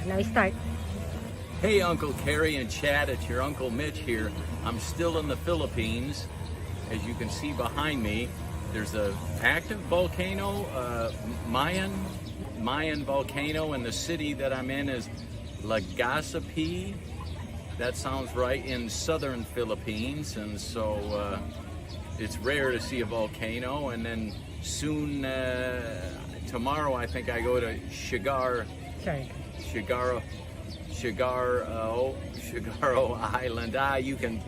Now start. Hey, Uncle Carey and Chad, it's your Uncle Mitch here. I'm still in the Philippines. As you can see behind me, there's an active volcano, Mayan volcano, and the city that I'm in is Legazpi. That sounds right, in southern Philippines, and so it's rare to see a volcano. And then soon, tomorrow, I think I go to Shigaro Island.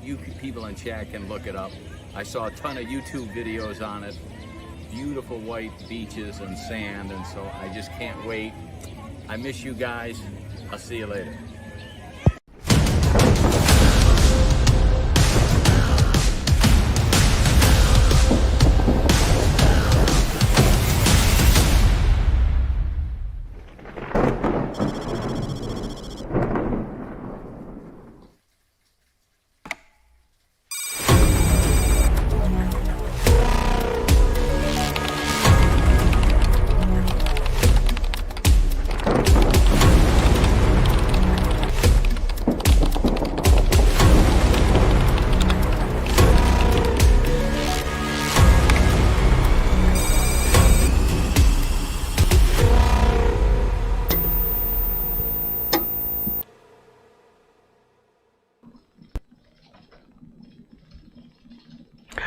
You people in chat can look it up. I saw a ton of YouTube videos on it. Beautiful white beaches and sand, and so I just can't wait. I miss you guys. I'll see you later.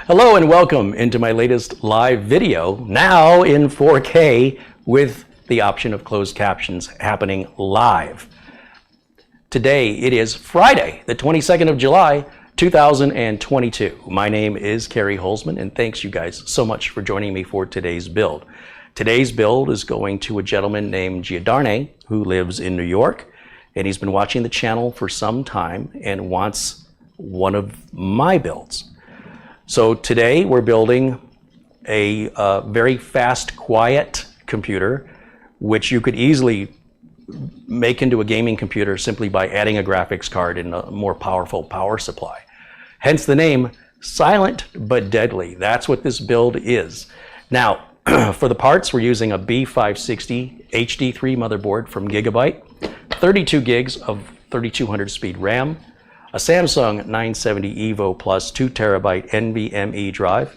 Hello and welcome into my latest live video, now in 4K with the option of closed captions happening live. Today it is Friday, the 22nd of July, 2022. My name is CareyHolzman, and thanks you guys so much for joining me for today's build. Today's build is going to a gentleman named Gigabyte who lives in New York, and he's been watching the channel for some time and wants one of my builds. So today we're building a very fast, quiet computer, which you could easily make into a gaming computer simply by adding a graphics card and a more powerful power supply. Hence the name Silent but Deadly. That's what this build is. Now, for the parts, we're using a B560 HD3 motherboard from Gigabyte, 32 gigs of 3200 speed RAM, a Samsung 970 EVO Plus 2 terabyte NVMe drive,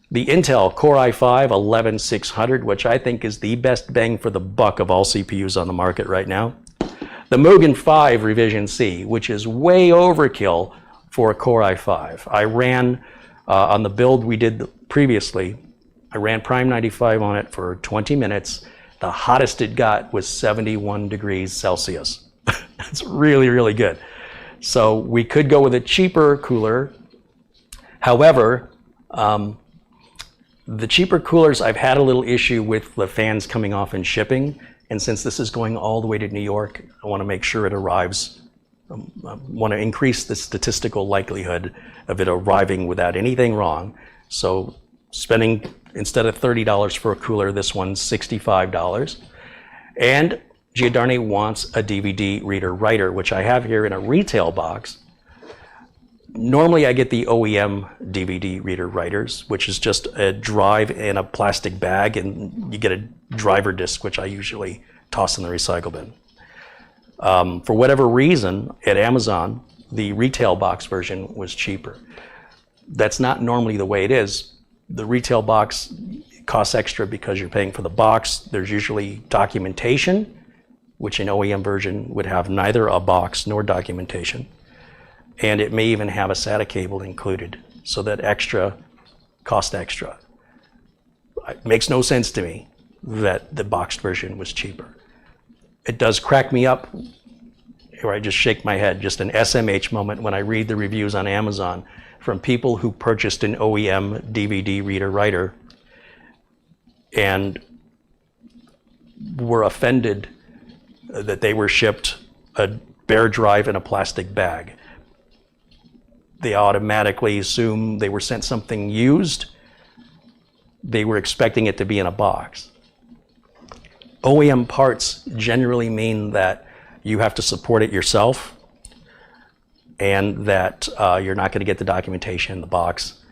the Intel Core i5 11600, which I think is the best bang for the buck of all CPUs on the market right now, the Mugen 5 Revision C, which is way overkill for a Core i5. I ran, on the build we did previously, I ran Prime 95 on it for 20 minutes. The hottest it got was 71 degrees Celsius. It's really, really good. So we could go with a cheaper cooler. However, the cheaper coolers, I've had a little issue with the fans coming off and shipping. And since this is going all the way to New York, I want to make sure it arrives. I want to increase the statistical likelihood of it arriving without anything wrong. So spending, instead of $30 for a cooler, this one's $65. And Gigabyte wants a DVD reader writer, which I have here in a retail box. Normally I get the OEM DVD reader writers, which is just a drive in a plastic bag, and you get a driver disc, which I usually toss in the recycle bin. For whatever reason, at Amazon, the retail box version was cheaper. That's not normally the way it is. The retail box costs extra because you're paying for the box. There's usually documentation, which an OEM version would have neither a box nor documentation. And it may even have a SATA cable included, so that extra cost extra. It makes no sense to me that the boxed version was cheaper. It does crack me up, or I just shake my head, just an SMH moment when I read the reviews on Amazon from people who purchased an OEM DVD reader writer and were offended that they were shipped a bare drive in a plastic bag. They automatically assume they were sent something used. They were expecting it to be in a box. OEM parts generally mean that you have to support it yourself, and that you're not going to get the documentation in the box.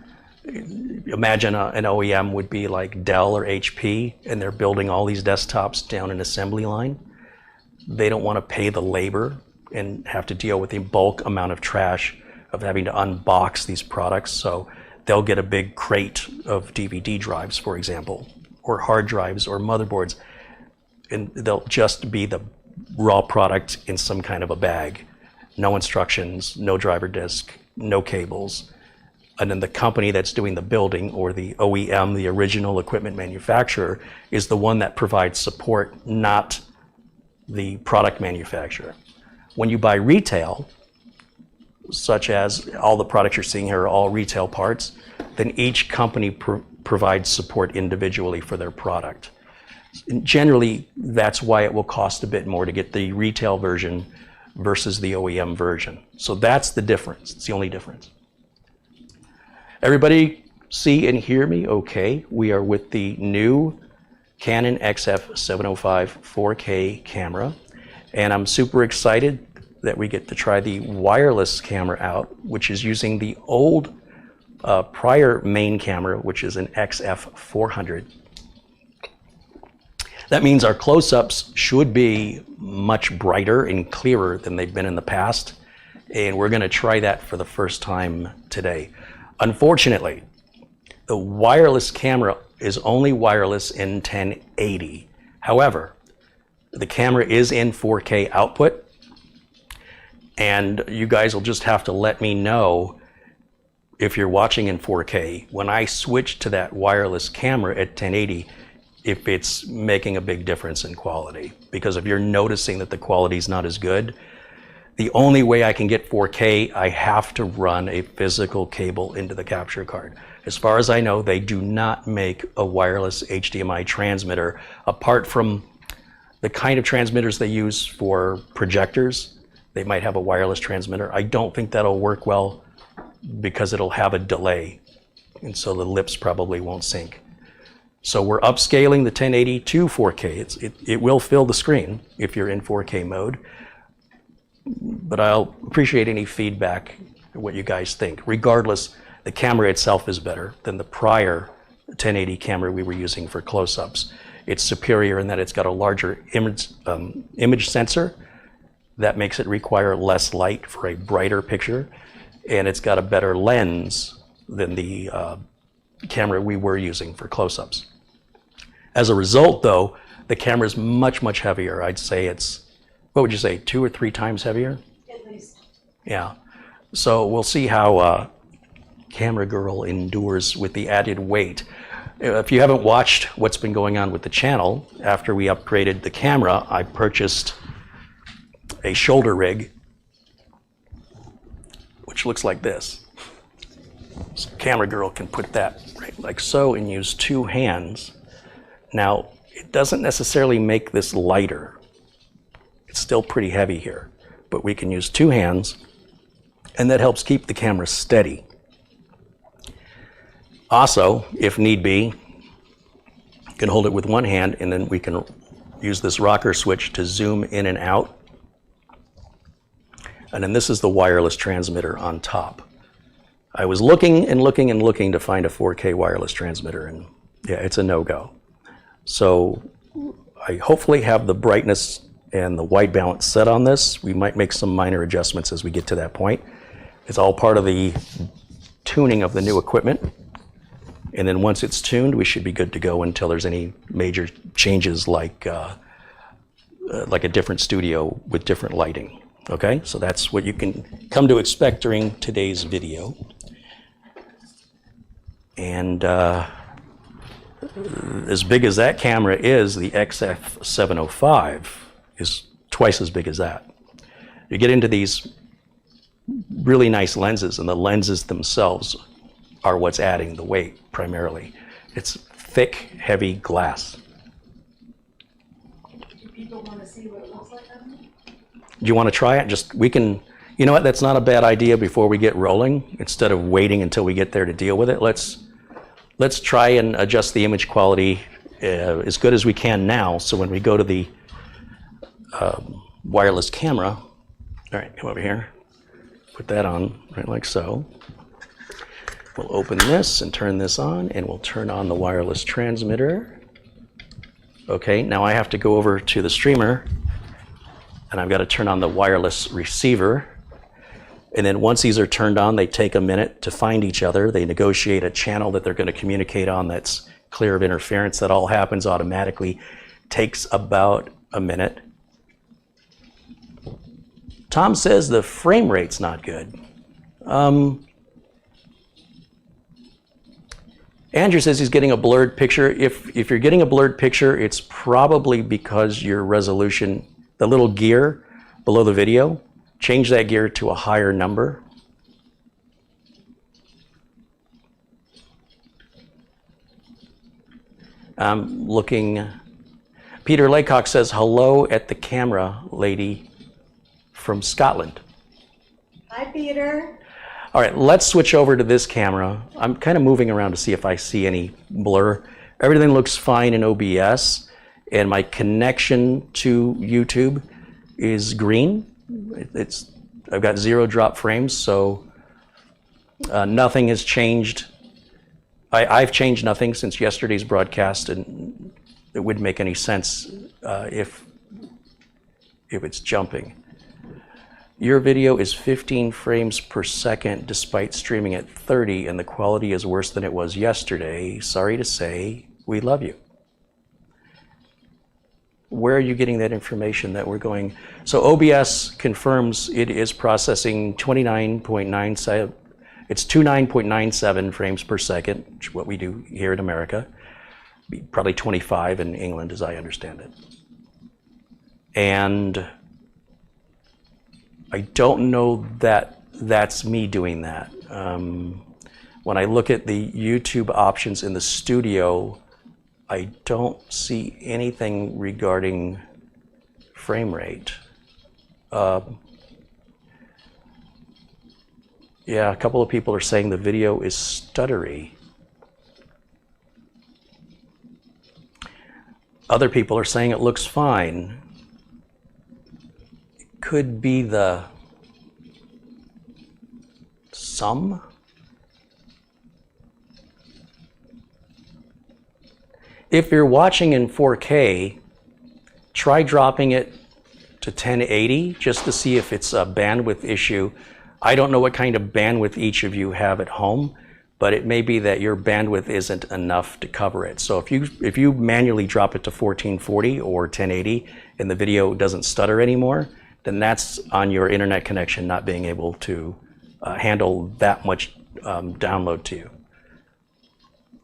Imagine an OEM would be like Dell or HP, and they're building all these desktops down an assembly line. they don't want to pay the labor and have to deal with the bulk amount of trash of having to unbox these products. So they'll get a big crate of DVD drives, for example, or hard drives or motherboards, and they'll just be the raw product in some kind of a bag. No instructions, no driver disk, no cables. And then the company that's doing the building, or the OEM, the original equipment manufacturer, is the one that provides support, not the product manufacturer. When you buy retail, such as all the products you're seeing here are all retail parts, then each company provides support individually for their product. And generally, that's why it will cost a bit more to get the retail version versus the OEM version. So that's the difference. It's the only difference. Everybody see and hear me okay? We are with the new Canon XF705 4K camera, and I'm super excited that we get to try the wireless camera out, which is using the old prior main camera, which is an XF400. That means our close-ups should be much brighter and clearer than they've been in the past, and we're going to try that for the first time today. Unfortunately, the wireless camera is only wireless in 1080. However, the camera is in 4K output, and you guys will just have to let me know if you're watching in 4K, when I switch to that wireless camera at 1080, if it's making a big difference in quality. Because if you're noticing that the quality is not as good, the only way I can get 4K, I have to run a physical cable into the capture card. As far as I know, they do not make a wireless HDMI transmitter, apart from the kind of transmitters they use for projectors. They might have a wireless transmitter. I don't think that'll work well because it'll have a delay, and so the lips probably won't sync. So we're upscaling the 1080 to 4K. It will fill the screen if you're in 4K mode, but I'll appreciate any feedback, what you guys think. Regardless, the camera itself is better than the prior 1080 camera we were using for close-ups. It's superior in that it's got a larger image sensor that makes it require less light for a brighter picture, and it's got a better lens than the camera we were using for close-ups. As a result, though, the camera is much, much heavier. I'd say it's, what would you say, 2 or 3 times heavier? At least. Yeah. So we'll see how Camera Girl endures with the added weight. If you haven't watched what's been going on with the channel, after we upgraded the camera, I purchased a shoulder rig, which looks like this. So Camera Girl can put that right like so and use 2 hands. Now, it doesn't necessarily make this lighter. It's still pretty heavy here, but we can use 2 hands, and that helps keep the camera steady. Also, if need be, you can hold it with 1 hand, and then we can use this rocker switch to zoom in and out. And then this is the wireless transmitter on top. I was looking and looking and looking to find a 4K wireless transmitter, and yeah, it's a no-go. So I hopefully have the brightness and the white balance set on this. We might make some minor adjustments as we get to that point. It's all part of the tuning of the new equipment. And then once it's tuned, we should be good to go until there's any major changes like a different studio with different lighting. Okay, so that's what you can come to expect during today's video. And as big as that camera is, the XF705 is twice as big as that. You get into these really nice lenses, and the lenses themselves are what's adding the weight primarily. It's thick, heavy glass. Do people want to see what it looks like on it? Do you want to try it? We can, you know what, that's not a bad idea before we get rolling. Instead of waiting until we get there to deal with it, let's try and adjust the image quality as good as we can now, so when we go to the wireless camera, all right, come over here, put that on right like so. We'll open this and turn this on, and we'll turn on the wireless transmitter. Okay, now I have to go over to the streamer and I've got to turn on the wireless receiver. And then once these are turned on, they take a minute to find each other. They negotiate a channel that they're going to communicate on that's clear of interference. That all happens automatically. Takes about a minute. Tom says the frame rate's not good. Andrew says he's getting a blurred picture. If you're getting a blurred picture, it's probably because your resolution, the little gear below the video, change that gear to a higher number. I'm looking. Peter Laycock says hello at the camera lady from Scotland. Hi, Peter. All right, let's switch over to this camera. I'm kind of moving around to see if I see any blur. Everything looks fine in OBS, and my connection to YouTube is green. I've got 0 drop frames, so nothing has changed. I've changed nothing since yesterday's broadcast, and it wouldn't make any sense if it's jumping. Your video is 15 frames per second despite streaming at 30, and the quality is worse than it was yesterday. Sorry to say, we love you. Where are you getting that information that we're going? So OBS confirms it is processing 29.97. It's 29.97 frames per second, which is what we do here in America. Probably 25 in England, as I understand it. And I don't know that that's me doing that. When I look at the YouTube options in the studio, I don't see anything regarding frame rate. Yeah, a couple of people are saying the video is stuttery. Other people are saying it looks fine. It could be the sum. If you're watching in 4K, try dropping it to 1080 just to see if it's a bandwidth issue. I don't know what kind of bandwidth each of you have at home, but it may be that your bandwidth isn't enough to cover it. So if you manually drop it to 1440 or 1080 and the video doesn't stutter anymore, then that's on your internet connection not being able to handle that much download to you.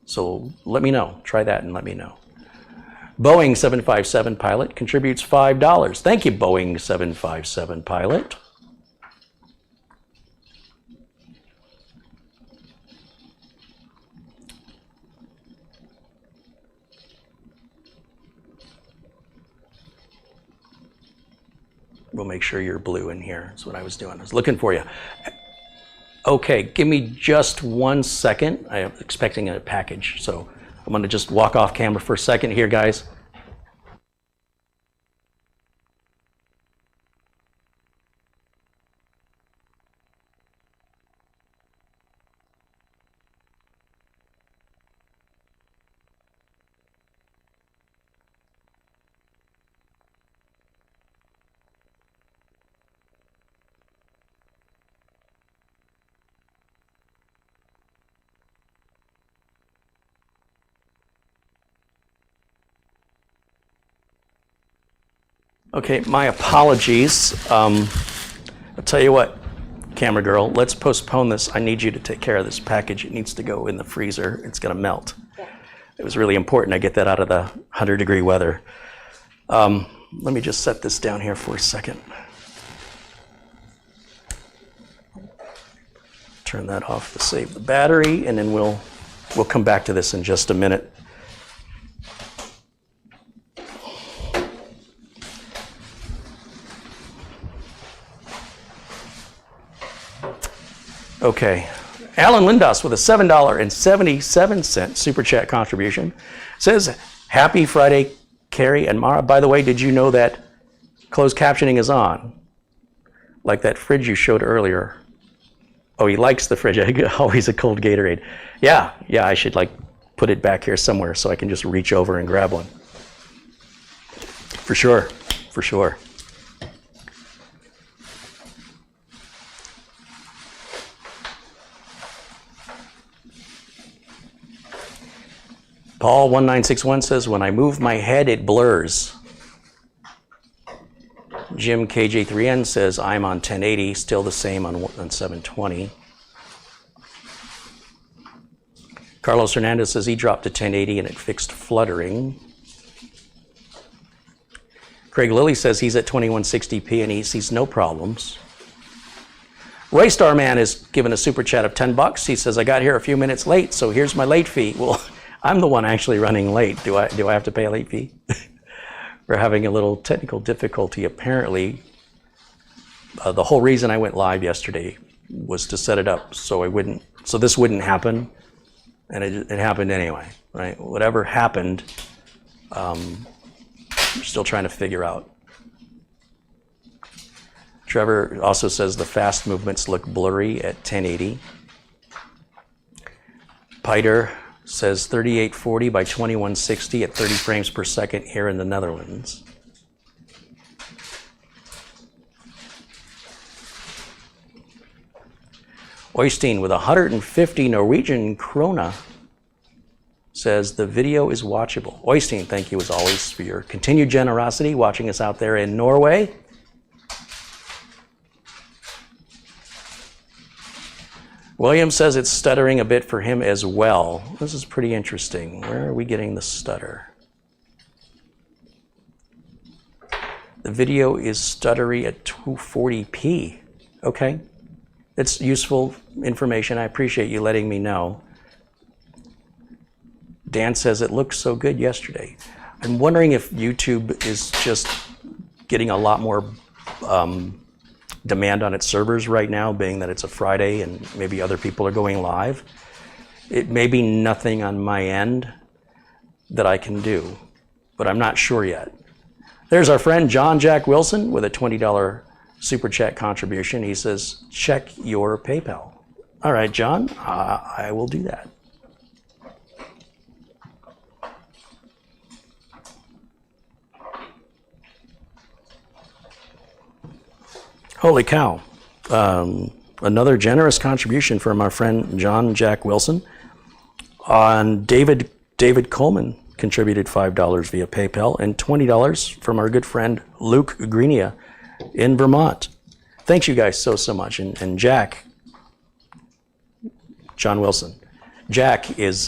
So let me know. Try that and let me know. Boeing 757 pilot contributes $5. Thank you, Boeing 757 pilot. We'll make sure you're blue in here. That's what I was doing. I was looking for you. Okay, give me just 1 second. I am expecting a package, so I'm going to just walk off camera for a second here, guys. Okay, my apologies. I'll tell you what, camera girl, let's postpone this. I need you to take care of this package. It needs to go in the freezer. It's going to melt. Yeah. It was really important I get that out of the 100-degree weather. Let me just set this down here for a second. Turn that off to save the battery, and then we'll come back to this in just a minute. Okay, Alan Lindos with a $7.77 Super Chat contribution says, happy Friday, Carey and Mara. By the way, did you know that closed captioning is on? Like that fridge you showed earlier. Oh, he likes the fridge. Always a cold Gatorade. Yeah, I should put it back here somewhere so I can just reach over and grab one. For sure. Paul1961 says, when I move my head, it blurs. Jim KJ3N says, I'm on 1080, still the same on 720. Carlos Hernandez says he dropped to 1080 and it fixed fluttering. Craig Lilly says he's at 2160p and he sees no problems. Roy Starman is given a super chat of $10. He says, I got here a few minutes late, so here's my late fee. Well, I'm the one actually running late. Do I have to pay a late fee? We're having a little technical difficulty apparently. The whole reason I went live yesterday was to set it up so this wouldn't happen, and it happened anyway, right? Whatever happened, we're still trying to figure out. Trevor also says the fast movements look blurry at 1080. Piter says 3840 by 2160 at 30 frames per second here in the Netherlands. Oystein with 150 Norwegian krona says the video is watchable. Oystein, thank you as always for your continued generosity watching us out there in Norway. William says it's stuttering a bit for him as well. This is pretty interesting. Where are we getting the stutter? The video is stuttery at 240p. Okay, it's useful information. I appreciate you letting me know. Dan says it looked so good yesterday. I'm wondering if YouTube is just getting a lot more demand on its servers right now, being that it's a Friday and maybe other people are going live. It may be nothing on my end that I can do, but I'm not sure yet. There's our friend John Jack Wilson with a $20 super chat contribution. He says, check your PayPal. All right, John, I will do that. Holy cow. Another generous contribution from our friend John Jack Wilson. David Coleman contributed $5 via PayPal and $20 from our good friend Luke Greenia in Vermont. Thanks you guys so much. And Jack, John Wilson, Jack is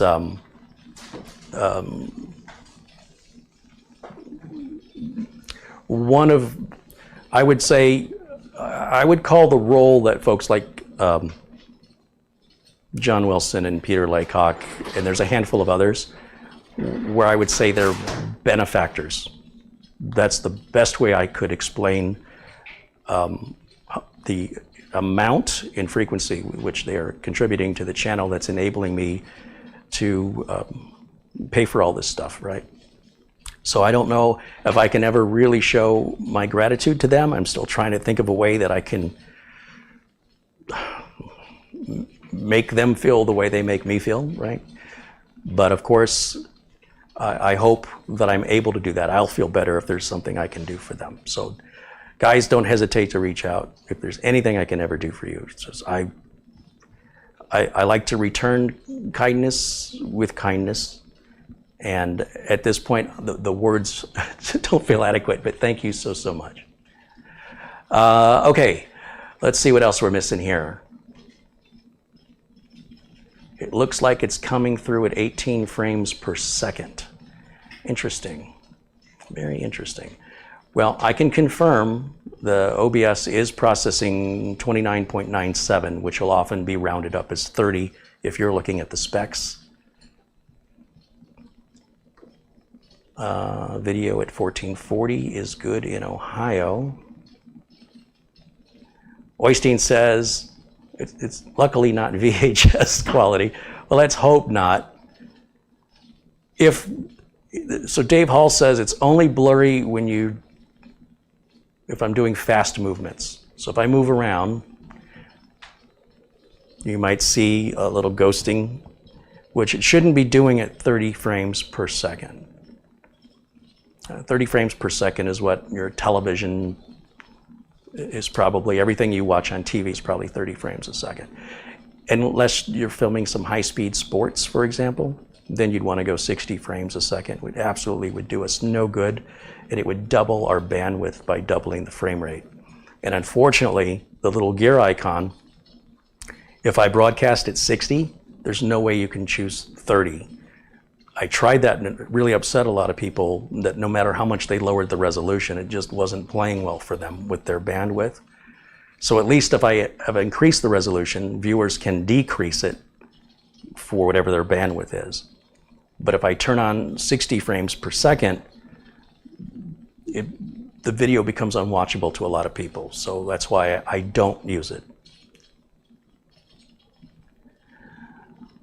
one of, I would say, I would call the role that folks like John Wilson and Peter Laycock, and there's a handful of others, where I would say they're benefactors. That's the best way I could explain the amount in frequency which they are contributing to the channel that's enabling me to pay for all this stuff, right? So I don't know if I can ever really show my gratitude to them. I'm still trying to think of a way that I can make them feel the way they make me feel, right? But of course, I hope that I'm able to do that. I'll feel better if there's something I can do for them. So guys, don't hesitate to reach out if there's anything I can ever do for you. It's just, I like to return kindness with kindness. And at this point, the words don't feel adequate, but thank you so much. Okay, let's see what else we're missing here. It looks like it's coming through at 18 frames per second. Interesting, very interesting. Well, I can confirm the OBS is processing 29.97, which will often be rounded up as 30 if you're looking at the specs. Video at 1440 is good in Ohio. Oystein says it's luckily not VHS quality. Well, let's hope not. So Dave Hall says it's only blurry if I'm doing fast movements. So if I move around, you might see a little ghosting, which it shouldn't be doing at 30 frames per second. 30 frames per second is what your television is probably, everything you watch on TV is probably 30 frames a second. Unless you're filming some high-speed sports, for example, then you'd want to go 60 frames a second. It absolutely would do us no good, and it would double our bandwidth by doubling the frame rate. And unfortunately, the little gear icon, if I broadcast at 60, there's no way you can choose 30. I tried that, and it really upset a lot of people that no matter how much they lowered the resolution, it just wasn't playing well for them with their bandwidth. So at least if I have increased the resolution, viewers can decrease it for whatever their bandwidth is. But if I turn on 60 frames per second, the video becomes unwatchable to a lot of people. So that's why I don't use it.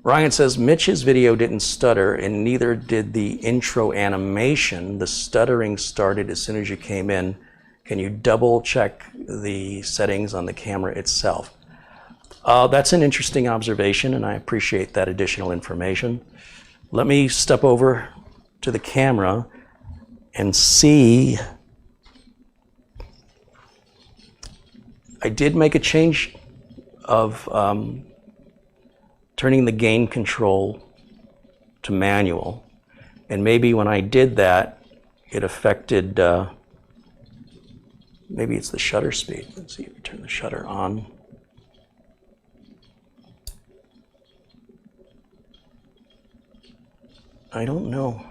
Ryan says, Mitch's video didn't stutter, and neither did the intro animation. The stuttering started as soon as you came in. Can you double check the settings on the camera itself? That's an interesting observation, and I appreciate that additional information. Let me step over to the camera and see. I did make a change of turning the gain control to manual, and maybe when I did that, it affected, maybe it's the shutter speed. Let's see if we turn the shutter on. I don't know.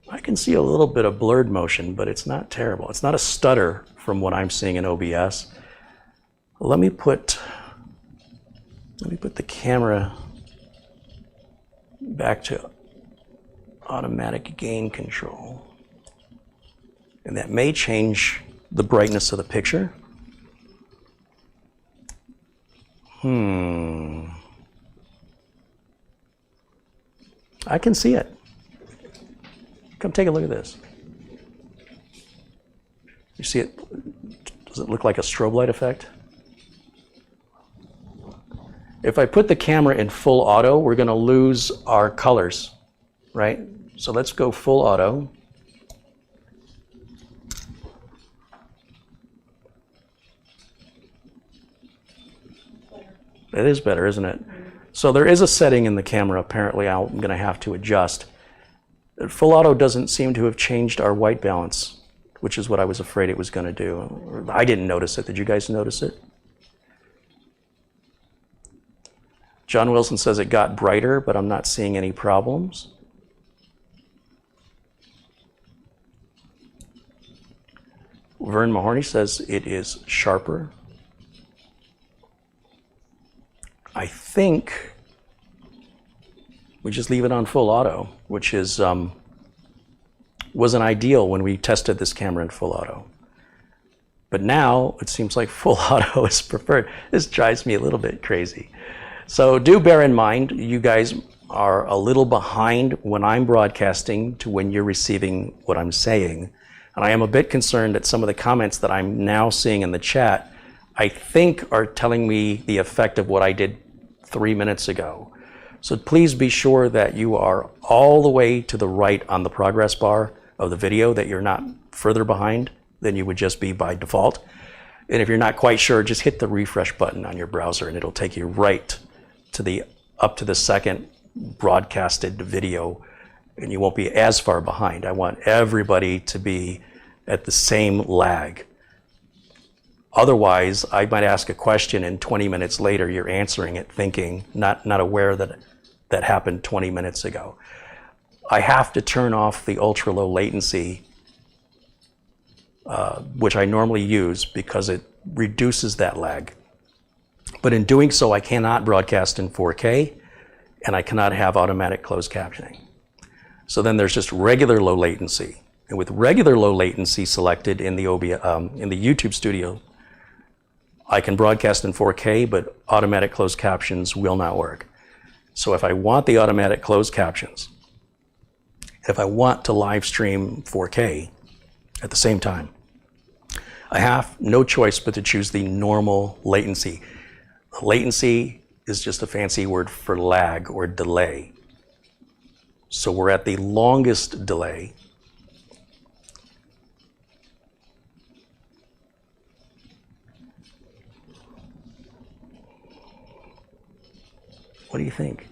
I can see a little bit of blurred motion, but it's not terrible. It's not a stutter from what I'm seeing in OBS. Let me put the camera back to automatic gain control. And that may change the brightness of the picture. I can see it. Come take a look at this. You see it? Does it look like a strobe light effect? If I put the camera in full auto, we're going to lose our colors, right? So let's go full auto. It is better, isn't it? So there is a setting in the camera apparently I'm going to have to adjust. Full auto doesn't seem to have changed our white balance, which is what I was afraid it was going to do. I didn't notice it. Did you guys notice it? John Wilson says it got brighter, but I'm not seeing any problems. Vern Mahorny says it is sharper. I think we just leave it on full auto, which is wasn't ideal when we tested this camera in full auto. But now it seems like full auto is preferred. This drives me a little bit crazy. So do bear in mind, you guys are a little behind when I'm broadcasting to when you're receiving what I'm saying. And I am a bit concerned that some of the comments that I'm now seeing in the chat, I think are telling me the effect of what I did 3 minutes ago. So please be sure that you are all the way to the right on the progress bar of the video, that you're not further behind than you would just be by default. And if you're not quite sure, just hit the refresh button on your browser and it'll take you right to the up to the second broadcasted video, and you won't be as far behind. I want everybody to be at the same lag. Otherwise, I might ask a question and 20 minutes later you're answering it thinking, not aware that that happened 20 minutes ago. I have to turn off the ultra low latency, which I normally use because it reduces that lag. But in doing so, I cannot broadcast in 4K and I cannot have automatic closed captioning. So then there's just regular low latency. And with regular low latency selected in the YouTube Studio, I can broadcast in 4K, but automatic closed captions will not work. So if I want the automatic closed captions, if I want to live stream 4K at the same time, I have no choice but to choose the normal latency. Latency is just a fancy word for lag or delay. So we're at the longest delay. What do you think?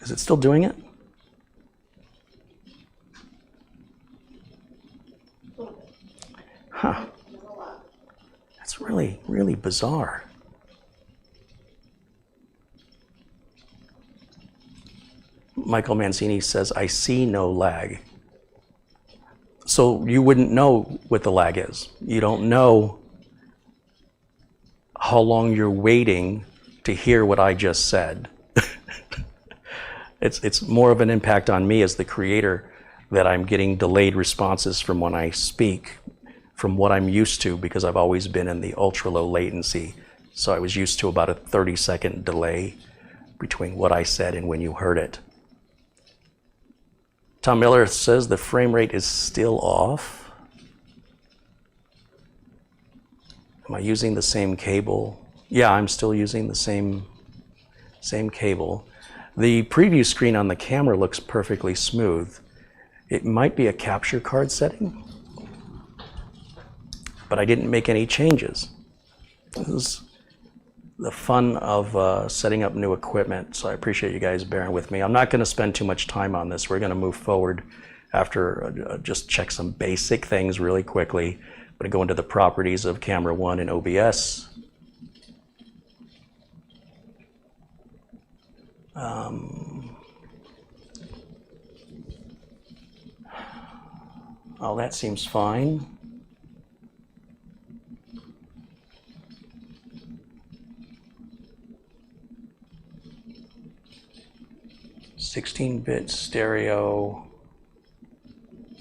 Is it still doing it? Huh. That's really, really bizarre. Michael Mancini says, I see no lag. So you wouldn't know what the lag is. You don't know how long you're waiting to hear what I just said. It's more of an impact on me as the creator that I'm getting delayed responses from when I speak, from what I'm used to, because I've always been in the ultra low latency. So I was used to about a 30-second delay between what I said and when you heard it. Tom Miller says the frame rate is still off. Am I using the same cable? Yeah, I'm still using the same cable. The preview screen on the camera looks perfectly smooth. It might be a capture card setting, but I didn't make any changes. This is the fun of setting up new equipment, so I appreciate you guys bearing with me. I'm not going to spend too much time on this. We're going to move forward after just check some basic things really quickly. I'm going to go into the properties of Camera 1 in OBS. Oh, that seems fine. (16-bit) stereo,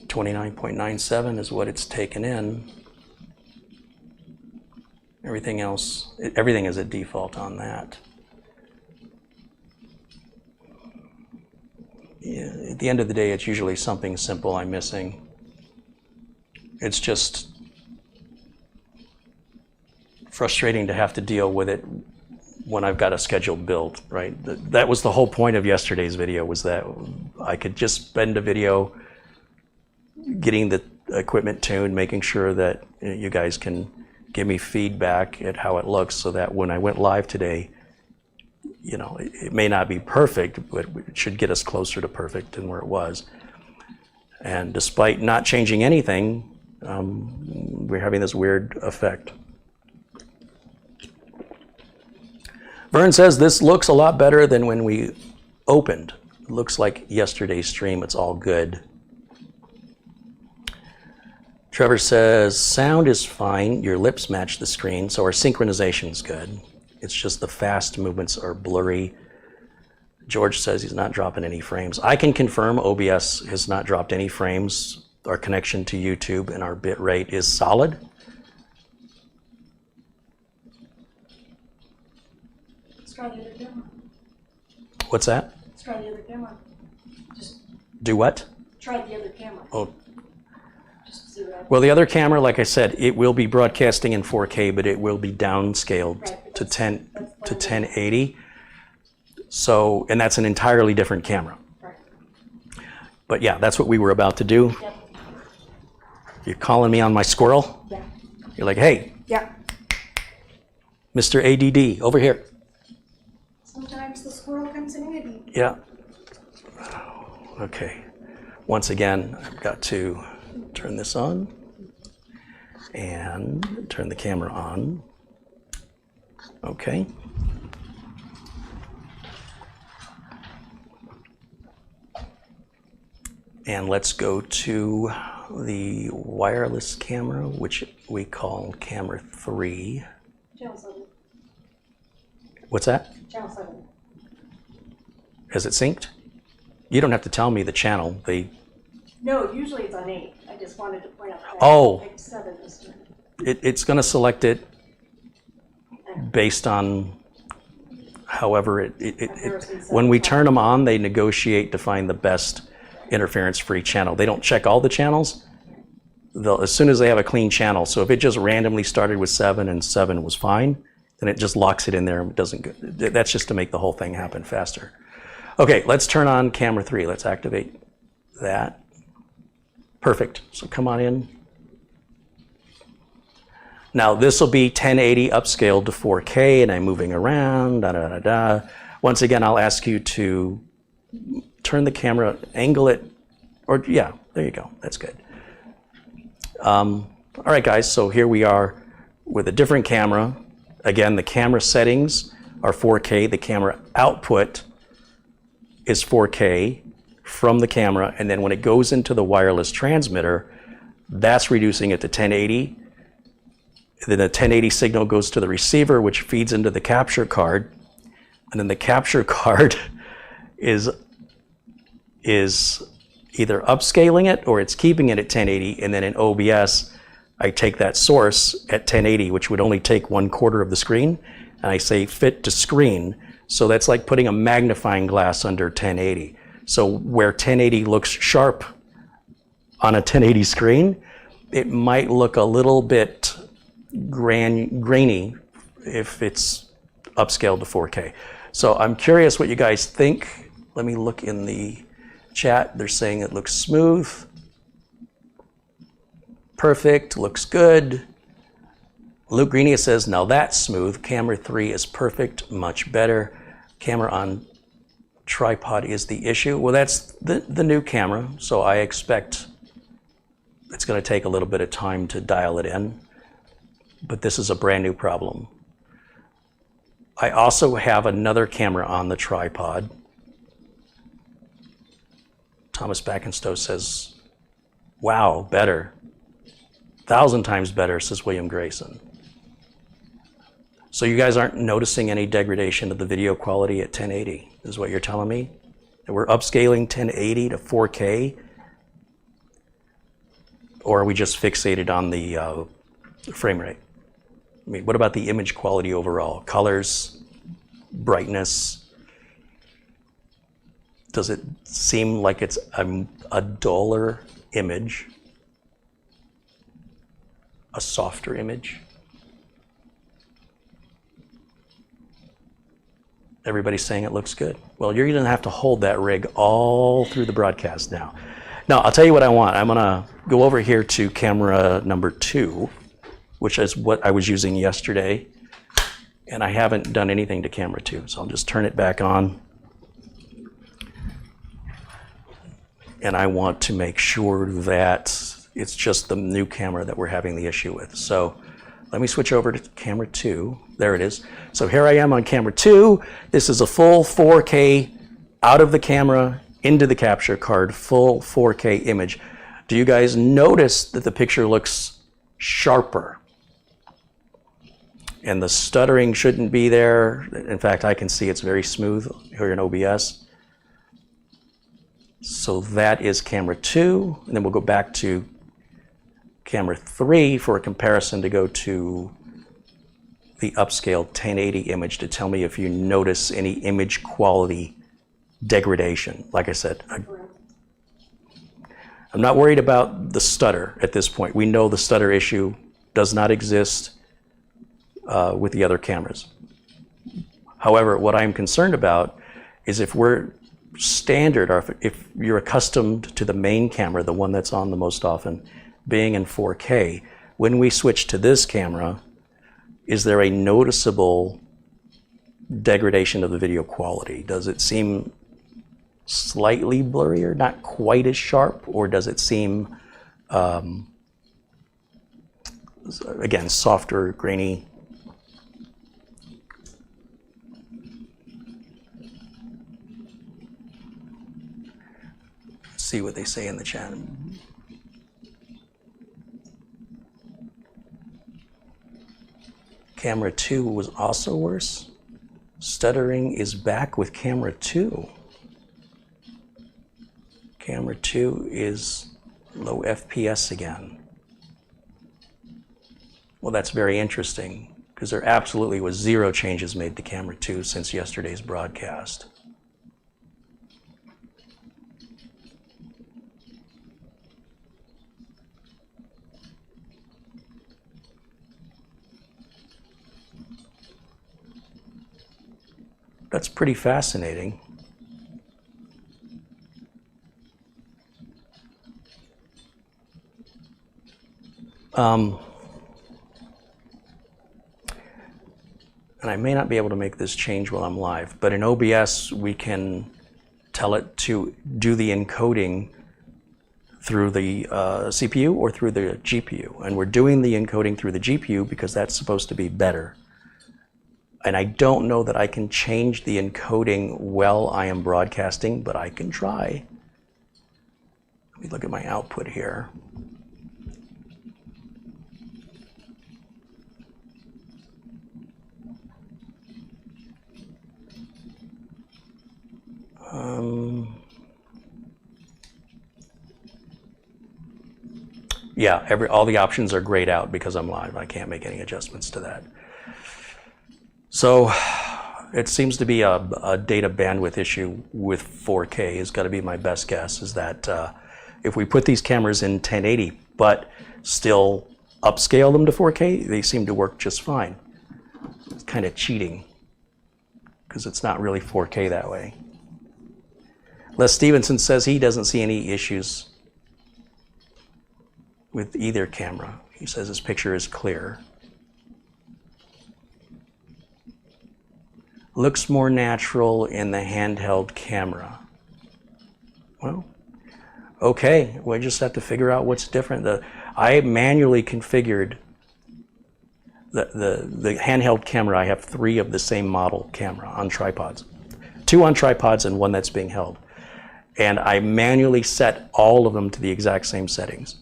29.97 is what it's taken in. Everything else, everything is at default on that. Yeah, at the end of the day, it's usually something simple I'm missing. It's just frustrating to have to deal with it when I've got a scheduled build, right? That was the whole point of yesterday's video, was that I could just spend a video getting the equipment tuned, making sure that you guys can give me feedback at how it looks, so that when I went live today, you know, it may not be perfect, but it should get us closer to perfect than where it was. And despite not changing anything, we're having this weird effect. Vern says this looks a lot better than when we opened. It looks like yesterday's stream, it's all good. Trevor says sound is fine, your lips match the screen, so our synchronization's good. It's just the fast movements are blurry. George says he's not dropping any frames. I can confirm OBS has not dropped any frames. Our connection to YouTube and our bit rate is solid. Let's try the other camera. What's that? Let's try the other camera. Just do what? try the other camera. Oh. Just see what happens. Well, the other camera, like I said, it will be broadcasting in 4K, but it will be downscaled Right, to that's 1080. So, and that's an entirely different camera. Right. But yeah, that's what we were about to do. Yep. You're calling me on my squirrel? Yeah. You're like, hey, Yeah. Mr. ADD, over here. Sometimes the squirrel comes in handy. Yeah. Okay. Once again, I've got to turn this on and turn the camera on. Okay. And let's go to the wireless camera, which we call camera 3. Channel 7. What's that? Channel 7. Is it synced? You don't have to tell me the channel. No, usually it's on 8. I just wanted to point out that Oh. I picked 7 this time. It's going to select it based on however when we turn them on, they negotiate to find the best interference-free channel. They don't check all the channels. As soon as they have a clean channel, so if it just randomly started with 7 and 7 was fine, then it just locks it in there and it doesn't go. That's just to make the whole thing happen faster. Okay, let's turn on camera 3. Let's activate that. Perfect. So come on in. Now this will be 1080 upscaled to 4K, and I'm moving around. Once again, I'll ask you to turn the camera, angle it, or yeah, there you go, that's good. All right guys, so here we are with a different camera. Again, the camera settings are 4K, the camera output is 4K from the camera, and then when it goes into the wireless transmitter, that's reducing it to 1080. Then the 1080 signal goes to the receiver, which feeds into the capture card, and then the capture card is either upscaling it or it's keeping it at 1080, and then in OBS, I take that source at 1080, which would only take 1/4 of the screen, and I say fit to screen. So that's like putting a magnifying glass under 1080. So where 1080 looks sharp on a 1080 screen, it might look a little bit grainy if it's upscaled to 4K. So I'm curious what you guys think. Let me look in the chat. They're saying it looks smooth. Perfect, looks good. Luke Greenia says, now that's smooth. Camera 3 is perfect, much better. Camera on tripod is the issue. Well, that's the new camera, so I expect it's going to take a little bit of time to dial it in, but this is a brand new problem. I also have another camera on the tripod. Thomas Backenstow says, wow, better. 1,000 times better, says William Grayson. So you guys aren't noticing any degradation of the video quality at 1080, is what you're telling me? That we're upscaling 1080 to 4K? Or are we just fixated on the frame rate? I mean, what about the image quality overall? Colors, brightness? Does it seem like it's a duller image? A softer image? Everybody's saying it looks good. Well, you're gonna have to hold that rig all through the broadcast now. Now, I'll tell you what I want. I'm gonna go over here to camera number 2, which is what I was using yesterday. And I haven't done anything to camera 2, so I'll just turn it back on. And I want to make sure that it's just the new camera that we're having the issue with. So let me switch over to camera 2. There it is. So here I am on camera 2. This is a full 4K out of the camera into the capture card, full 4K image. Do you guys notice that the picture looks sharper? And the stuttering shouldn't be there. In fact, I can see it's very smooth here in OBS. So that is camera 2, and then we'll go back to camera 3 for a comparison to go to the upscaled 1080 image to tell me if you notice any image quality degradation. Like I said, I'm not worried about the stutter at this point. We know the stutter issue does not exist with the other cameras. However, what I'm concerned about is if we're standard, or if you're accustomed to the main camera, the one that's on the most often, being in 4K, when we switch to this camera, is there a noticeable degradation of the video quality? Does it seem slightly blurrier, not quite as sharp, or does it seem, again, softer, grainy? See what they say in the chat. Camera 2 was also worse. Stuttering is back with camera 2. Camera 2 is low FPS again. Well, that's very interesting, because there absolutely was 0 changes made to camera 2 since yesterday's broadcast. That's pretty fascinating. and I may not be able to make this change while I'm live, but in OBS we can tell it to do the encoding through the CPU or through the GPU. And we're doing the encoding through the GPU because that's supposed to be better. And I don't know that I can change the encoding while I am broadcasting, but I can try. Let me look at my output here. Yeah, all the options are grayed out because I'm live. I can't make any adjustments to that. So it seems to be a data bandwidth issue with 4K is got to be my best guess, is that if we put these cameras in 1080 but still upscale them to 4K, they seem to work just fine. It's kind of cheating because it's not really 4K that way. Les Stevenson says he doesn't see any issues with either camera. He says his picture is clear. Looks more natural in the handheld camera. Well, okay, we just have to figure out what's different. I manually configured the handheld camera. I have 3 of the same model camera on tripods. 2 on tripods and 1 that's being held. And I manually set all of them to the exact same settings.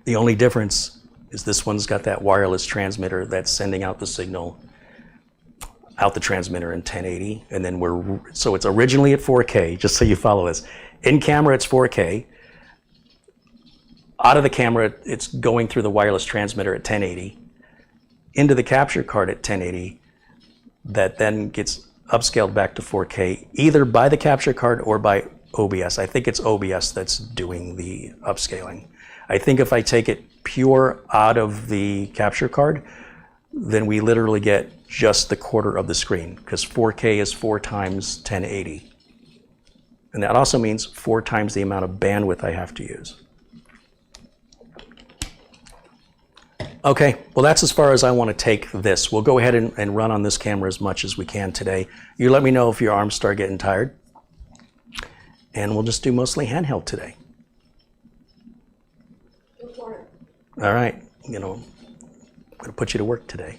The only difference is this one's got that wireless transmitter that's sending out the signal out the transmitter in 1080, and then so it's originally at 4K, just so you follow this. In camera, it's 4K. Out of the camera, it's going through the wireless transmitter at 1080, into the capture card at 1080, that then gets upscaled back to 4K, either by the capture card or by OBS. I think it's OBS that's doing the upscaling. I think if I take it pure out of the capture card, then we literally get just the quarter of the screen, because 4K is 4 times 1080. And that also means 4 times the amount of bandwidth I have to use. Okay, well that's as far as I want to take this. We'll go ahead and run on this camera as much as we can today. You let me know if your arms start getting tired. And we'll just do mostly handheld today. All right, I'm going to put you to work today.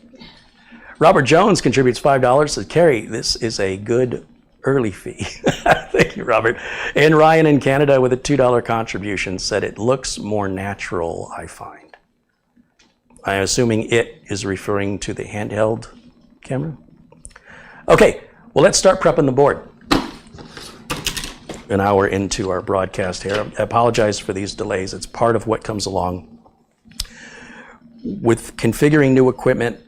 Robert Jones contributes $5, says, Carey, this is a good early fee. Thank you, Robert. And Ryan in Canada with a $2 contribution said, it looks more natural, I find. I'm assuming it is referring to the handheld camera. Okay, well, let's start prepping the board. An hour into our broadcast here. I apologize for these delays. It's part of what comes along with configuring new equipment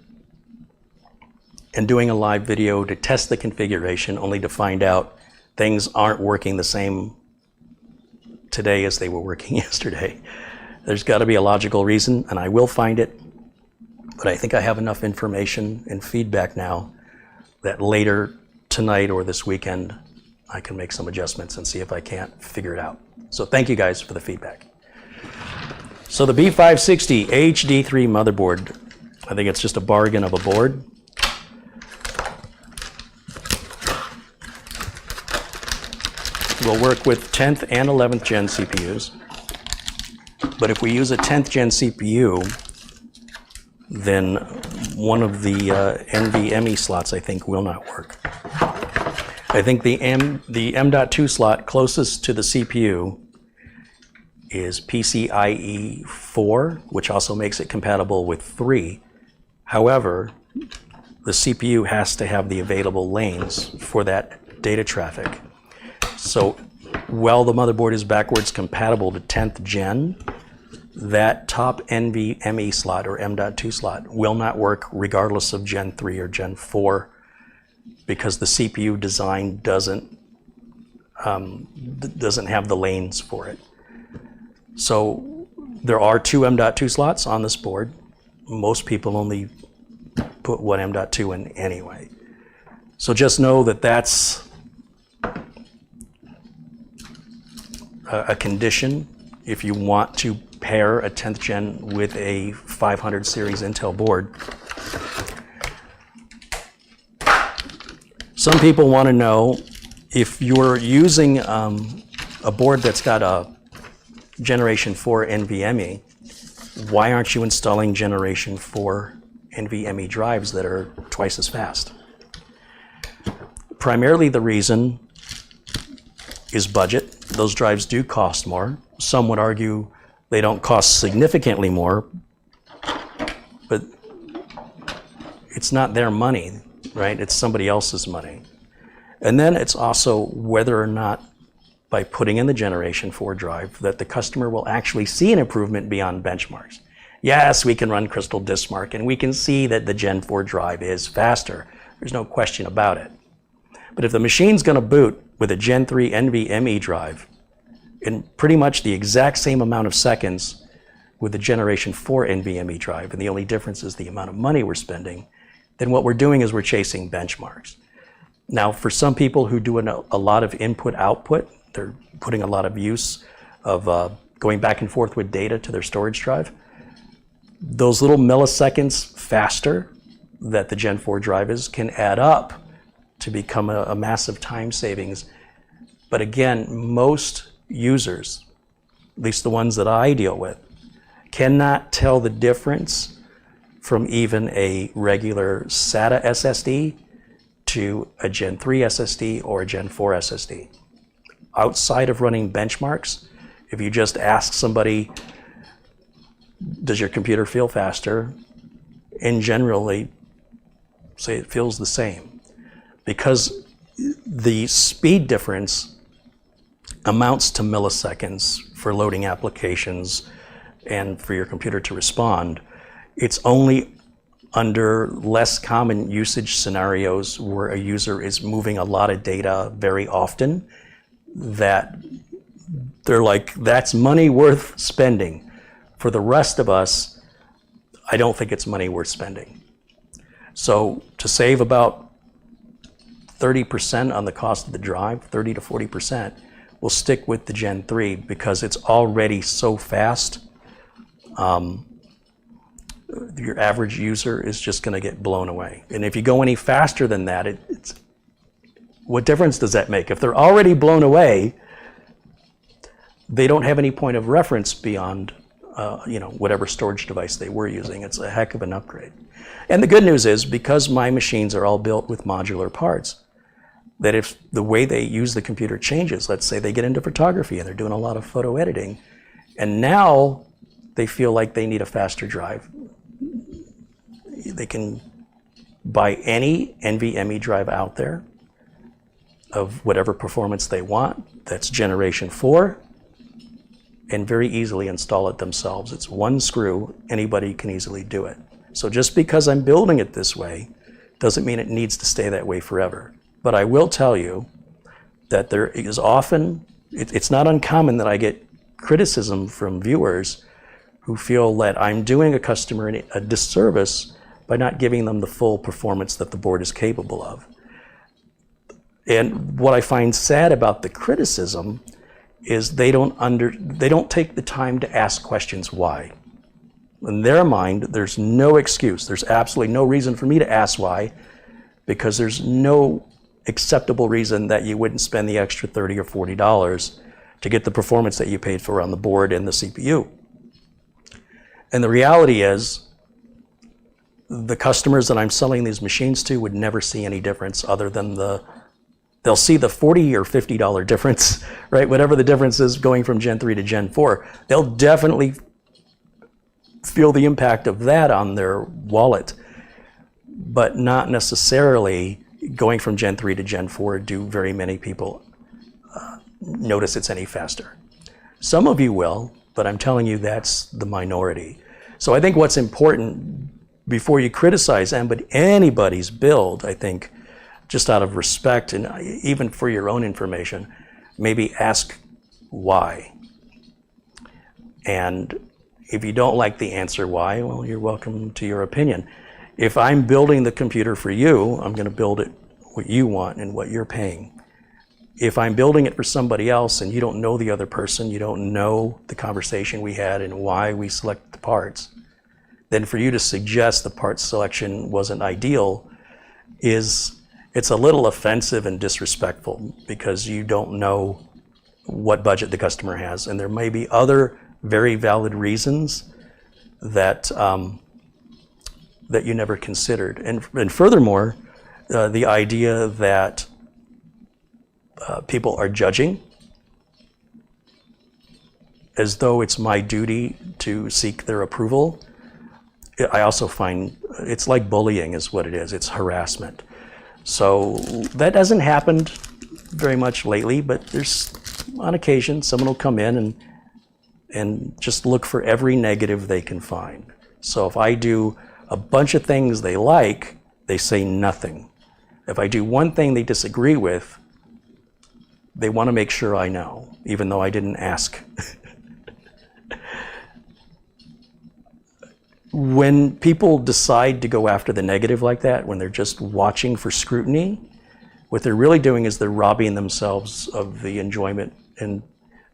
and doing a live video to test the configuration, only to find out things aren't working the same today as they were working yesterday. There's got to be a logical reason, and I will find it, but I think I have enough information and feedback now that later tonight or this weekend I can make some adjustments and see if I can't figure it out. So thank you guys for the feedback. So the B560 HD3 motherboard, I think it's just a bargain of a board. Will work with 10th and 11th gen CPUs. But if we use a 10th gen CPU, then one of the NVMe slots, I think, will not work. I think the M.2 slot closest to the CPU is PCIe 4, which also makes it compatible with 3. However, the CPU has to have the available lanes for that data traffic. So while the motherboard is backwards compatible to 10th gen, that top NVMe slot or M.2 slot will not work regardless of Gen 3 or Gen 4, because the CPU design doesn't have the lanes for it. So there are 2 M.2 slots on this board. Most people only put 1 M.2 in anyway. So just know that that's a condition if you want to pair a 10th gen with a 500 series Intel board. Some people want to know if you're using a board that's got a Generation 4 NVMe, why aren't you installing Generation 4 NVMe drives that are twice as fast? Primarily the reason is budget. Those drives do cost more. Some would argue they don't cost significantly more, but it's not their money, right? It's somebody else's money. And then it's also whether or not by putting in the Generation 4 drive that the customer will actually see an improvement beyond benchmarks. Yes, we can run Crystal Diskmark and we can see that the Gen 4 drive is faster. There's no question about it. But if the machine's going to boot with a Gen 3 NVMe drive in pretty much the exact same amount of seconds with the Generation 4 NVMe drive, and the only difference is the amount of money we're spending, then what we're doing is we're chasing benchmarks. Now, for some people who do a lot of input-output, they're putting a lot of use of going back and forth with data to their storage drive. Those little milliseconds faster that the Gen 4 drive is can add up to become a massive time savings. But again, most users, at least the ones that I deal with, cannot tell the difference from even a regular SATA SSD to a Gen 3 SSD or a Gen 4 SSD. Outside of running benchmarks, if you just ask somebody, does your computer feel faster? In general, they say it feels the same, because the speed difference amounts to milliseconds for loading applications and for your computer to respond. It's only under less common usage scenarios where a user is moving a lot of data very often that they're like, that's money worth spending. For the rest of us, I don't think it's money worth spending. So to save about 30% on the cost of the drive, 30 to 40%, we'll stick with the Gen 3 because it's already so fast. Your average user is just going to get blown away. And if you go any faster than that, it's what difference does that make? If they're already blown away, they don't have any point of reference beyond whatever storage device they were using. It's a heck of an upgrade. And the good news is, because my machines are all built with modular parts, that if the way they use the computer changes, let's say they get into photography and they're doing a lot of photo editing, and now they feel like they need a faster drive, they can buy any NVMe drive out there of whatever performance they want, that's Generation 4, and very easily install it themselves. It's one screw, anybody can easily do it. So just because I'm building it this way doesn't mean it needs to stay that way forever. But I will tell you that there is often, it's not uncommon that I get criticism from viewers who feel that I'm doing a customer a disservice by not giving them the full performance that the board is capable of. And what I find sad about the criticism is they don't take the time to ask questions why. In their mind, there's no excuse. There's absolutely no reason for me to ask why, because there's no acceptable reason that you wouldn't spend the extra $30 or $40 to get the performance that you paid for on the board and the CPU. And the reality is, the customers that I'm selling these machines to would never see any difference other than they'll see the $40 or $50 difference, right? Whatever the difference is going from Gen 3 to Gen 4, they'll definitely feel the impact of that on their wallet, but not necessarily going from Gen 3 to Gen 4 do very many people notice it's any faster. Some of you will, but I'm telling you that's the minority. So I think what's important before you criticize anybody's build, I think, just out of respect and even for your own information, maybe ask why. And if you don't like the answer why, well, you're welcome to your opinion. If I'm building the computer for you, I'm going to build it what you want and what you're paying. If I'm building it for somebody else and you don't know the other person, you don't know the conversation we had and why we selected the parts, then for you to suggest the part selection wasn't ideal is it's a little offensive and disrespectful because you don't know what budget the customer has, and there may be other very valid reasons that that you never considered. And furthermore, the idea that people are judging as though it's my duty to seek their approval, I also find it's like bullying is what it is. It's harassment. So that hasn't happened very much lately, but there's on occasion someone will come in and just look for every negative they can find. So if I do a bunch of things they like, they say nothing. If I do one thing they disagree with, they want to make sure I know, even though I didn't ask. When people decide to go after the negative like that, when they're just watching for scrutiny, what they're really doing is they're robbing themselves of the enjoyment and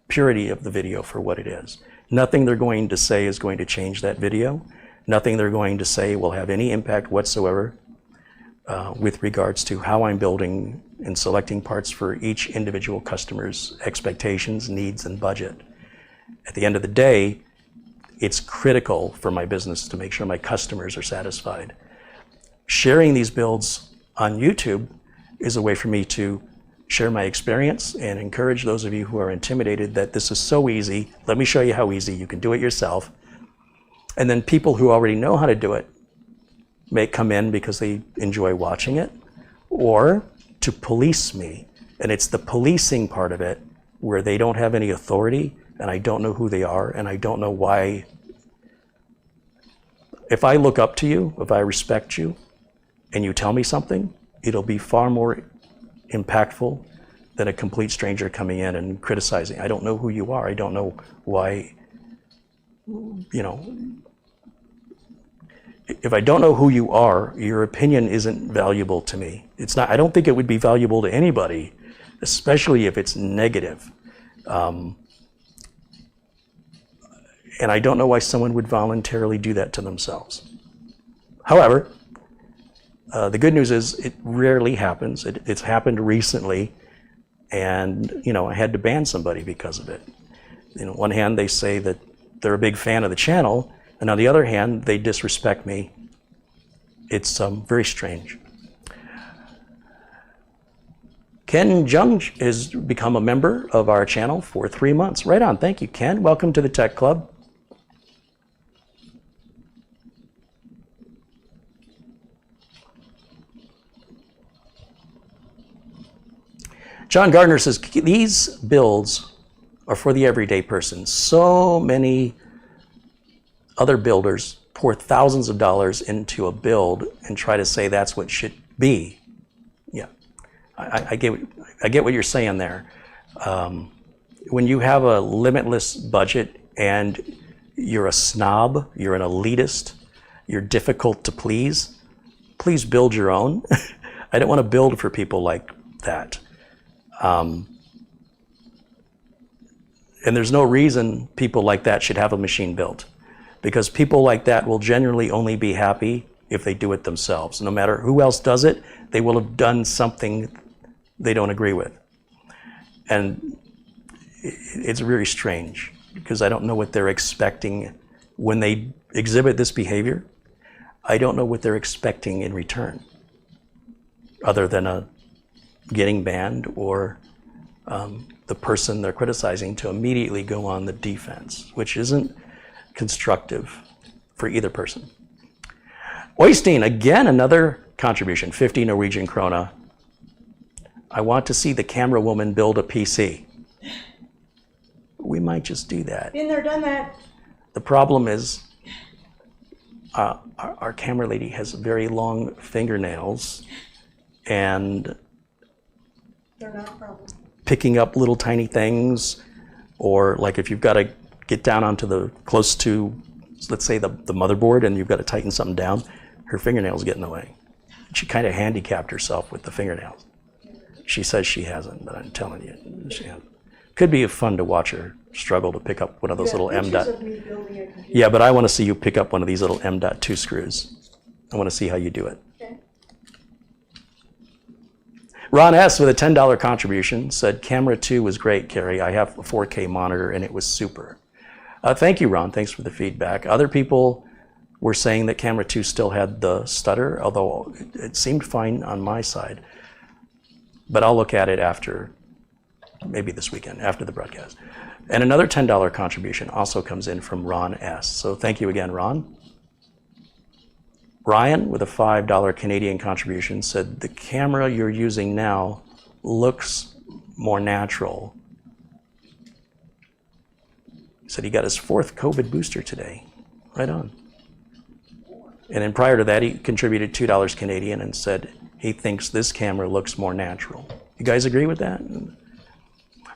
purity of the video for what it is. Nothing they're going to say is going to change that video. Nothing they're going to say will have any impact whatsoever with regards to how I'm building and selecting parts for each individual customer's expectations, needs, and budget. At the end of the day, it's critical for my business to make sure my customers are satisfied. Sharing these builds on YouTube is a way for me to share my experience and encourage those of you who are intimidated that this is so easy. Let me show you how easy. You can do it yourself. And then people who already know how to do it may come in because they enjoy watching it, or to police me. And it's the policing part of it where they don't have any authority, and I don't know who they are, and I don't know why. If I look up to you, if I respect you, and you tell me something, it'll be far more impactful than a complete stranger coming in and criticizing. I don't know who you are. I don't know why, you know. If I don't know who you are, your opinion isn't valuable to me. It's not. I don't think it would be valuable to anybody, especially if it's negative. And I don't know why someone would voluntarily do that to themselves. However, the good news is it rarely happens. It's happened recently, and you know, I had to ban somebody because of it. You know, on one hand, they say that they're a big fan of the channel, and on the other hand, they disrespect me. It's very strange. Ken Jung has become a member of our channel for 3 months. Right on. Thank you, Ken. Welcome to the Tech Club. John Gardner says, these builds are for the everyday person. So many other builders pour thousands of dollars into a build and try to say that's what should be. Yeah, I get what you're saying there. When you have a limitless budget and you're a snob, you're an elitist, you're difficult to please, please build your own. I don't want to build for people like that. And there's no reason people like that should have a machine built, because people like that will generally only be happy if they do it themselves. No matter who else does it, they will have done something they don't agree with. And it's very strange because I don't know what they're expecting when they exhibit this behavior. I don't know what they're expecting in return other than getting banned or the person they're criticizing to immediately go on the defense, which isn't constructive for either person. Oystein, again, another contribution, 50 Norwegian krona. I want to see the camera woman build a PC. We might just do that. Been there, done that. The problem is our camera lady has very long fingernails, and They're not a problem. picking up little tiny things, or like if you've got to get down onto the close to, let's say the motherboard, and you've got to tighten something down, her fingernails get in the way. She kind of handicapped herself with the fingernails. She says she hasn't, but I'm telling you, she hasn't. Could be fun to watch her struggle to pick up one of those little M. Of me building a computer. Yeah, but I want to see you pick up one of these little M.2 screws. I want to see how you do it. Okay. Ron S. with a $10 contribution said, camera 2 was great, Carey. I have a 4K monitor and it was super. Thank you, Ron. Thanks for the feedback. Other people were saying that camera 2 still had the stutter, although it seemed fine on my side. But I'll look at it after, maybe this weekend, after the broadcast. And another $10 contribution also comes in from Ron S. So thank you again, Ron. Ryan, with a $5 Canadian contribution, said, the camera you're using now looks more natural. He said he got his 4th COVID booster today. Right on. And then prior to that, he contributed $2 Canadian and said he thinks this camera looks more natural. You guys agree with that?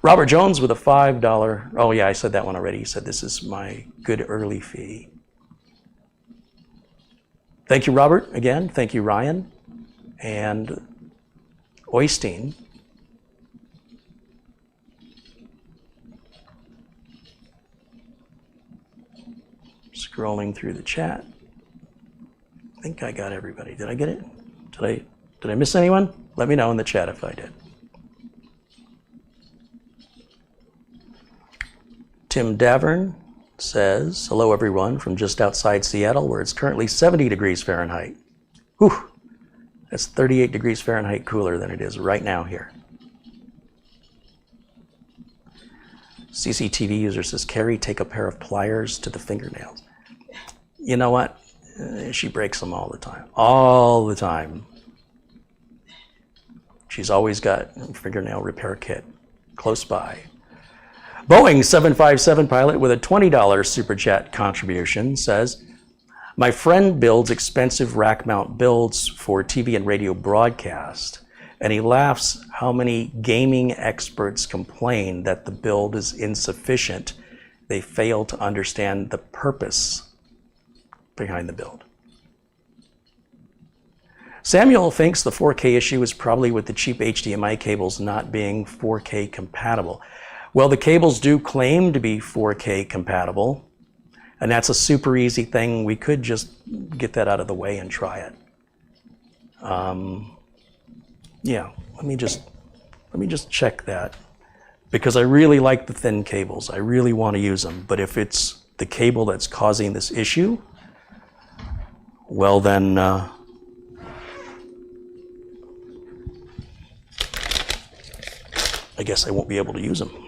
Robert Jones with a $5, oh yeah, I said that one already. He said, this is my good early fee. Thank you, Robert, again. Thank you, Ryan. And Oystein. Scrolling through the chat. I think I got everybody. Did I get it? Did I miss anyone? Let me know in the chat if I did. Tim Davern says, hello everyone from just outside Seattle where it's currently 70 degrees Fahrenheit. Whew, that's 38 degrees Fahrenheit cooler than it is right now here. CCTV user says, Carey, take a pair of pliers to the fingernails. You know what? She breaks them all the time. All the time. She's always got a fingernail repair kit close by. Boeing 757 pilot with a $20 Super Chat contribution says, my friend builds expensive rack mount builds for TV and radio broadcast, and he laughs how many gaming experts complain that the build is insufficient. They fail to understand the purpose behind the build. Samuel thinks the 4K issue is probably with the cheap HDMI cables not being 4K compatible. Well, the cables do claim to be 4K compatible, and that's a super easy thing. We could just get that out of the way and try it. Yeah, let me just check that, because I really like the thin cables. I really want to use them, but if it's the cable that's causing this issue, well then, I guess I won't be able to use them.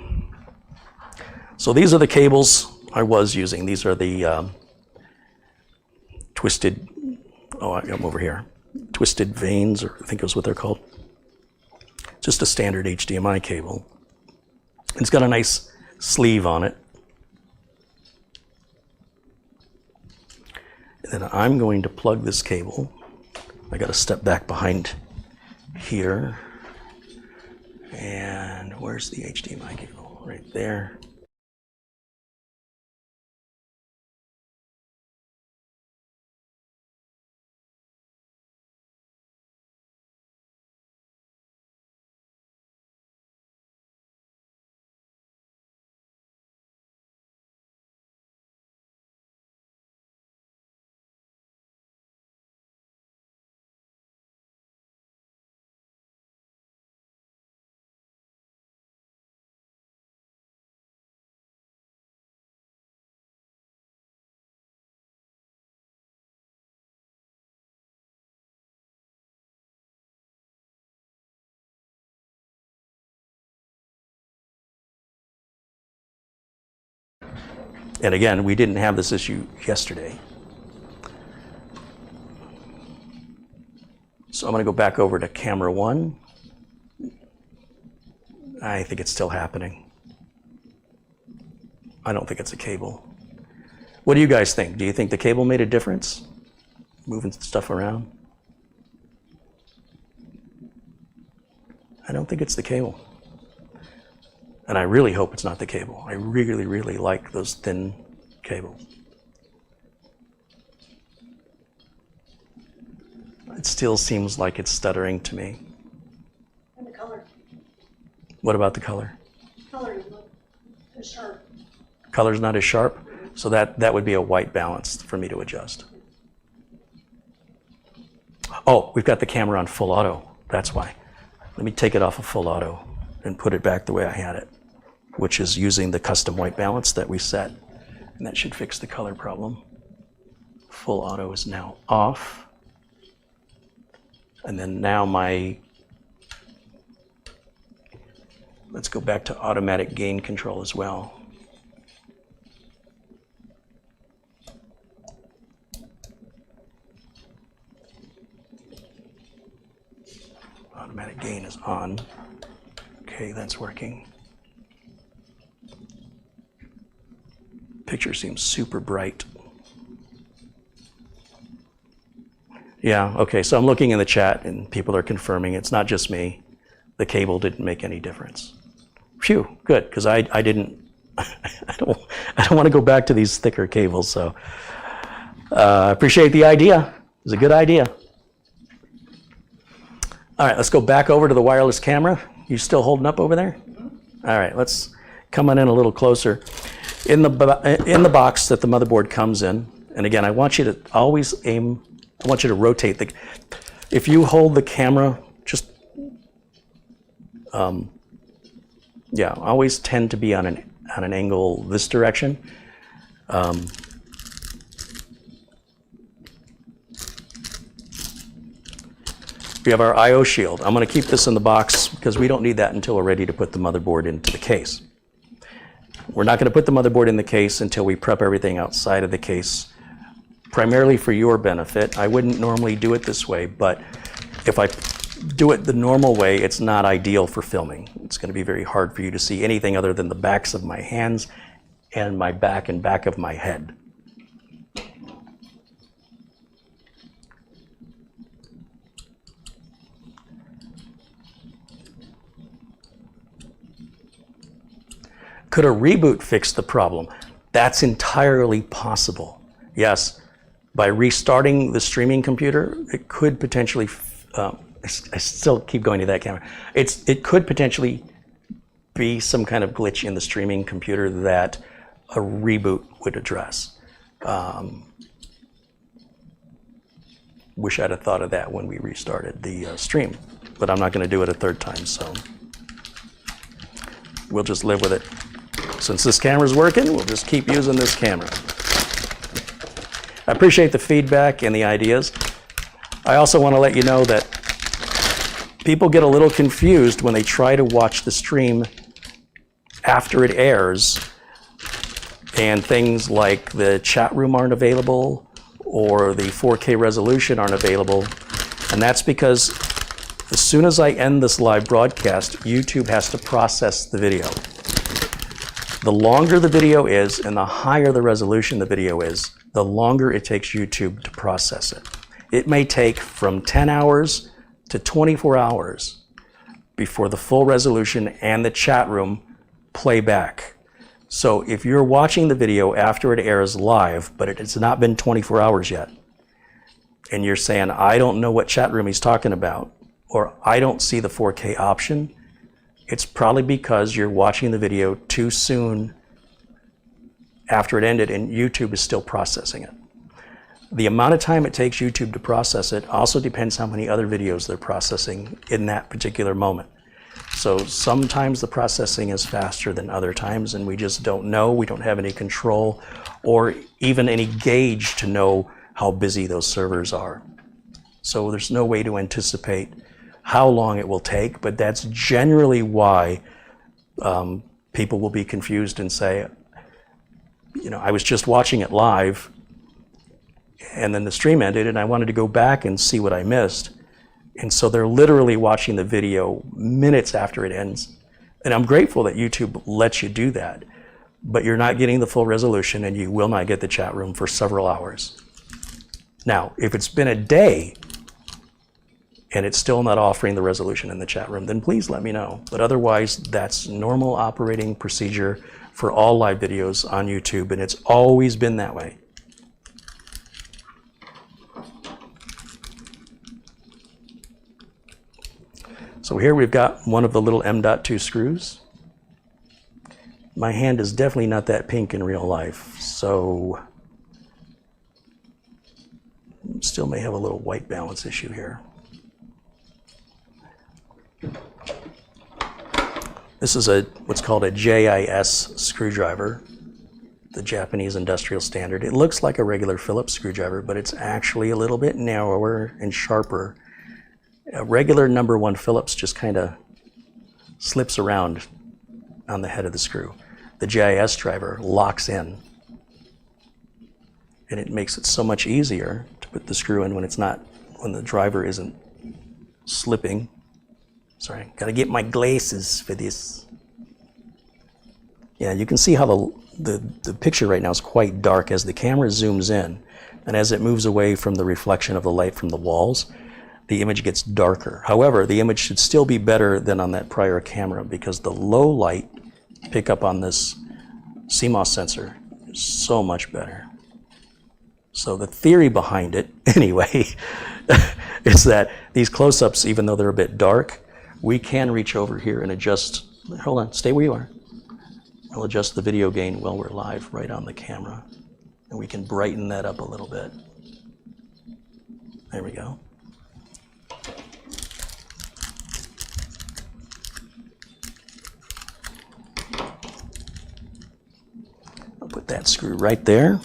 So these are the cables I was using. These are the twisted, oh, I'm over here. Twisted vanes, or I think is what they're called. Just a standard HDMI cable. It's got a nice sleeve on it. And then I'm going to plug this cable. I got to step back behind here. And where's the HDMI cable? Right there. And again, we didn't have this issue yesterday. So I'm going to go back over to camera 1. I think it's still happening. I don't think it's a cable. What do you guys think? Do you think the cable made a difference? Moving stuff around? I don't think it's the cable. And I really hope it's not the cable. I really, really like those thin cables. It still seems like it's stuttering to me. And the color. What about the color? Color is not as sharp. Color's not as sharp? So that would be a white balance for me to adjust. Oh, we've got the camera on full auto. That's why. Let me take it off of full auto and put it back the way I had it, which is using the custom white balance that we set. And that should fix the color problem. Full auto is now off. And then now let's go back to automatic gain control as well. Automatic gain is on. Okay, that's working. Picture seems super bright. Yeah, okay, so I'm looking in the chat and people are confirming it's not just me. The cable didn't make any difference. Phew, good, because I didn't, I don't want to go back to these thicker cables, so I appreciate the idea. It's a good idea. All right, let's go back over to the wireless camera. You still holding up over there? All right, let's come on in a little closer. In the box that the motherboard comes in, and again, I want you to always aim, I want you to rotate the, if you hold the camera, just, yeah, always tend to be on an angle this direction. We have our I/O shield. I'm going to keep this in the box because we don't need that until we're ready to put the motherboard into the case. We're not going to put the motherboard in the case until we prep everything outside of the case, primarily for your benefit. I wouldn't normally do it this way, but if I do it the normal way, it's not ideal for filming. It's going to be very hard for you to see anything other than the backs of my hands and my back and back of my head. Could a reboot fix the problem? That's entirely possible. Yes, by restarting the streaming computer, it could potentially, I still keep going to that camera. It could potentially be some kind of glitch in the streaming computer that a reboot would address. Wish I'd have thought of that when we restarted the stream, but I'm not going to do it a third time, so we'll just live with it. Since this camera's working, we'll just keep using this camera. I appreciate the feedback and the ideas. I also want to let you know that people get a little confused when they try to watch the stream after it airs, and things like the chat room aren't available or the 4K resolution aren't available. And that's because as soon as I end this live broadcast, YouTube has to process the video. The longer the video is and the higher the resolution the video is, the longer it takes YouTube to process it. It may take from 10 hours to 24 hours before the full resolution and the chat room play back. So if you're watching the video after it airs live, but it has not been 24 hours yet, and you're saying, I don't know what chat room he's talking about, or I don't see the 4K option, it's probably because you're watching the video too soon after it ended and YouTube is still processing it. The amount of time it takes YouTube to process it also depends how many other videos they're processing in that particular moment. So sometimes the processing is faster than other times, and we just don't know. We don't have any control or even any gauge to know how busy those servers are. So there's no way to anticipate how long it will take, but that's generally why people will be confused and say, you know, I was just watching it live and then the stream ended and I wanted to go back and see what I missed. And so they're literally watching the video minutes after it ends. And I'm grateful that YouTube lets you do that, but you're not getting the full resolution and you will not get the chat room for several hours. Now, if it's been a day and it's still not offering the resolution in the chat room, then please let me know. But otherwise, that's normal operating procedure for all live videos on YouTube, and it's always been that way. So here we've got one of the little M.2 screws. My hand is definitely not that pink in real life, so still may have a little white balance issue here. This is what's called a JIS screwdriver, the Japanese industrial standard. It looks like a regular Phillips screwdriver, but it's actually a little bit narrower and sharper. A regular number 1 Phillips just kind of slips around on the head of the screw. The JIS driver locks in, and it makes it so much easier to put the screw in when the driver isn't slipping. Sorry, gotta get my glasses for this. Yeah, you can see how the picture right now is quite dark as the camera zooms in, and as it moves away from the reflection of the light from the walls, the image gets darker. However, the image should still be better than on that prior camera because the low light pickup on this CMOS sensor is so much better. So the theory behind it, anyway, is that these close-ups, even though they're a bit dark, we can reach over here and adjust. Hold on, stay where you are. I'll adjust the video gain while we're live right on the camera. And we can brighten that up a little bit. There we go. I'll put that screw right there.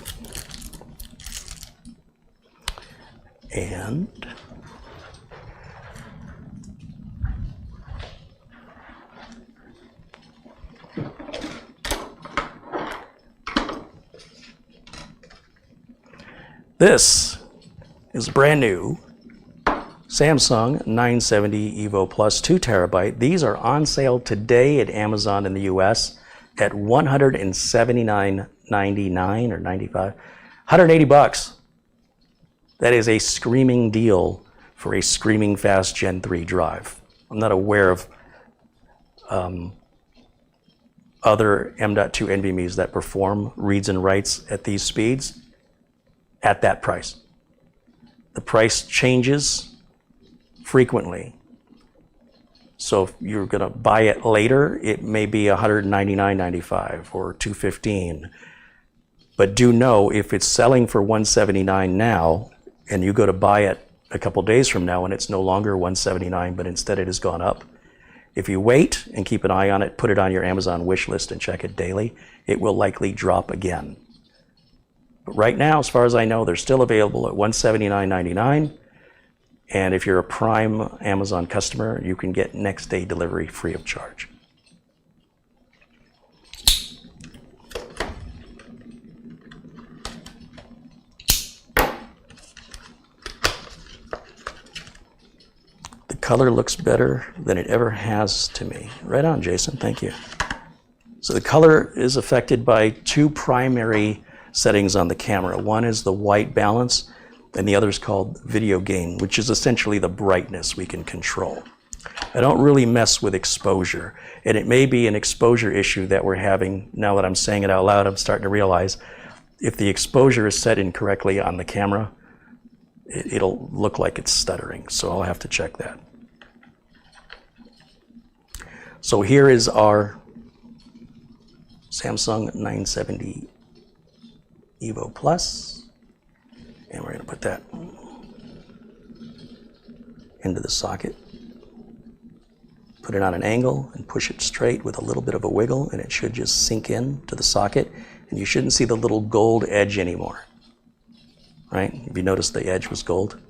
And this is brand new Samsung 970 EVO Plus 2 terabyte. These are on sale today at Amazon in the US at $179.99 or 95, $180. That is a screaming deal for a screaming fast Gen 3 drive. I'm not aware of other M.2 NVMe's that perform reads and writes at these speeds at that price. The price changes frequently. So if you're gonna buy it later, it may be $199.95 or $215. But do know if it's selling for $179 now, and you go to buy it a couple days from now and it's no longer $179, but instead it has gone up. If you wait and keep an eye on it, put it on your Amazon wish list and check it daily, it will likely drop again. But right now, as far as I know, they're still available at $179.99. And if you're a Prime Amazon customer, you can get next day delivery free of charge. The color looks better than it ever has to me. Right on, Jason, thank you. So the color is affected by 2 primary settings on the camera. One is the white balance, and the other is called video gain, which is essentially the brightness we can control. I don't really mess with exposure, and it may be an exposure issue that we're having. Now that I'm saying it out loud, I'm starting to realize if the exposure is set incorrectly on the camera, it'll look like it's stuttering, so I'll have to check that. So here is our Samsung 970 EVO Plus, and we're going to put that into the socket. Put it on an angle and push it straight with a little bit of a wiggle, and it should just sink in to the socket, and you shouldn't see the little gold edge anymore. Right? If you notice, the edge was gold.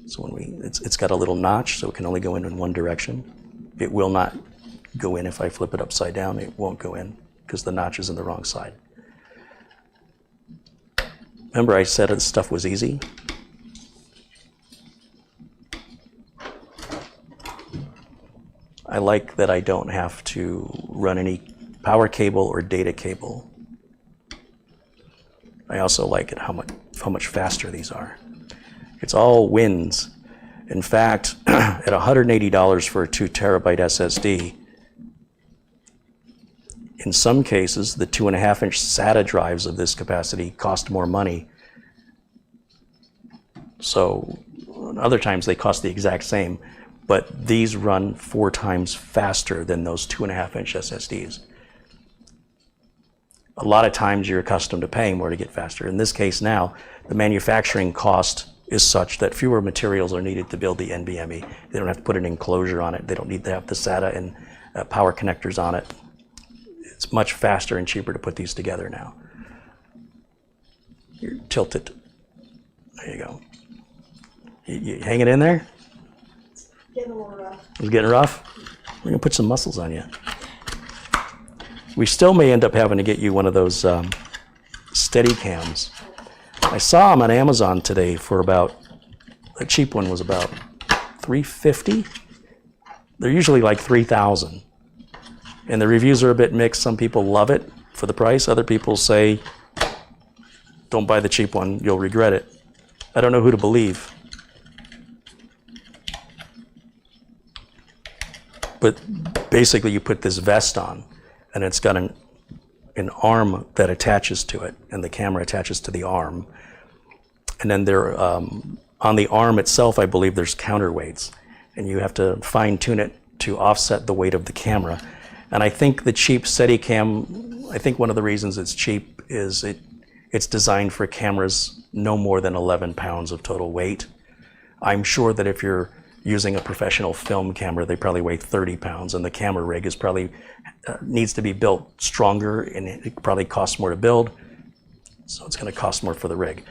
So when it's got a little notch, so it can only go in one direction. It will not go in if I flip it upside down. It won't go in because the notch is in the wrong side. Remember I said this stuff was easy? I like that I don't have to run any power cable or data cable. I also like it how much faster these are. It's all wins. In fact, at $180 for a 2 terabyte SSD, in some cases, the 2.5-inch SATA drives of this capacity cost more money. So other times they cost the exact same, but these run 4 times faster than those 2.5-inch SSDs. A lot of times you're accustomed to paying more to get faster. In this case now, the manufacturing cost is such that fewer materials are needed to build the NVMe. They don't have to put an enclosure on it. They don't need to have the SATA and power connectors on it. It's much faster and cheaper to put these together now. You're tilted. There you go. You hanging in there? Getting a little rough. It's getting rough? We're gonna put some muscles on you. We still may end up having to get you one of those steady cams. I saw them on Amazon today for about, a cheap one was about $350. They're usually like $3,000. And the reviews are a bit mixed. Some people love it for the price. Other people say, don't buy the cheap one, you'll regret it. I don't know who to believe. But basically you put this vest on and it's got an arm that attaches to it, and the camera attaches to the arm. And then there, on the arm itself, I believe there's counterweights, and you have to fine tune it to offset the weight of the camera. And I think the cheap Steadicam, I think one of the reasons it's cheap is it's designed for cameras no more than 11 pounds of total weight. I'm sure that if you're using a professional film camera, they probably weigh 30 pounds, and the camera rig is probably needs to be built stronger, and it probably costs more to build, so it's going to cost more for the rig.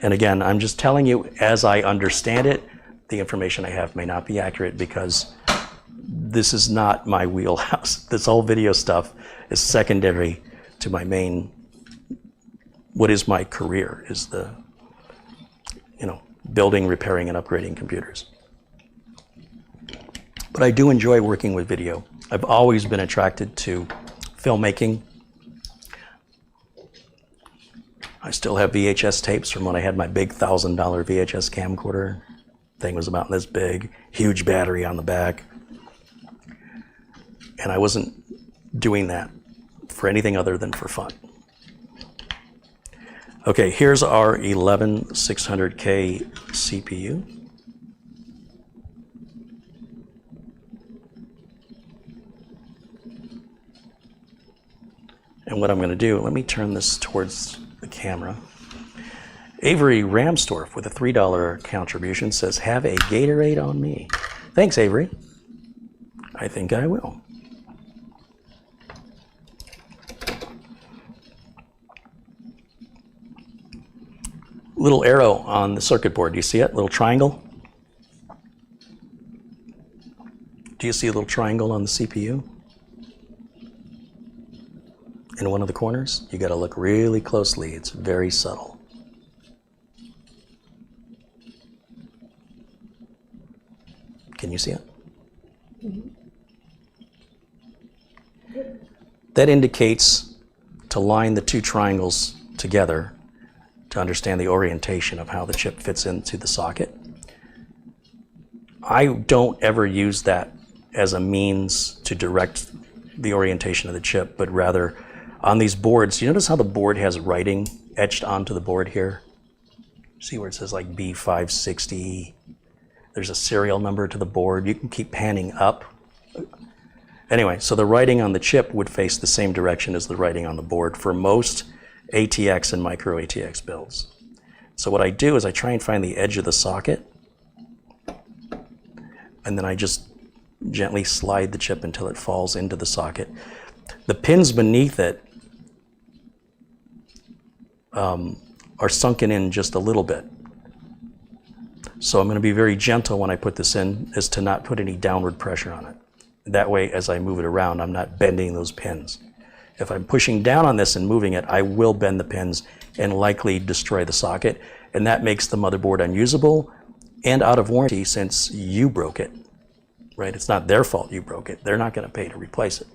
And again, I'm just telling you as I understand it. The information I have may not be accurate because this is not my wheelhouse. This whole video stuff is secondary to my main, what is my career, is the, building, repairing, and upgrading computers. But I do enjoy working with video. I've always been attracted to filmmaking. I still have VHS tapes from when I had my big $1,000 VHS camcorder. Thing was about this big, huge battery on the back. And I wasn't doing that for anything other than for fun. Okay, here's our 11600K CPU. And what I'm going to do, let me turn this towards the camera. Avery Ramstorff with a $3 contribution says, have a Gatorade on me. Thanks, Avery. I think I will. Little arrow on the circuit board. Do you see it? Little triangle? Do you see a little triangle on the CPU? In one of the corners? You got to look really closely. It's very subtle. Can you see it? Mm-hmm. That indicates to line the two triangles together to understand the orientation of how the chip fits into the socket. I don't ever use that as a means to direct the orientation of the chip, but rather on these boards, you notice how the board has writing etched onto the board here? See where it says like B560? There's a serial number to the board. You can keep panning up. Anyway, so the writing on the chip would face the same direction as the writing on the board for most ATX and micro ATX builds. So what I do is I try and find the edge of the socket, and then I just gently slide the chip until it falls into the socket. The pins beneath it are sunken in just a little bit. So I'm going to be very gentle when I put this in, as to not put any downward pressure on it. That way, as I move it around, I'm not bending those pins. If I'm pushing down on this and moving it, I will bend the pins and likely destroy the socket, and that makes the motherboard unusable and out of warranty since you broke it, right? It's not their fault you broke it. They're not going to pay to replace it.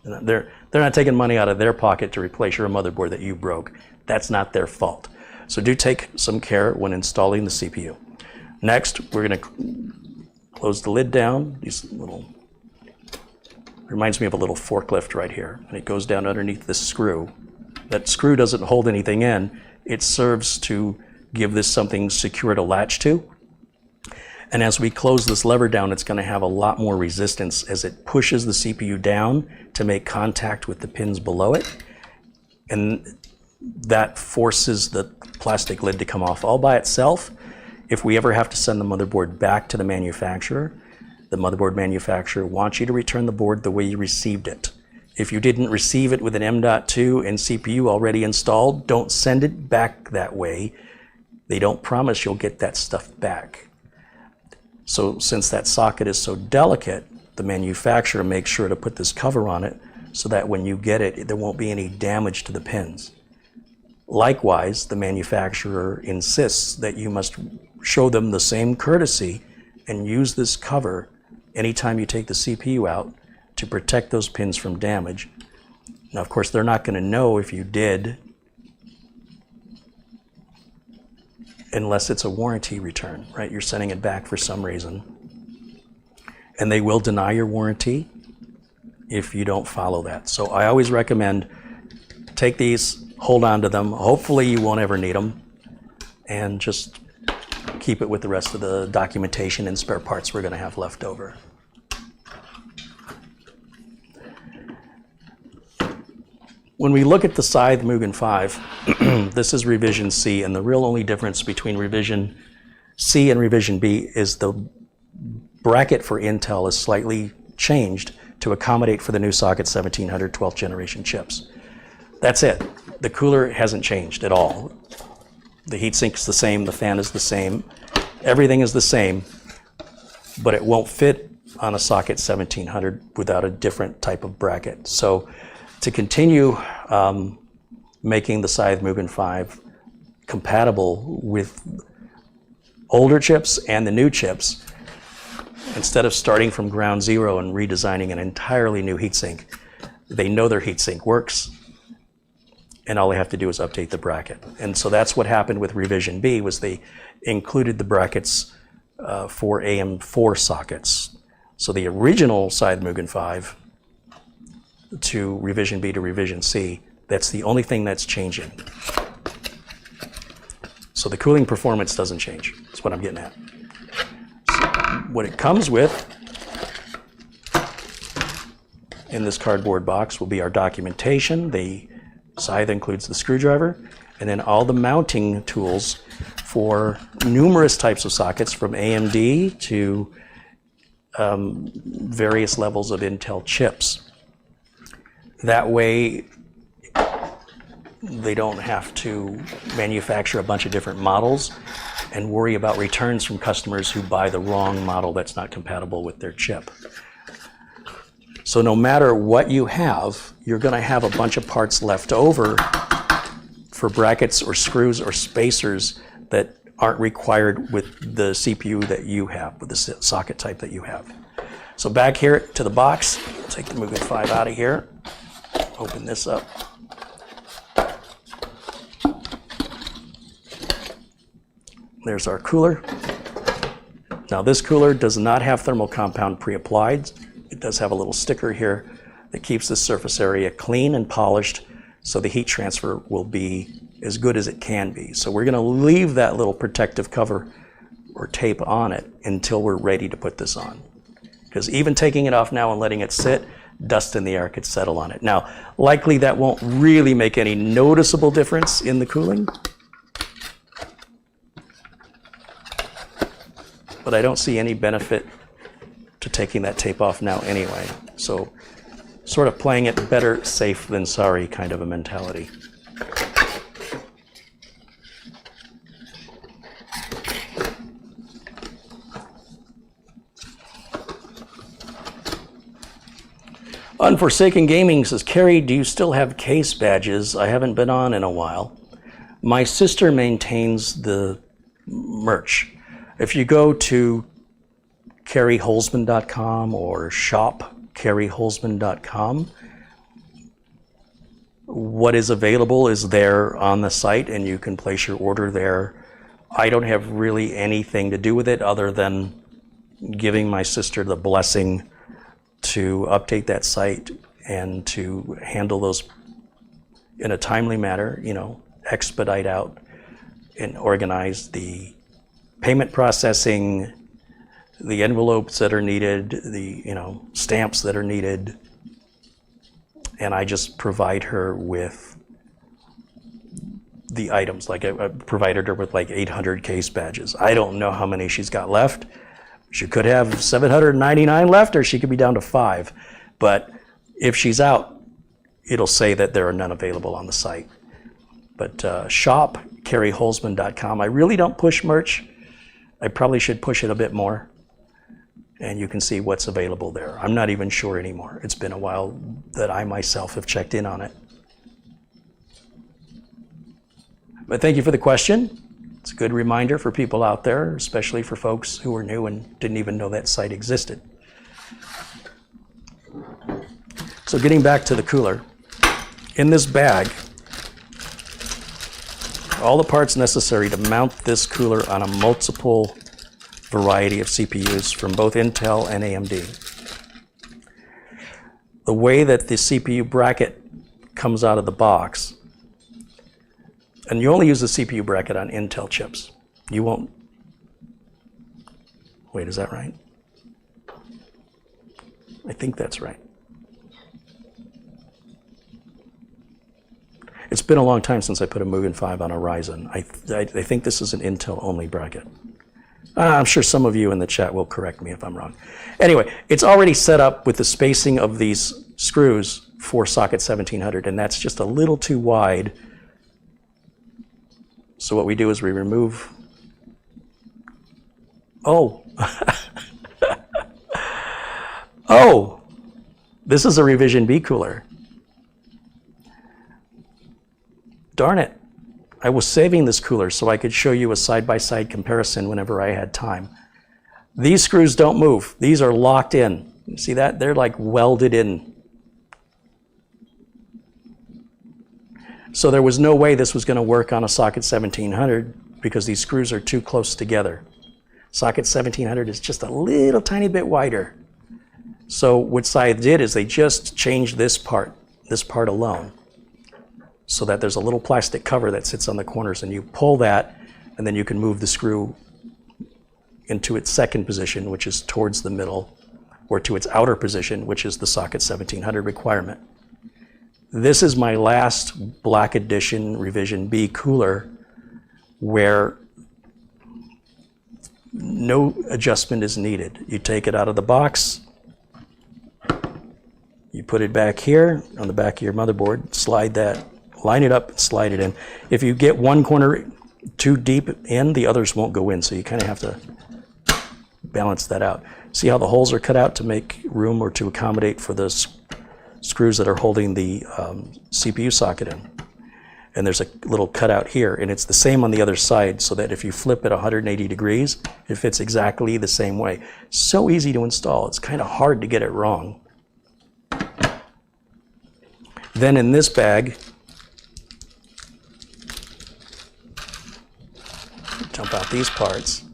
They're not taking money out of their pocket to replace your motherboard that you broke. That's not their fault. So do take some care when installing the CPU. Next, we're going to close the lid down. These little reminds me of a little forklift right here, and it goes down underneath this screw. That screw doesn't hold anything in. It serves to give this something secure to latch to. And as we close this lever down, it's going to have a lot more resistance as it pushes the CPU down to make contact with the pins below it. And that forces the plastic lid to come off all by itself. If we ever have to send the motherboard back to the manufacturer, the motherboard manufacturer wants you to return the board the way you received it. If you didn't receive it with an M.2 and CPU already installed, don't send it back that way. They don't promise you'll get that stuff back. So since that socket is so delicate, the manufacturer makes sure to put this cover on it so that when you get it, there won't be any damage to the pins. Likewise, the manufacturer insists that you must show them the same courtesy and use this cover anytime you take the CPU out to protect those pins from damage. Now, of course, they're not going to know if you did unless it's a warranty return, right? You're sending it back for some reason. And they will deny your warranty if you don't follow that. So I always recommend take these, hold on to them. Hopefully you won't ever need them, and just keep it with the rest of the documentation and spare parts we're going to have left over. When we look at the Scythe Mugen 5, this is revision C, and the real only difference between revision C and revision B is the bracket for Intel is slightly changed to accommodate for the new socket 1700 12th generation chips. That's it. The cooler hasn't changed at all. The heatsink is the same, the fan is the same, everything is the same, but it won't fit on a socket 1700 without a different type of bracket. So to continue making the Scythe Mugen 5 compatible with older chips and the new chips, instead of starting from ground zero and redesigning an entirely new heatsink, they know their heatsink works, and all they have to do is update the bracket. And so that's what happened with revision B, was they included the brackets for AM4 sockets. So the original Scythe Mugen 5 to revision B to revision C, that's the only thing that's changing. So the cooling performance doesn't change. That's what I'm getting at. So what it comes with in this cardboard box will be our documentation. The Scythe includes the screwdriver, and then all the mounting tools for numerous types of sockets, from AMD to various levels of Intel chips. That way, they don't have to manufacture a bunch of different models and worry about returns from customers who buy the wrong model that's not compatible with their chip. So no matter what you have, you're going to have a bunch of parts left over for brackets or screws or spacers that aren't required with the CPU that you have, with the socket type that you have. So back here to the box, take the Mugen 5 out of here. Open this up. There's our cooler. Now this cooler does not have thermal compound pre-applied. It does have a little sticker here that keeps the surface area clean and polished, so the heat transfer will be as good as it can be. So we're going to leave that little protective cover or tape on it until we're ready to put this on. Because even taking it off now and letting it sit, dust in the air could settle on it. Now, likely that won't really make any noticeable difference in the cooling, but I don't see any benefit to taking that tape off now anyway. So sort of playing it better safe than sorry kind of a mentality. Unforsaken Gaming says, Carey, do you still have case badges? I haven't been on in a while. My sister maintains the merch. If you go to CareyHolzman.com or shop CareyHolzman.com, what is available is there on the site, and you can place your order there. I don't have really anything to do with it other than giving my sister the blessing to update that site and to handle those in a timely manner, you know, expedite out and organize the payment processing, the envelopes that are needed, the, you know, stamps that are needed, and I just provide her with the items. Like I provided her with like 800 case badges. I don't know how many she's got left. She could have 799 left, or she could be down to 5. But if she's out, it'll say that there are none available on the site. But shop CareyHolzman.com. I really don't push merch. I probably should push it a bit more. And you can see what's available there. I'm not even sure anymore. It's been a while that I myself have checked in on it. But thank you for the question. It's a good reminder for people out there, especially for folks who are new and didn't even know that site existed. So getting back to the cooler, in this bag, all the parts necessary to mount this cooler on a multiple variety of CPUs from both Intel and AMD. The way that the CPU bracket comes out of the box, and you only use the CPU bracket on Intel chips. You won't, wait, is that right? I think that's right. It's been a long time since I put a Mugen 5 on a Ryzen. I think this is an Intel only bracket. I'm sure some of you in the chat will correct me if I'm wrong. Anyway, it's already set up with the spacing of these screws for socket 1700, and that's just a little too wide. So what we do is we remove, oh, oh, this is a Revision B cooler. Darn it. I was saving this cooler so I could show you a side-by-side comparison whenever I had time. These screws don't move. These are locked in. You see that? They're like welded in. So there was no way this was going to work on a socket 1700 because these screws are too close together. Socket 1700 is just a little tiny bit wider. So what Scythe did is they just changed this part alone, so that there's a little plastic cover that sits on the corners, and you pull that, and then you can move the screw into its second position, which is towards the middle, or to its outer position, which is the socket 1700 requirement. This is my last Black Edition Revision B cooler where no adjustment is needed. You take it out of the box, you put it back here on the back of your motherboard, slide that, line it up, and slide it in. If you get one corner too deep in, the others won't go in, so you kind of have to balance that out. See how the holes are cut out to make room or to accommodate for the screws that are holding the CPU socket in. And there's a little cutout here, and it's the same on the other side, so that if you flip it 180 degrees, it fits exactly the same way. So easy to install. It's kind of hard to get it wrong. Then in this bag, jump out these parts.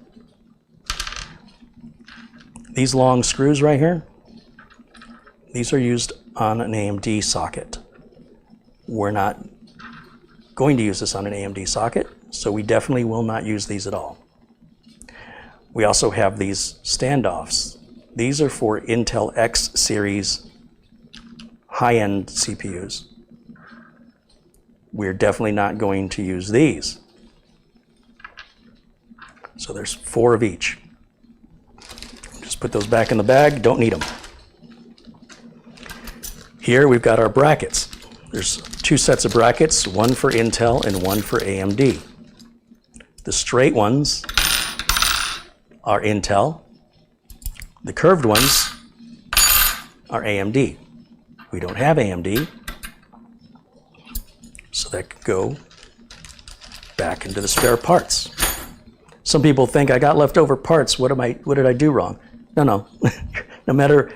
These long screws right here, these are used on an AMD socket. We're not going to use this on an AMD socket, so we definitely will not use these at all. We also have these standoffs. These are for Intel X series high-end CPUs. We're definitely not going to use these. So there's 4 of each. Just put those back in the bag, don't need them. Here we've got our brackets. There's 2 sets of brackets, one for Intel and one for AMD. The straight ones are Intel. The curved ones are AMD. We don't have AMD, so that could go back into the spare parts. Some people think I got leftover parts. What did I do wrong? No. No matter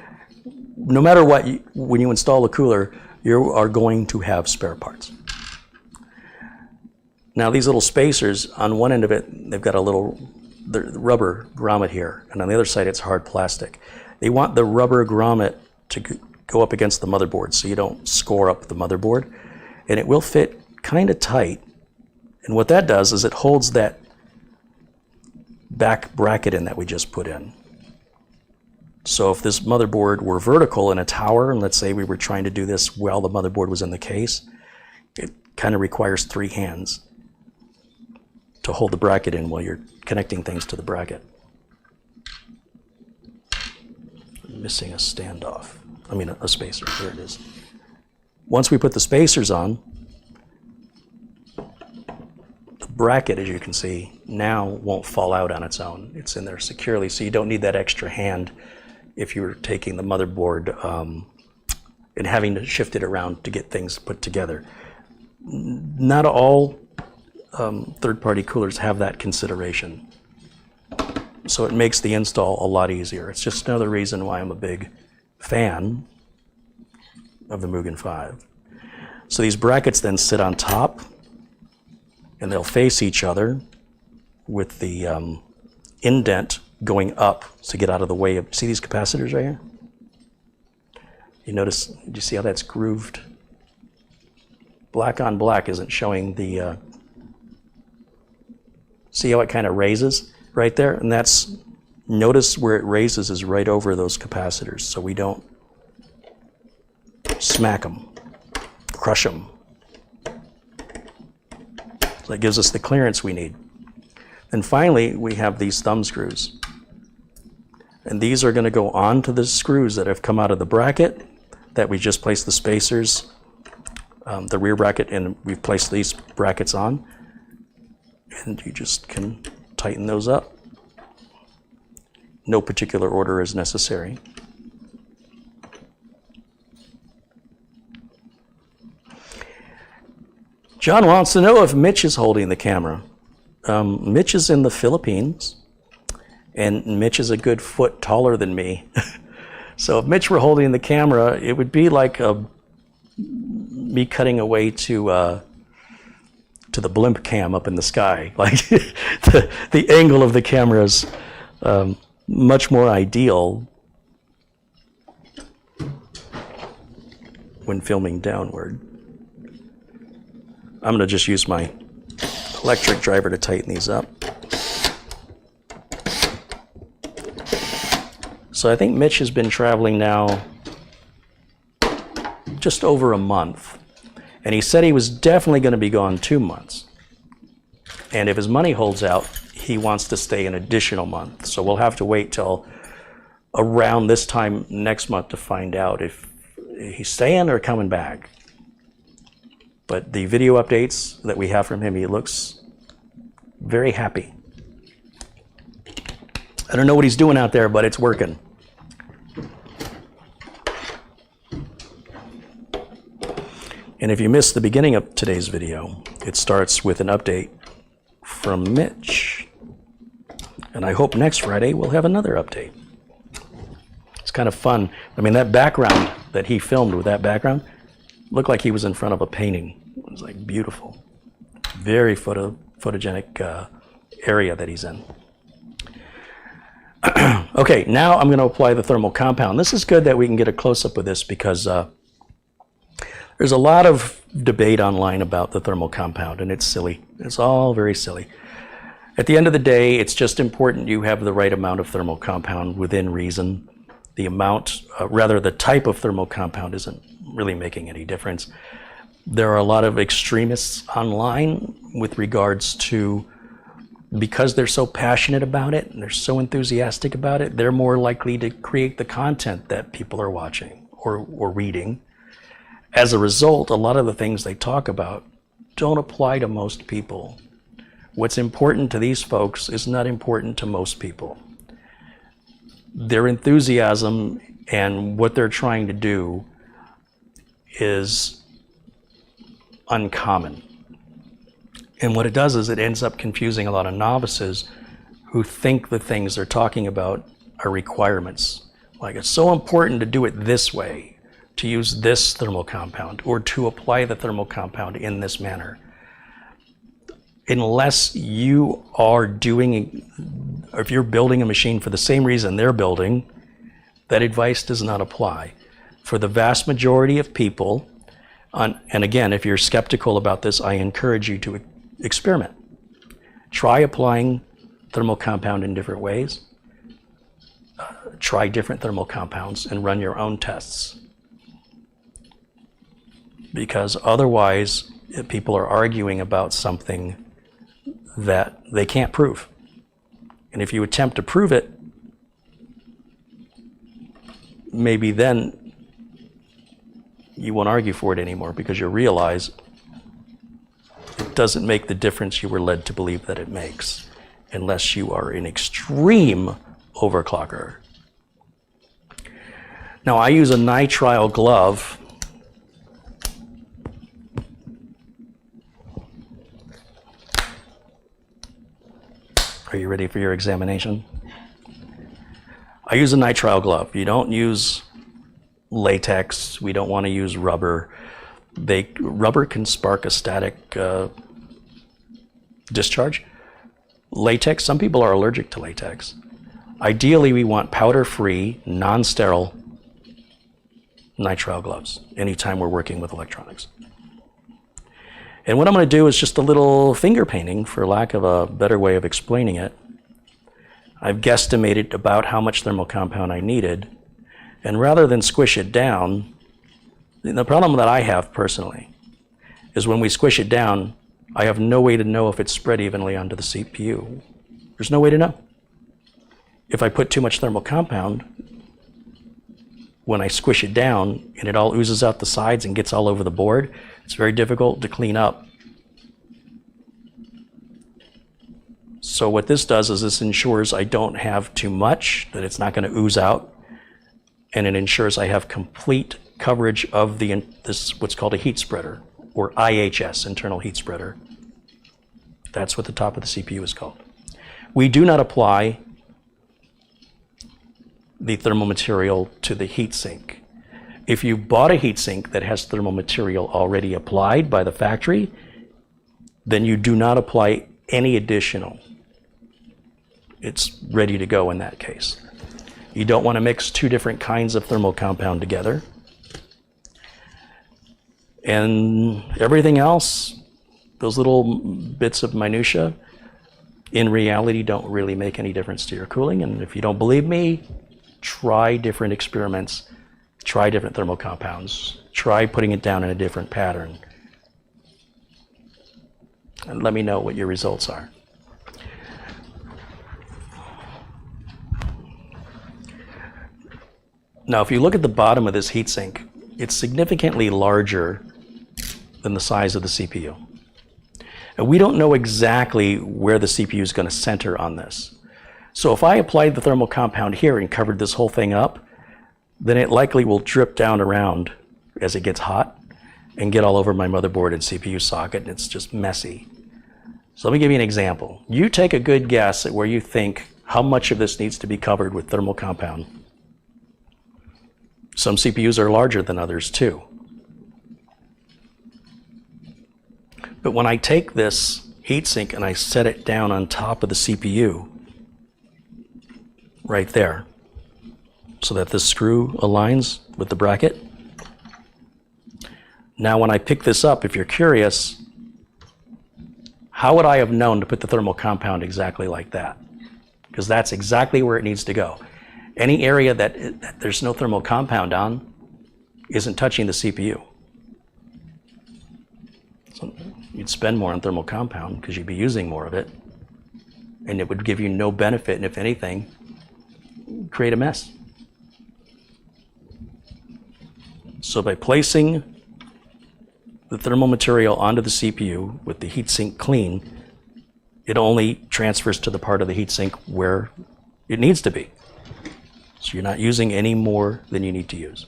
what, when you install a cooler, you are going to have spare parts. Now these little spacers, on one end of it, they've got a little rubber grommet here, and on the other side it's hard plastic. They want the rubber grommet to go up against the motherboard so you don't score up the motherboard, and it will fit kind of tight. And what that does is it holds that back bracket in that we just put in. So if this motherboard were vertical in a tower, and let's say we were trying to do this while the motherboard was in the case, it kind of requires 3 hands. to hold the bracket in while you're connecting things to the bracket. I'm missing a standoff. I mean a spacer. There it is. Once we put the spacers on, the bracket, as you can see, now won't fall out on its own. It's in there securely, so you don't need that extra hand if you were taking the motherboard and having to shift it around to get things put together. Not all third-party coolers have that consideration, so it makes the install a lot easier. It's just another reason why I'm a big fan of the Mugen 5. So these brackets then sit on top, and they'll face each other with the indent going up to get out of the way of, see these capacitors right here? You notice, do you see how that's grooved? Black on black isn't showing the, see how it kind of raises right there? And that's, notice where it raises is right over those capacitors, so we don't smack them, crush them. So that gives us the clearance we need. And finally, we have these thumb screws. And these are going to go onto the screws that have come out of the bracket that we just placed the spacers, the rear bracket, and we've placed these brackets on. And you just can tighten those up. No particular order is necessary. John wants to know if Mitch is holding the camera. Mitch is in the Philippines, and Mitch is a good foot taller than me. So if Mitch were holding the camera, it would be like me cutting away to the blimp cam up in the sky. Like the angle of the camera is much more ideal when filming downward. I'm going to just use my electric driver to tighten these up. So I think Mitch has been traveling now just over a month. And he said he was definitely going to be gone 2 months. And if his money holds out, he wants to stay an additional month. So we'll have to wait till around this time next month to find out if he's staying or coming back. But the video updates that we have from him, he looks very happy. I don't know what he's doing out there, but it's working. And if you missed the beginning of today's video, it starts with an update from Mitch. And I hope next Friday we'll have another update. It's kind of fun. I mean, that background that he filmed with that background looked like he was in front of a painting. It was like beautiful. Very photogenic area that he's in. Okay, now I'm going to apply the thermal compound. This is good that we can get a close-up of this because there's a lot of debate online about the thermal compound, and it's silly. It's all very silly. At the end of the day, it's just important you have the right amount of thermal compound within reason. The amount, rather the type of thermal compound isn't really making any difference. There are a lot of extremists online with regards to, because they're so passionate about it and they're so enthusiastic about it, they're more likely to create the content that people are watching or reading. As a result, a lot of the things they talk about don't apply to most people. What's important to these folks is not important to most people. Their enthusiasm and what they're trying to do is uncommon. And what it does is it ends up confusing a lot of novices who think the things they're talking about are requirements. Like, it's so important to do it this way, to use this thermal compound, or to apply the thermal compound in this manner. Unless you are doing, or if you're building a machine for the same reason they're building, that advice does not apply. For the vast majority of people, and again, if you're skeptical about this, I encourage you to experiment. Try applying thermal compound in different ways. Try different thermal compounds and run your own tests. Because otherwise, if people are arguing about something that they can't prove. And if you attempt to prove it, maybe then you won't argue for it anymore, because you realize it doesn't make the difference you were led to believe that it makes, unless you are an extreme overclocker. Now, I use a nitrile glove. Are you ready for your examination? I use a nitrile glove. You don't use latex. We don't want to use rubber. Rubber can spark a static discharge. Latex, some people are allergic to latex. Ideally, we want powder-free, non-sterile nitrile gloves anytime we're working with electronics. And what I'm going to do is just a little finger painting, for lack of a better way of explaining it. I've guesstimated about how much thermal compound I needed, and rather than squish it down, the problem that I have personally is when we squish it down, I have no way to know if it's spread evenly onto the CPU. There's no way to know. If I put too much thermal compound, when I squish it down and it all oozes out the sides and gets all over the board, it's very difficult to clean up. So what this does is this ensures I don't have too much, that it's not going to ooze out, and it ensures I have complete coverage of this what's called a heat spreader, or IHS, internal heat spreader. That's what the top of the CPU is called. We do not apply the thermal material to the heatsink. If you bought a heatsink that has thermal material already applied by the factory, then you do not apply any additional. It's ready to go in that case. You don't want to mix two different kinds of thermal compound together. And everything else, those little bits of minutia, in reality don't really make any difference to your cooling. And if you don't believe me, try different experiments, try different thermal compounds, try putting it down in a different pattern, and let me know what your results are. Now, if you look at the bottom of this heatsink, it's significantly larger than the size of the CPU. And we don't know exactly where the CPU is going to center on this. So if I applied the thermal compound here and covered this whole thing up, then it likely will drip down around as it gets hot and get all over my motherboard and CPU socket, and it's just messy. So let me give you an example. You take a good guess at where you think how much of this needs to be covered with thermal compound. Some CPUs are larger than others too. But when I take this heatsink and I set it down on top of the CPU, right there, so that this screw aligns with the bracket. Now when I pick this up, if you're curious, how would I have known to put the thermal compound exactly like that? Because that's exactly where it needs to go. Any area that there's no thermal compound on isn't touching the CPU. So you'd spend more on thermal compound because you'd be using more of it, and it would give you no benefit, and if anything, create a mess. So by placing the thermal material onto the CPU with the heatsink clean, it only transfers to the part of the heatsink where it needs to be. So you're not using any more than you need to use.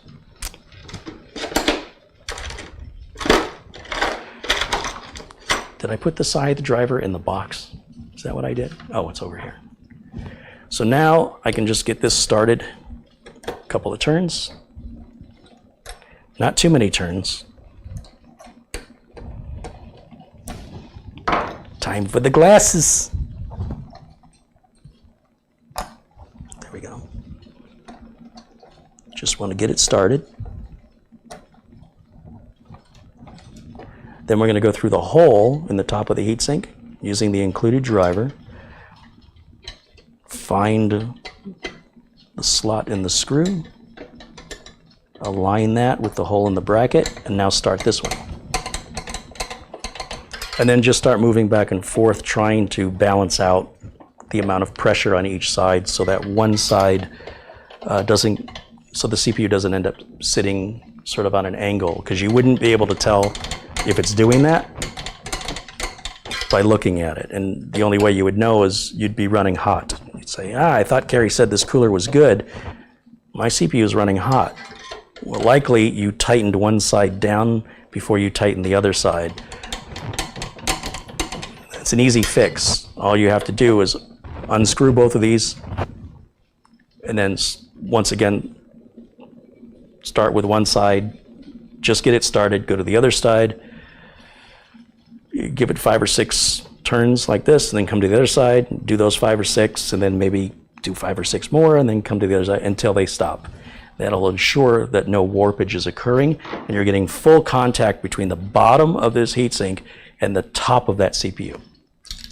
Did I put the Scythe driver in the box? Is that what I did? Oh, it's over here. So now I can just get this started. A couple of turns. Not too many turns. Time for the glasses. There we go. Just want to get it started. Then we're going to go through the hole in the top of the heatsink using the included driver. Find the slot in the screw. Align that with the hole in the bracket, and now start this one. And then just start moving back and forth, trying to balance out the amount of pressure on each side so that one side so the CPU doesn't end up sitting sort of on an angle, because you wouldn't be able to tell if it's doing that by looking at it. And the only way you would know is you'd be running hot. You'd say, I thought Carey said this cooler was good. My CPU is running hot. Well, likely you tightened one side down before you tighten the other side. It's an easy fix. All you have to do is unscrew both of these, and then once again start with one side, just get it started, go to the other side, give it 5 or 6 turns like this, and then come to the other side, do those 5 or 6, and then maybe do 5 or 6 more, and then come to the other side until they stop. That'll ensure that no warpage is occurring, and you're getting full contact between the bottom of this heatsink and the top of that CPU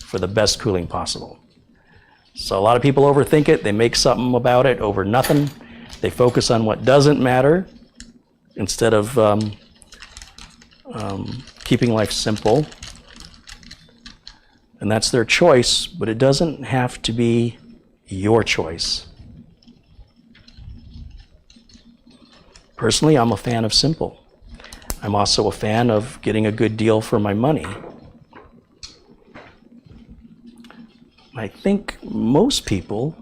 for the best cooling possible. So a lot of people overthink it. They make something about it over nothing. They focus on what doesn't matter instead of keeping life simple. And that's their choice, but it doesn't have to be your choice. Personally, I'm a fan of simple. I'm also a fan of getting a good deal for my money. I think most people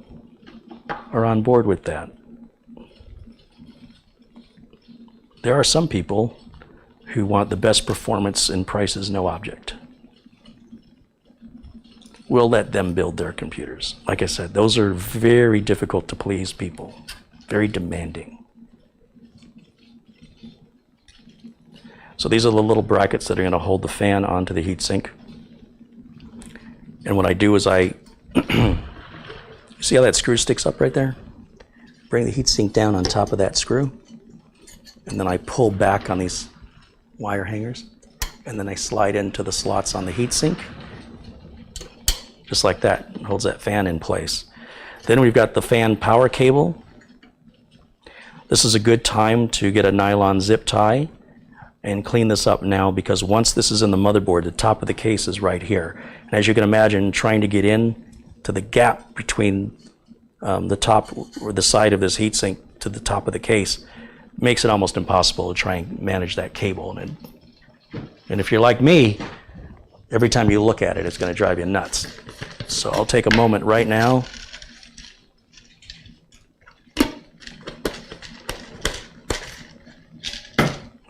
are on board with that. There are some people who want the best performance and price is no object. We'll let them build their computers. Like I said, those are very difficult to please people, very demanding. So these are the little brackets that are going to hold the fan onto the heatsink. And what I do is see how that screw sticks up right there? Bring the heatsink down on top of that screw, and then I pull back on these wire hangers, and then I slide into the slots on the heatsink, just like that. It holds that fan in place. Then we've got the fan power cable. This is a good time to get a nylon zip tie and clean this up now, because once this is in the motherboard, the top of the case is right here. And as you can imagine, trying to get in to the gap between the top or the side of this heatsink to the top of the case makes it almost impossible to try and manage that cable. And if you're like me, every time you look at it, it's going to drive you nuts. So I'll take a moment right now.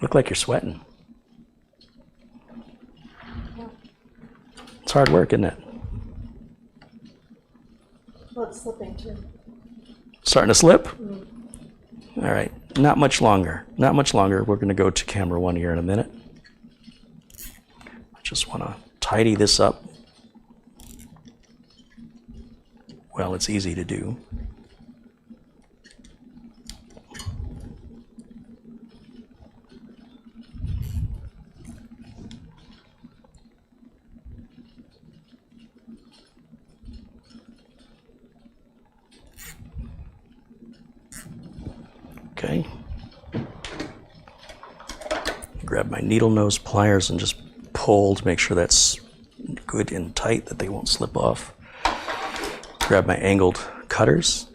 Look like you're sweating. It's hard work, isn't it? Well, it's slipping too. Starting to slip? Mm-hmm. All right, not much longer. Not much longer. We're going to go to camera 1 here in a minute. I just want to tidy this up. Well, it's easy to do. Okay. Grab my needle nose pliers and just pull to make sure that's good and tight, that they won't slip off. Grab my angled cutters.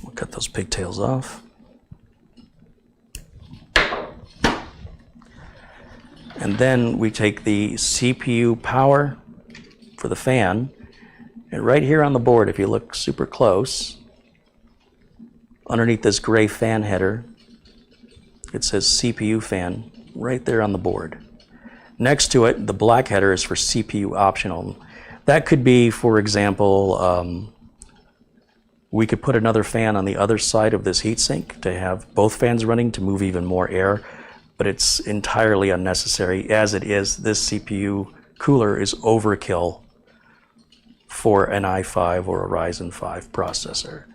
We'll cut those pigtails off. And then we take the CPU power for the fan, and right here on the board, if you look super close, underneath this gray fan header, it says CPU fan right there on the board. Next to it, the black header is for CPU optional. That could be, for example, we could put another fan on the other side of this heatsink to have both fans running to move even more air, but it's entirely unnecessary. As it is, this CPU cooler is overkill for an i5 or a Ryzen 5 processor.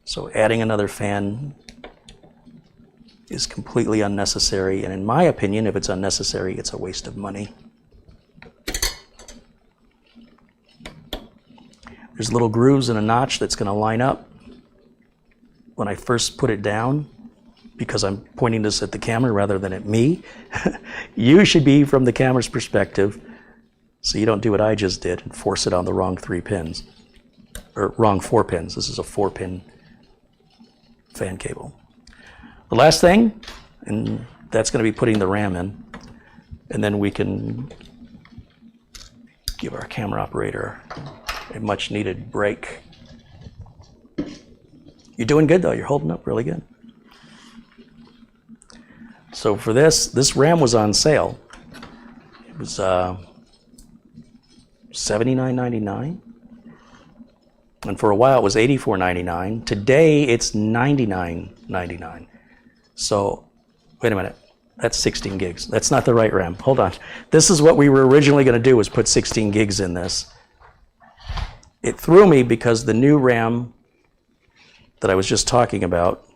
So adding another fan is completely unnecessary, and in my opinion, if it's unnecessary, it's a waste of money. There's little grooves and a notch that's going to line up when I first put it down because I'm pointing this at the camera rather than at me. You should be from the camera's perspective, so you don't do what I just did and force it on the wrong 3 pins, or wrong 4 pins. This is a 4-pin fan cable. The last thing, and that's going to be putting the RAM in, and then we can give our camera operator a much needed break. You're doing good though, you're holding up really good. So for this RAM was on sale. It was $79.99. And for a while it was $84.99. Today it's $99.99. So, wait a minute, that's 16 gigs. That's not the right RAM, hold on. This is what we were originally gonna do, was put 16 gigs in this. It threw me because the new RAM that I was just talking about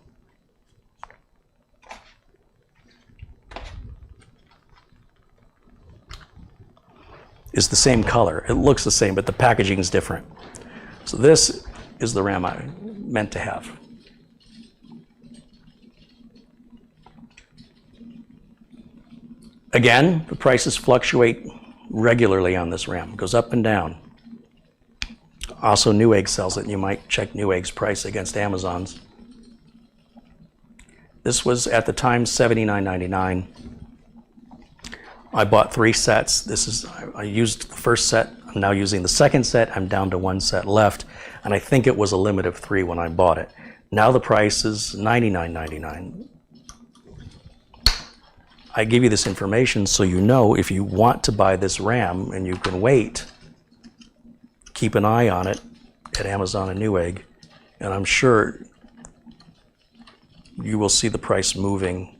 is the same color. It looks the same, but the packaging is different. So this is the RAM I meant to have. Again, the prices fluctuate regularly on this RAM. It goes up and down. Also, Newegg sells it. You might check Newegg's price against Amazon's. This was at the time $79.99. I bought 3 sets. I used the first set. I'm now using the second set. I'm down to 1 set left. And I think it was a limit of 3 when I bought it. Now the price is $99.99. I give you this information so you know if you want to buy this RAM and you can wait, keep an eye on it at Amazon and Newegg, and I'm sure you will see the price moving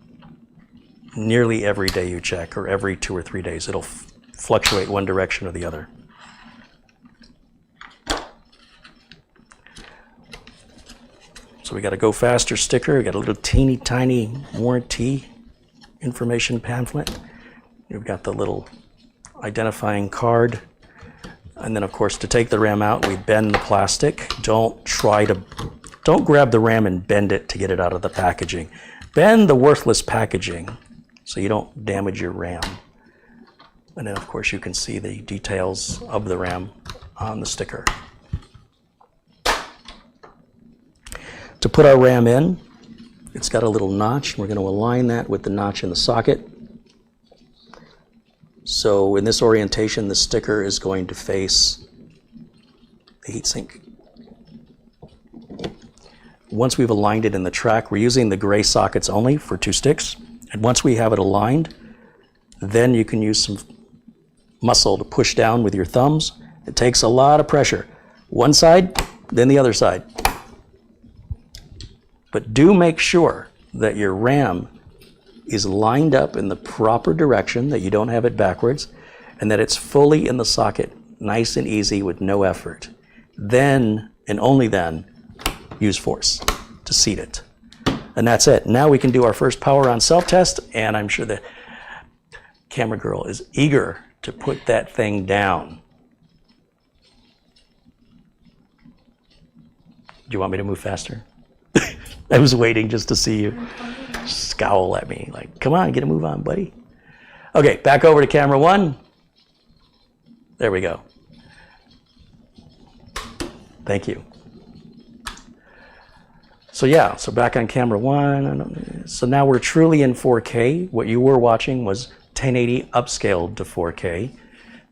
nearly every day you check, or every 2 or 3 days. It'll fluctuate one direction or the other. So we got a Go Faster sticker. We got a little teeny tiny warranty information pamphlet. We've got the little identifying card. And then of course, to take the RAM out, we bend the plastic. Don't grab the RAM and bend it to get it out of the packaging. Bend the worthless packaging so you don't damage your RAM. And then of course you can see the details of the RAM on the sticker. To put our RAM in, it's got a little notch. We're going to align that with the notch in the socket. So in this orientation, the sticker is going to face the heatsink. Once we've aligned it in the track, we're using the gray sockets only for 2 sticks. And once we have it aligned, then you can use some muscle to push down with your thumbs. It takes a lot of pressure. One side, then the other side. But do make sure that your RAM is lined up in the proper direction, that you don't have it backwards, and that it's fully in the socket, nice and easy with no effort. Then, and only then, use force to seat it. And that's it. Now we can do our first power on self-test, and I'm sure the camera girl is eager to put that thing down. Do you want me to move faster? I was waiting just to see you scowl at me, like, come on, get a move on, buddy. Okay, back over to camera 1. There we go. Thank you. So yeah, so back on camera 1. So now we're truly in 4K. What you were watching was 1080 upscaled to 4K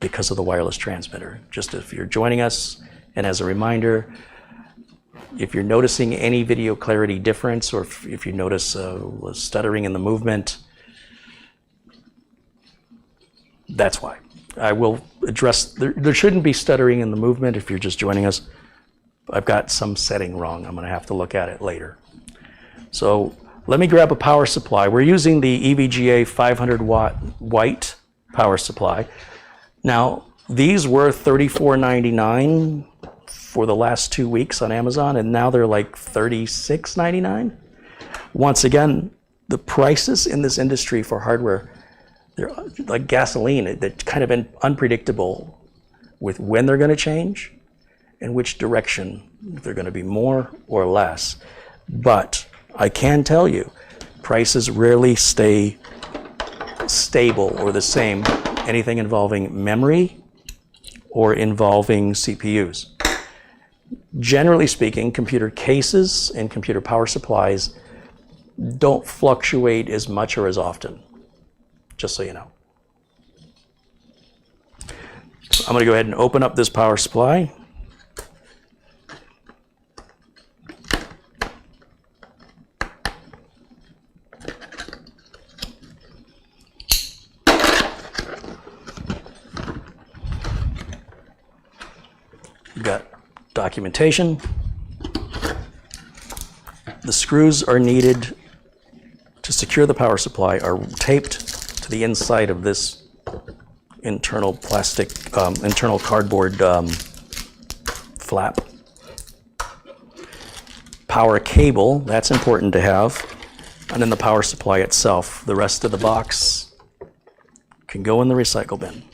because of the wireless transmitter. Just if you're joining us, and as a reminder, if you're noticing any video clarity difference, or if you notice stuttering in the movement, that's why. I will address, there shouldn't be stuttering in the movement if you're just joining us. I've got some setting wrong. I'm going to have to look at it later. So let me grab a power supply. We're using the EVGA 500 watt white power supply. Now, these were $34.99 for the last 2 weeks on Amazon, and now they're like $36.99. Once again, the prices in this industry for hardware, they're like gasoline. They're kind of unpredictable with when they're going to change and which direction, if they're going to be more or less. But I can tell you Prices rarely stay stable or the same. Anything involving memory or involving CPUs. Generally speaking, computer cases and computer power supplies don't fluctuate as much or as often, just so you know. So I'm going to go ahead and open up this power supply. We've got documentation. The screws are needed to secure the power supply are taped to the inside of this internal plastic, internal cardboard flap. Power cable, that's important to have. And then the power supply itself. The rest of the box can go in the recycle bin.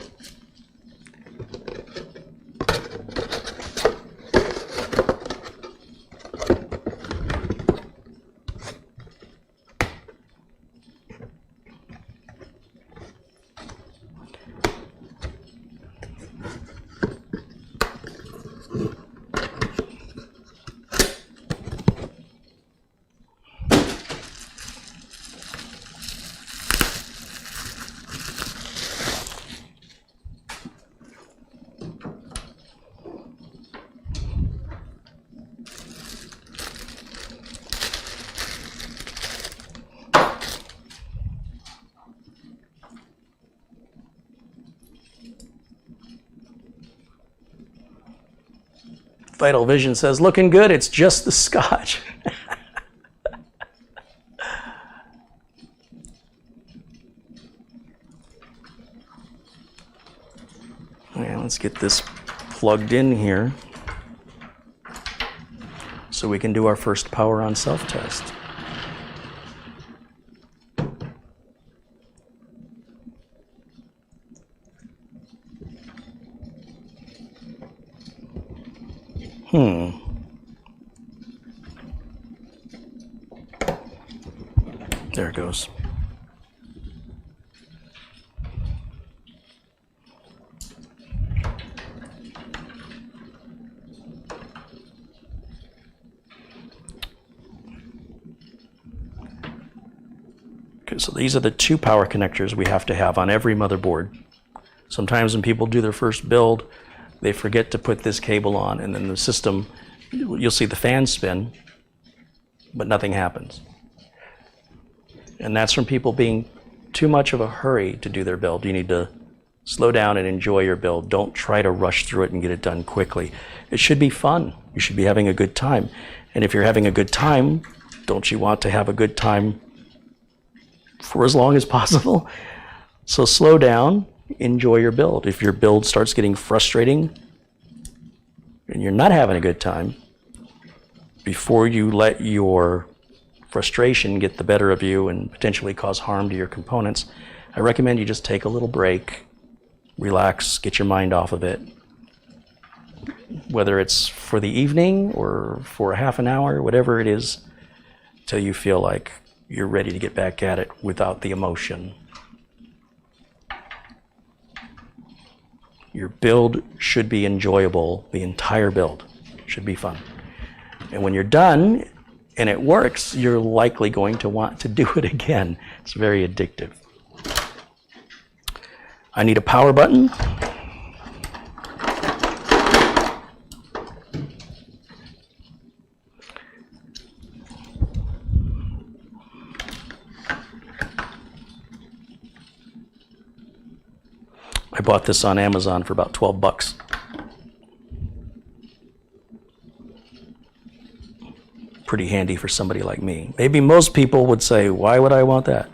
Vital Vision says, looking good, it's just the scotch. Yeah, let's get this plugged in here so we can do our first power on self-test. There it goes. Okay, so these are the two power connectors we have to have on every motherboard. Sometimes when people do their first build, they forget to put this cable on, and then the system, you'll see the fan spin, but nothing happens. And that's from people being too much of a hurry to do their build. You need to slow down and enjoy your build. Don't try to rush through it and get it done quickly. It should be fun. You should be having a good time. And if you're having a good time, don't you want to have a good time for as long as possible? So slow down, enjoy your build. If your build starts getting frustrating and you're not having a good time, before you let your frustration get the better of you and potentially cause harm to your components, I recommend you just take a little break, relax, get your mind off of it. Whether it's for the evening or for a half an hour, whatever it is, till you feel like you're ready to get back at it without the emotion. Your build should be enjoyable. The entire build should be fun. And when you're done and it works, you're likely going to want to do it again. It's very addictive. I need a power button. I bought this on Amazon for about 12 bucks. Pretty handy for somebody like me. Maybe most people would say, why would I want that?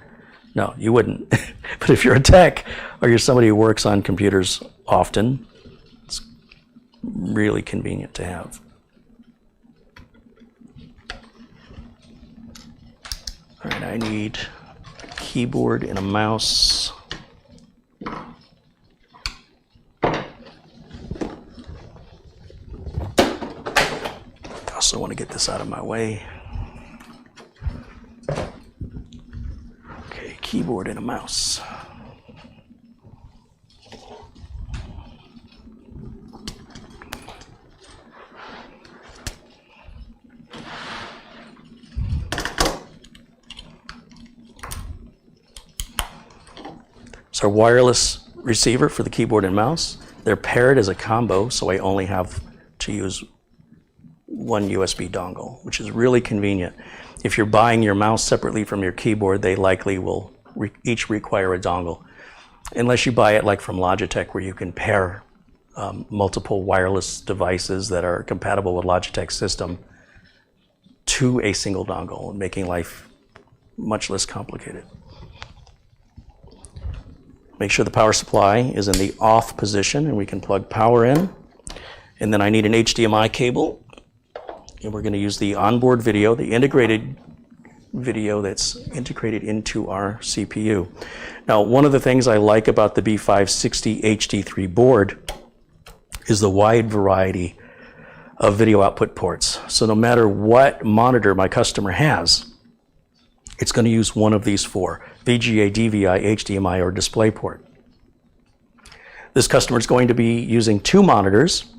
No, you wouldn't. But if you're a tech or you're somebody who works on computers often, it's really convenient to have. All right, I need a keyboard and a mouse. I also want to get this out of my way. keyboard and a mouse. It's our wireless receiver for the keyboard and mouse. They're paired as a combo, so I only have to use one USB dongle, which is really convenient. If you're buying your mouse separately from your keyboard, they likely will each require a dongle. Unless you buy it like from Logitech, where you can pair multiple wireless devices that are compatible with Logitech's system to a single dongle, making life much less complicated. Make sure the power supply is in the off position and we can plug power in. And then I need an HDMI cable. And we're going to use the onboard video, the integrated video that's integrated into our CPU. Now, one of the things I like about the B560 HD3 board is the wide variety of video output ports. So no matter what monitor my customer has, it's going to use one of these four: VGA, DVI, HDMI, or DisplayPort. This customer is going to be using two monitors,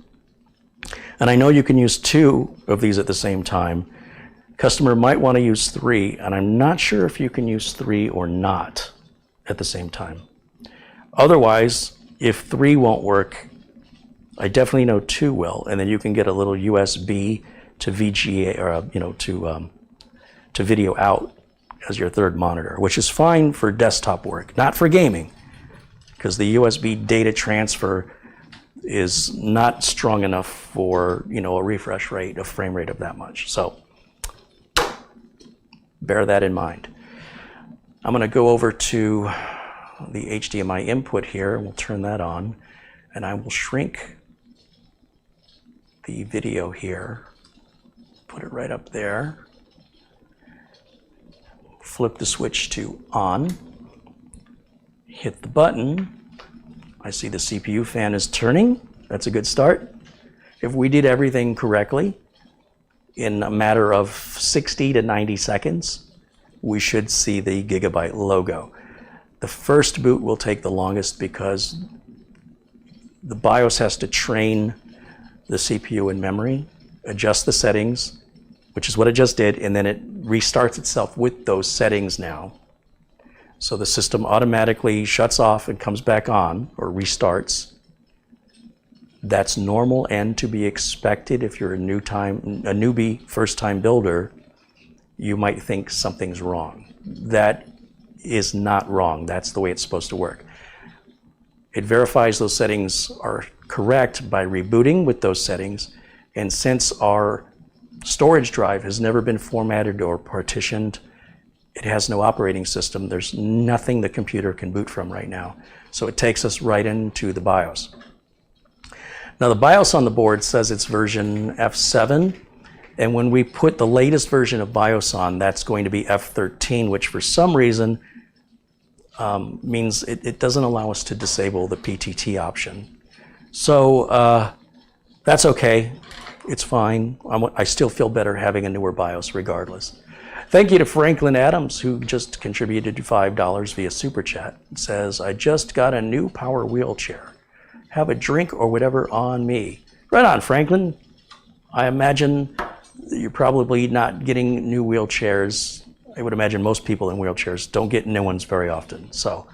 and I know you can use two of these at the same time. Customer might want to use three, and I'm not sure if you can use three or not at the same time. Otherwise, if three won't work, I definitely know two will, and then you can get a little USB to VGA, or to video out as your third monitor, which is fine for desktop work, not for gaming, because the USB data transfer is not strong enough for a refresh rate, a frame rate of that much. So bear that in mind. I'm going to go over to the HDMI input here, and we'll turn that on, and I will shrink the video here, put it right up there. Flip the switch to on, hit the button. I see the CPU fan is turning. That's a good start. If we did everything correctly, in a matter of 60 to 90 seconds, we should see the Gigabyte logo. The first boot will take the longest because the BIOS has to train the CPU in memory, adjust the settings, which is what it just did, and then it restarts itself with those settings now. So the system automatically shuts off and comes back on, or restarts. That's normal and to be expected. If you're a newbie, first-time builder, you might think something's wrong. That is not wrong. That's the way it's supposed to work. It verifies those settings are correct by rebooting with those settings, and since our storage drive has never been formatted or partitioned, it has no operating system, there's nothing the computer can boot from right now. So it takes us right into the BIOS. Now the BIOS on the board says it's version F7, and when we put the latest version of BIOS on, that's going to be F13, which for some reason means it doesn't allow us to disable the PTT option. So that's okay. It's fine. I still feel better having a newer BIOS regardless. Thank you to Franklin Adams, who just contributed $5 via Super Chat. It says, I just got a new power wheelchair. Have a drink or whatever on me. Right on, Franklin. I imagine you're probably not getting new wheelchairs. I would imagine most people in wheelchairs don't get new ones very often. So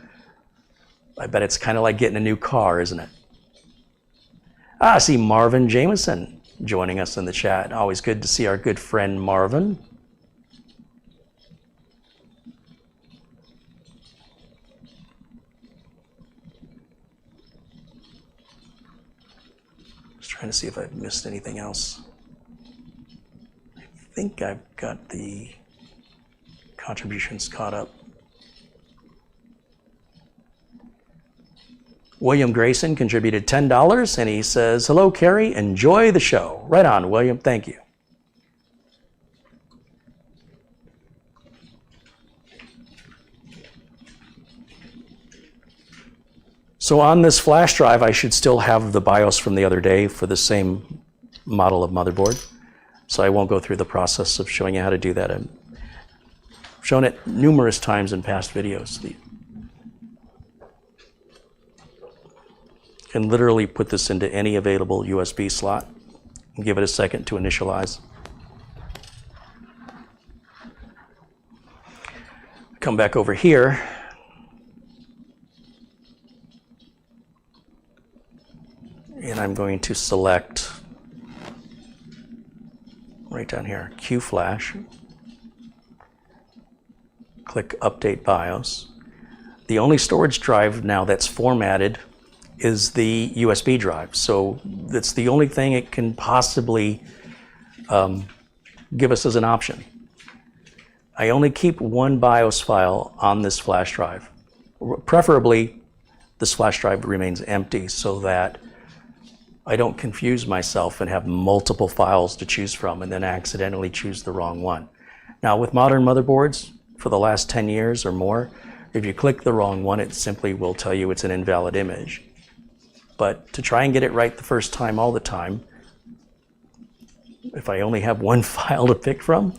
I bet it's kind of like getting a new car, isn't it? I see Marvin Jameson joining us in the chat. Always good to see our good friend Marvin. Just trying to see if I've missed anything else. I think I've got the contributions caught up. William Grayson contributed $10, and he says, hello, Carey, enjoy the show. Right on, William, thank you. So on this flash drive, I should still have the BIOS from the other day for the same model of motherboard. So I won't go through the process of showing you how to do that. I'm shown it numerous times in past videos. You can literally put this into any available USB slot and give it a second to initialize. Come back over here. And I'm going to select right down here, Q Flash. Click Update BIOS. The only storage drive now that's formatted is the USB drive. So that's the only thing it can possibly give us as an option. I only keep one BIOS file on this flash drive. Preferably, this flash drive remains empty so that I don't confuse myself and have multiple files to choose from and then accidentally choose the wrong one. Now with modern motherboards, for the last 10 years or more, if you click the wrong one, it simply will tell you it's an invalid image. But to try and get it right the first time all the time, if I only have one file to pick from,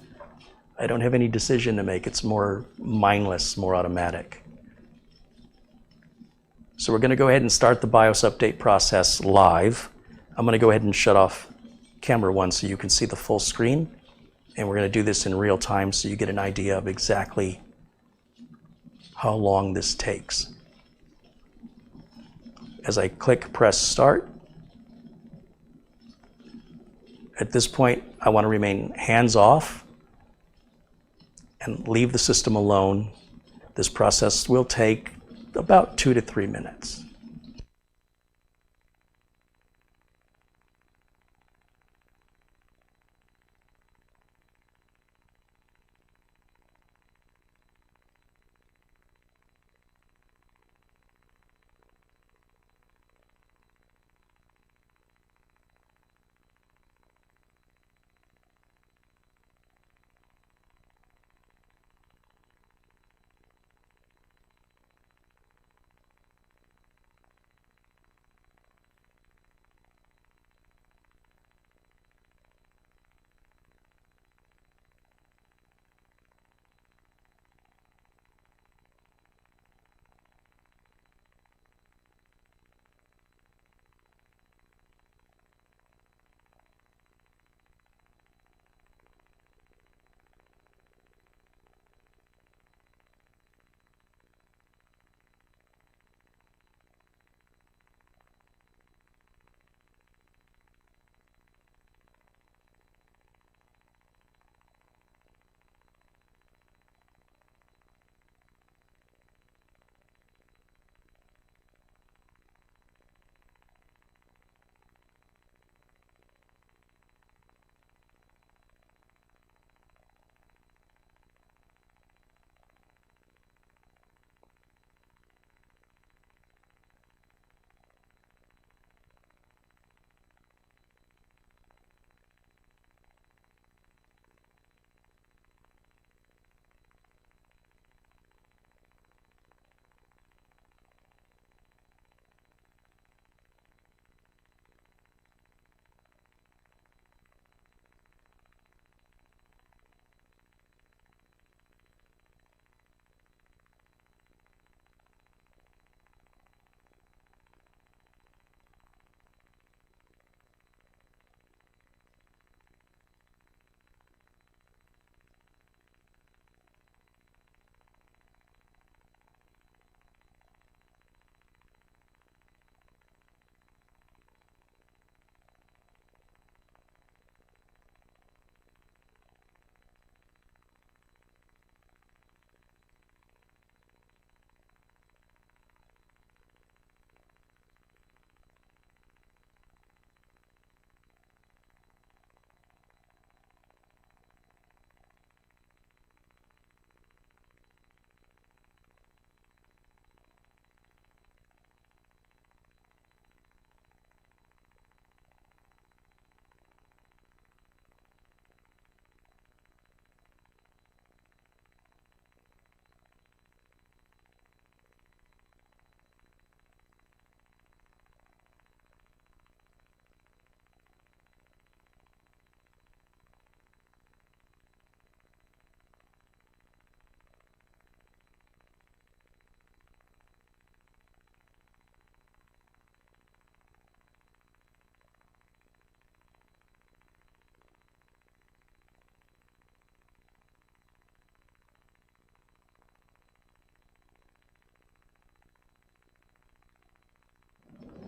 I don't have any decision to make. It's more mindless, more automatic. So we're going to go ahead and start the BIOS update process live. I'm going to go ahead and shut off camera 1 so you can see the full screen. And we're going to do this in real time so you get an idea of exactly how long this takes. As I click press start, at this point I want to remain hands off and leave the system alone. This process will take about 2 to 3 minutes.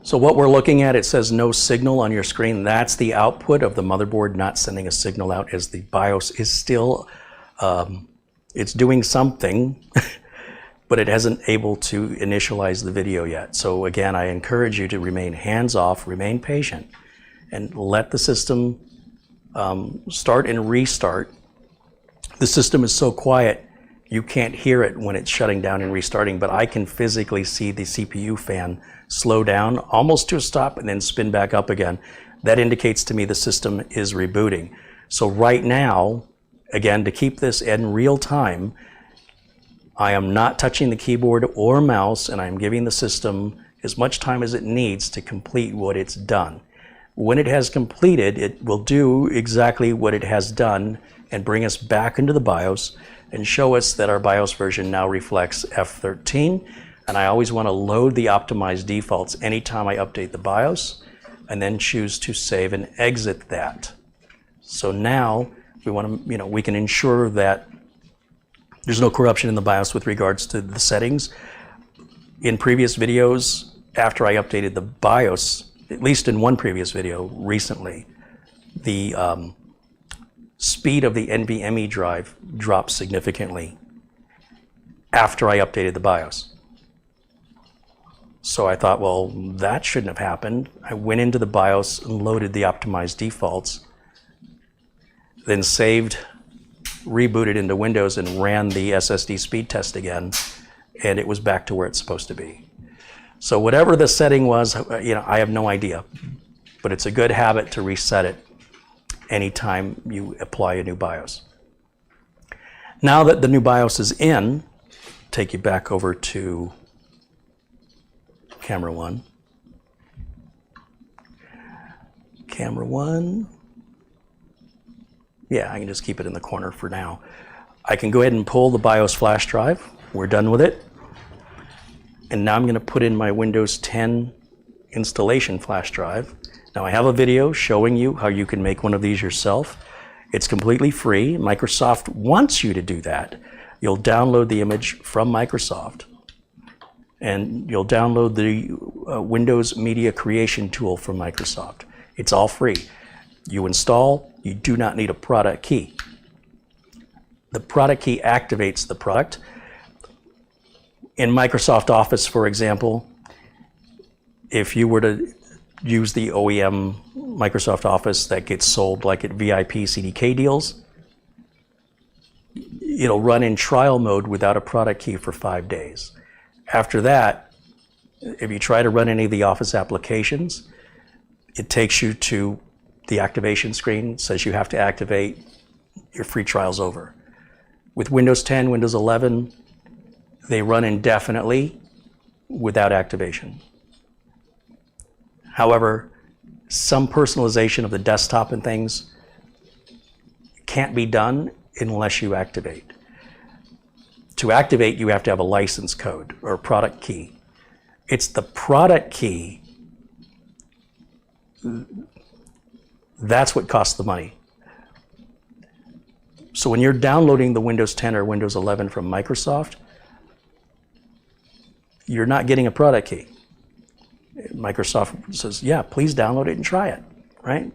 So what we're looking at, it says no signal on your screen. That's the output of the motherboard not sending a signal out, as the BIOS is still, it's doing something, but it hasn't able to initialize the video yet. So again, I encourage you to remain hands-off, remain patient, and let the system start and restart. The system is so quiet, you can't hear it when it's shutting down and restarting, but I can physically see the CPU fan slow down almost to a stop and then spin back up again. That indicates to me the system is rebooting. So right now, again, to keep this in real time, I am not touching the keyboard or mouse, and I'm giving the system as much time as it needs to complete what it's done. When it has completed, it will do exactly what it has done and bring us back into the BIOS and show us that our BIOS version now reflects F13. And I always want to load the optimized defaults anytime I update the BIOS, and then choose to save and exit that. So now we want to, we can ensure that there's no corruption in the BIOS with regards to the settings. In previous videos, after I updated the BIOS, at least in one previous video recently, the speed of the NVMe drive dropped significantly after I updated the BIOS. So I thought, well, that shouldn't have happened. I went into the BIOS and loaded the optimized defaults, then saved, rebooted into Windows and ran the SSD speed test again, and it was back to where it's supposed to be. So whatever the setting was, I have no idea, but it's a good habit to reset it anytime you apply a new BIOS. Now that the new BIOS is in, take you back over to camera one. Camera one. Yeah, I can just keep it in the corner for now. I can go ahead and pull the BIOS flash drive. We're done with it. And now I'm going to put in my Windows 10 installation flash drive. Now I have a video showing you how you can make one of these yourself. It's completely free. Microsoft wants you to do that. You'll download the image from Microsoft, and you'll download the Windows Media Creation tool from Microsoft. It's all free. You install, you do not need a product key. The product key activates the product. In Microsoft Office, for example, if you were to use the OEM Microsoft Office that gets sold like at VIP CDK deals, it'll run in trial mode without a product key for 5 days. After that, if you try to run any of the Office applications, it takes you to the activation screen, says you have to activate, your free trial's over. With Windows 10, Windows 11, they run indefinitely without activation. However, some personalization of the desktop and things can't be done unless you activate. To activate, you have to have a license code or a product key. It's the product key that's what costs the money. So when you're downloading the Windows 10 or Windows 11 from Microsoft, you're not getting a product key. Microsoft says, yeah, please download it and try it, right?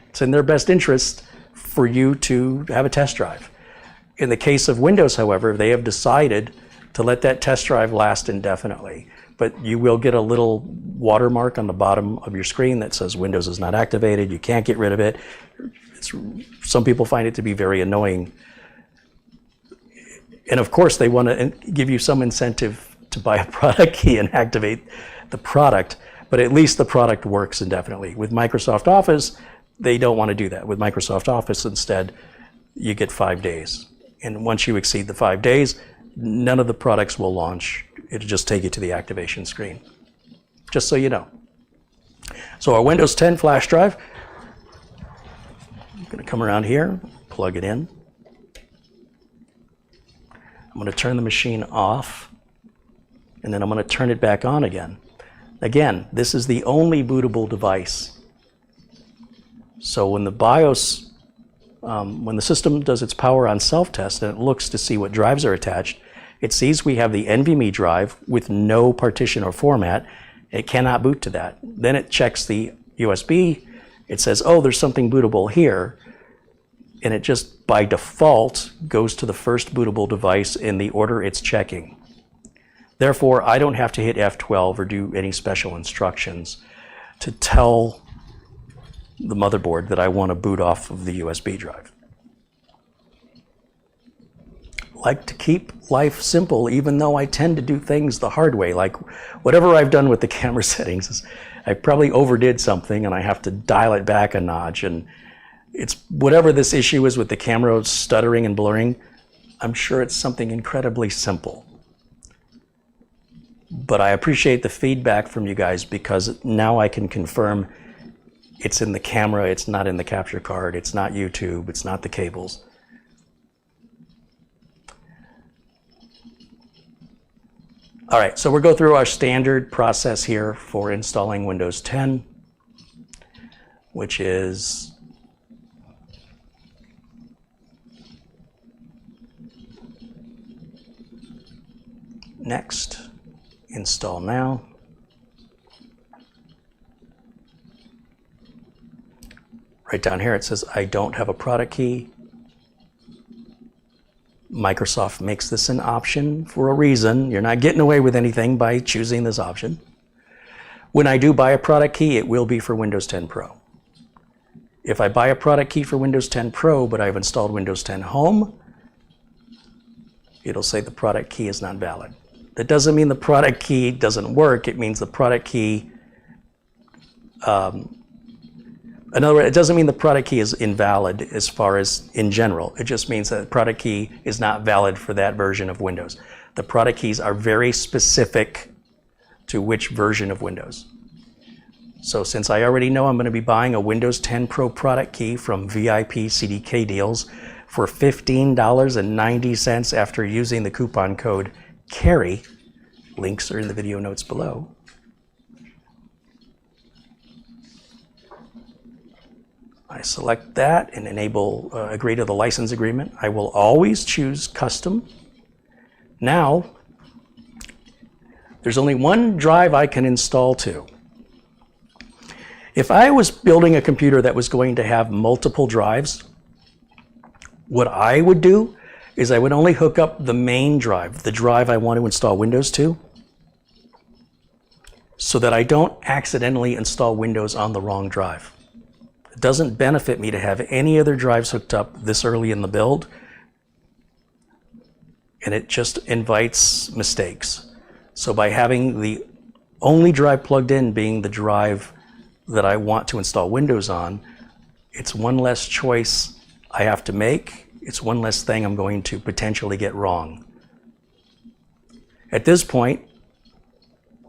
It's in their best interest for you to have a test drive. In the case of Windows, however, they have decided to let that test drive last indefinitely. But you will get a little watermark on the bottom of your screen that says Windows is not activated. You can't get rid of it. Some people find it to be very annoying. And of course, they want to give you some incentive to buy a product key and activate the product, but at least the product works indefinitely. With Microsoft Office, they don't want to do that. With Microsoft Office, instead, you get 5 days. And once you exceed the 5 days, none of the products will launch. It'll just take you to the activation screen, just so you know. So our Windows 10 flash drive, I'm going to come around here, plug it in. I'm going to turn the machine off, and then I'm going to turn it back on again. Again, this is the only bootable device. So when the BIOS, when the system does its power on self-test and it looks to see what drives are attached, it sees we have the NVMe drive with no partition or format, It cannot boot to that. Then it checks the USB. It says, oh, there's something bootable here. And it just by default goes to the first bootable device in the order it's checking. Therefore, I don't have to hit F12 or do any special instructions to tell the motherboard that I want to boot off of the USB drive. Like to keep life simple, even though I tend to do things the hard way. Like whatever I've done with the camera settings is I probably overdid something and I have to dial it back a notch. And it's whatever this issue is with the camera stuttering and blurring, I'm sure it's something incredibly simple. But I appreciate the feedback from you guys because now I can confirm it's in the camera, it's not in the capture card, it's not YouTube, it's not the cables. All right, so we'll go through our standard process here for installing Windows 10, which is next, install now. Right down here it says I don't have a product key. Microsoft makes this an option for a reason. You're not getting away with anything by choosing this option. When I do buy a product key, it will be for Windows 10 Pro. If I buy a product key for Windows 10 Pro, but I've installed Windows 10 Home, it'll say the product key is not valid. That doesn't mean the product key doesn't work. It means the product key, in other words, it doesn't mean the product key is invalid as far as in general. It just means that the product key is not valid for that version of Windows. The product keys are very specific to which version of Windows. So since I already know I'm going to be buying a Windows 10 Pro product key from VIP CDK Deals for $15.90 after using the coupon code CAREY, links are in the video notes below. I select that and enable agree to the license agreement. I will always choose custom. Now, there's only one drive I can install to. If I was building a computer that was going to have multiple drives, what I would do is I would only hook up the main drive, the drive I want to install Windows to, so that I don't accidentally install Windows on the wrong drive. It doesn't benefit me to have any other drives hooked up this early in the build, and it just invites mistakes. So by having the only drive plugged in being the drive that I want to install Windows on, it's one less choice I have to make. It's one less thing I'm going to potentially get wrong. At this point,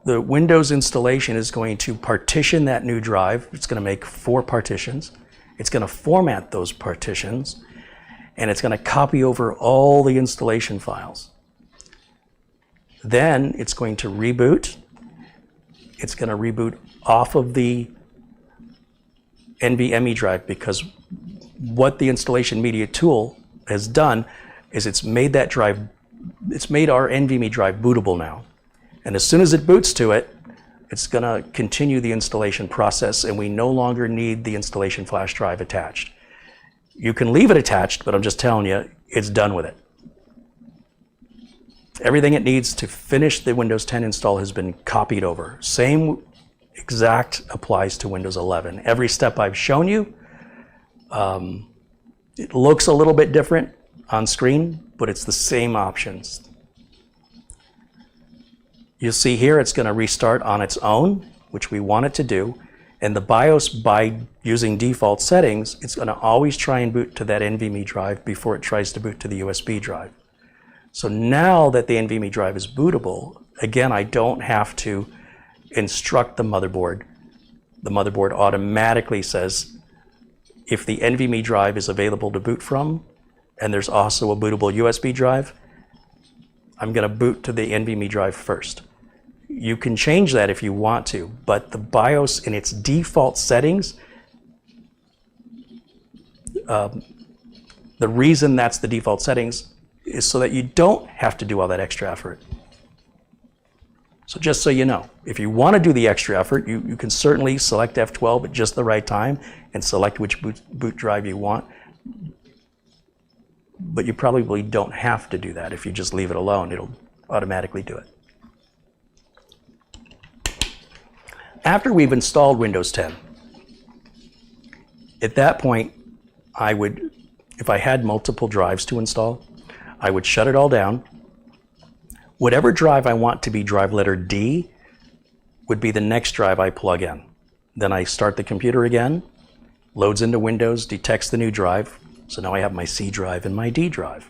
the Windows installation is going to partition that new drive. It's going to make 4 partitions. It's going to format those partitions, and it's going to copy over all the installation files. Then it's going to reboot. It's going to reboot off of the NVMe drive, because what the installation media tool has done is it's made that drive, it's made our NVMe drive bootable now. And as soon as it boots to it, it's going to continue the installation process, and we no longer need the installation flash drive attached. You can leave it attached, but I'm just telling you, it's done with it. Everything it needs to finish the Windows 10 install has been copied over. Same exact applies to Windows 11. Every step I've shown you, it looks a little bit different on screen, but it's the same options. You'll see here it's going to restart on its own, which we want it to do. And the BIOS, by using default settings, it's going to always try and boot to that NVMe drive before it tries to boot to the USB drive. So now that the NVMe drive is bootable, again, I don't have to instruct the motherboard. The motherboard automatically says, if the NVMe drive is available to boot from, and there's also a bootable USB drive, I'm going to boot to the NVMe drive first. You can change that if you want to, but the BIOS in its default settings, the reason that's the default settings is so that you don't have to do all that extra effort. So just so you know, if you want to do the extra effort, you can certainly select F12 at just the right time and select which boot drive you want. But you probably don't have to do that. If you just leave it alone, it'll automatically do it. After we've installed Windows 10, at that point, I would, if I had multiple drives to install, I would shut it all down. Whatever drive I want to be drive letter D would be the next drive I plug in. Then I start the computer again, loads into Windows, detects the new drive. So now I have my C drive and my D drive.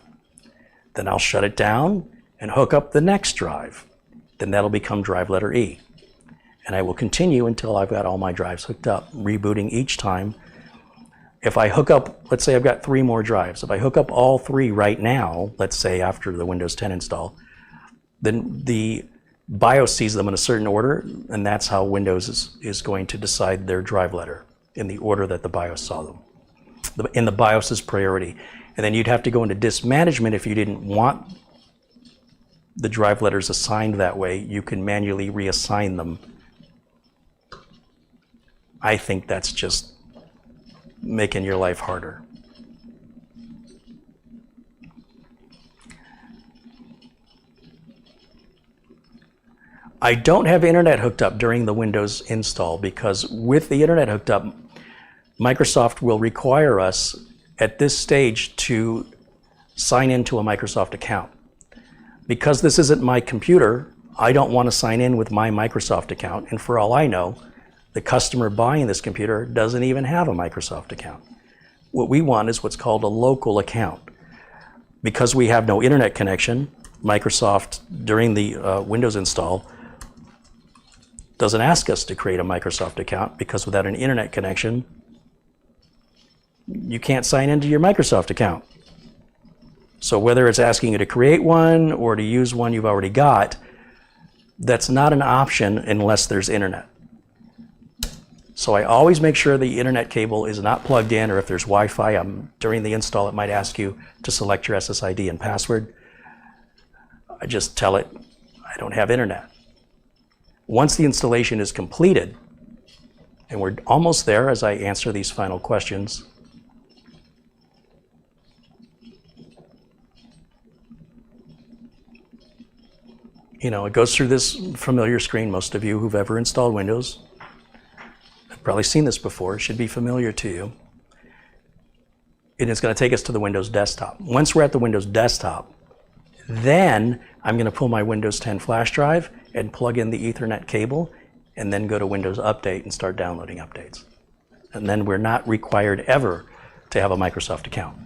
Then I'll shut it down and hook up the next drive. Then that'll become drive letter E. And I will continue until I've got all my drives hooked up, rebooting each time. If I hook up, let's say I've got 3 more drives. If I hook up all 3 right now, let's say after the Windows 10 install, then the BIOS sees them in a certain order, and that's how Windows is going to decide their drive letter, in the order that the BIOS saw them, in the BIOS's priority. And then you'd have to go into disk management if you didn't want the drive letters assigned that way. You can manually reassign them. I think that's just making your life harder. I don't have internet hooked up during the Windows install because with the internet hooked up, Microsoft will require us at this stage to sign into a Microsoft account. Because this isn't my computer, I don't want to sign in with my Microsoft account, and for all I know, the customer buying this computer doesn't even have a Microsoft account. What we want is what's called a local account. Because we have no internet connection, Microsoft, during the Windows install, doesn't ask us to create a Microsoft account, because without an internet connection, you can't sign into your Microsoft account. So whether it's asking you to create one or to use one you've already got, that's not an option unless there's internet. So I always make sure the internet cable is not plugged in, or if there's Wi-Fi, during the install it might ask you to select your SSID and password. I just tell it I don't have internet. Once the installation is completed, and we're almost there as I answer these final questions, it goes through this familiar screen. Most of you who've ever installed Windows have probably seen this before. It should be familiar to you. And it's going to take us to the Windows desktop. Once we're at the Windows desktop, then I'm going to pull my Windows 10 flash drive and plug in the Ethernet cable, and then go to Windows Update and start downloading updates. And then we're not required ever to have a Microsoft account.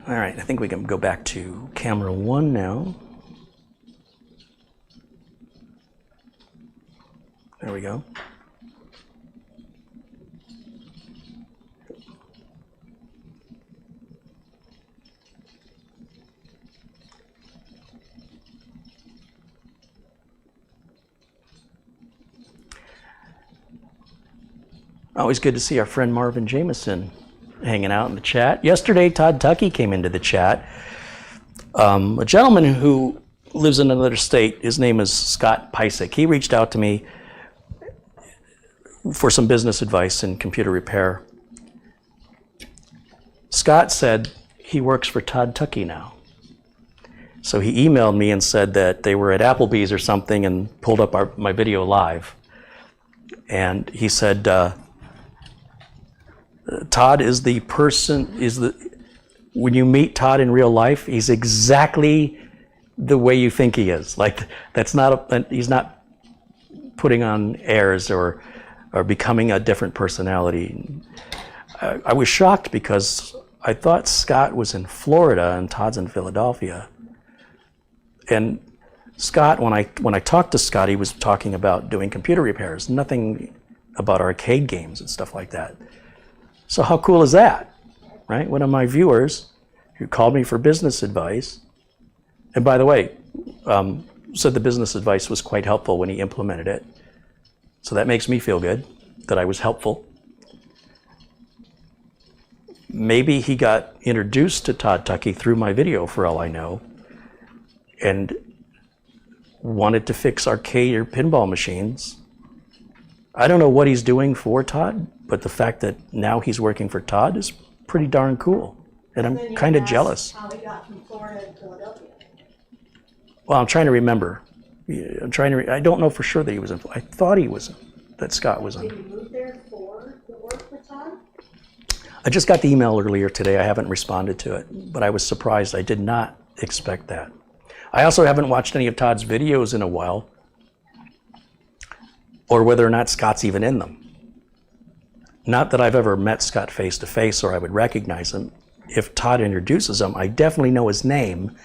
All right, I think we can go back to camera 1 now. There we go. Always good to see our friend Marvin Jameson hanging out in the chat. Yesterday, Todd Tuckey came into the chat. A gentleman who lives in another state, his name is Scott Pysick. He reached out to me for some business advice in computer repair. Scott said he works for Todd Tuckey now. So he emailed me and said that they were at Applebee's or something and pulled up my video live. And he said, Todd is the person, when you meet Todd in real life, he's exactly the way you think he is. Like, he's not putting on airs or becoming a different personality. I was shocked because I thought Scott was in Florida and Todd's in Philadelphia. And Scott, when I talked to Scott, he was talking about doing computer repairs, nothing about arcade games and stuff like that. So how cool is that, right? One of my viewers who called me for business advice, and by the way, said the business advice was quite helpful when he implemented it. So that makes me feel good that I was helpful. Maybe he got introduced to Todd Tuckey through my video, for all I know, and wanted to fix arcade or pinball machines. I don't know what he's doing for Todd, but the fact that now he's working for Todd is pretty darn cool. And I'm kind of jealous. How he got from Florida to Philadelphia. Well, I'm trying to remember. I don't know for sure that he was in. I thought he was, that Scott was in. Did he move there for the work with Todd? I just got the email earlier today. I haven't responded to it, but I was surprised. I did not expect that. I also haven't watched any of Todd's videos in a while, or whether or not Scott's even in them. Not that I've ever met Scott face to face or I would recognize him. If Todd introduces him, I definitely know his name.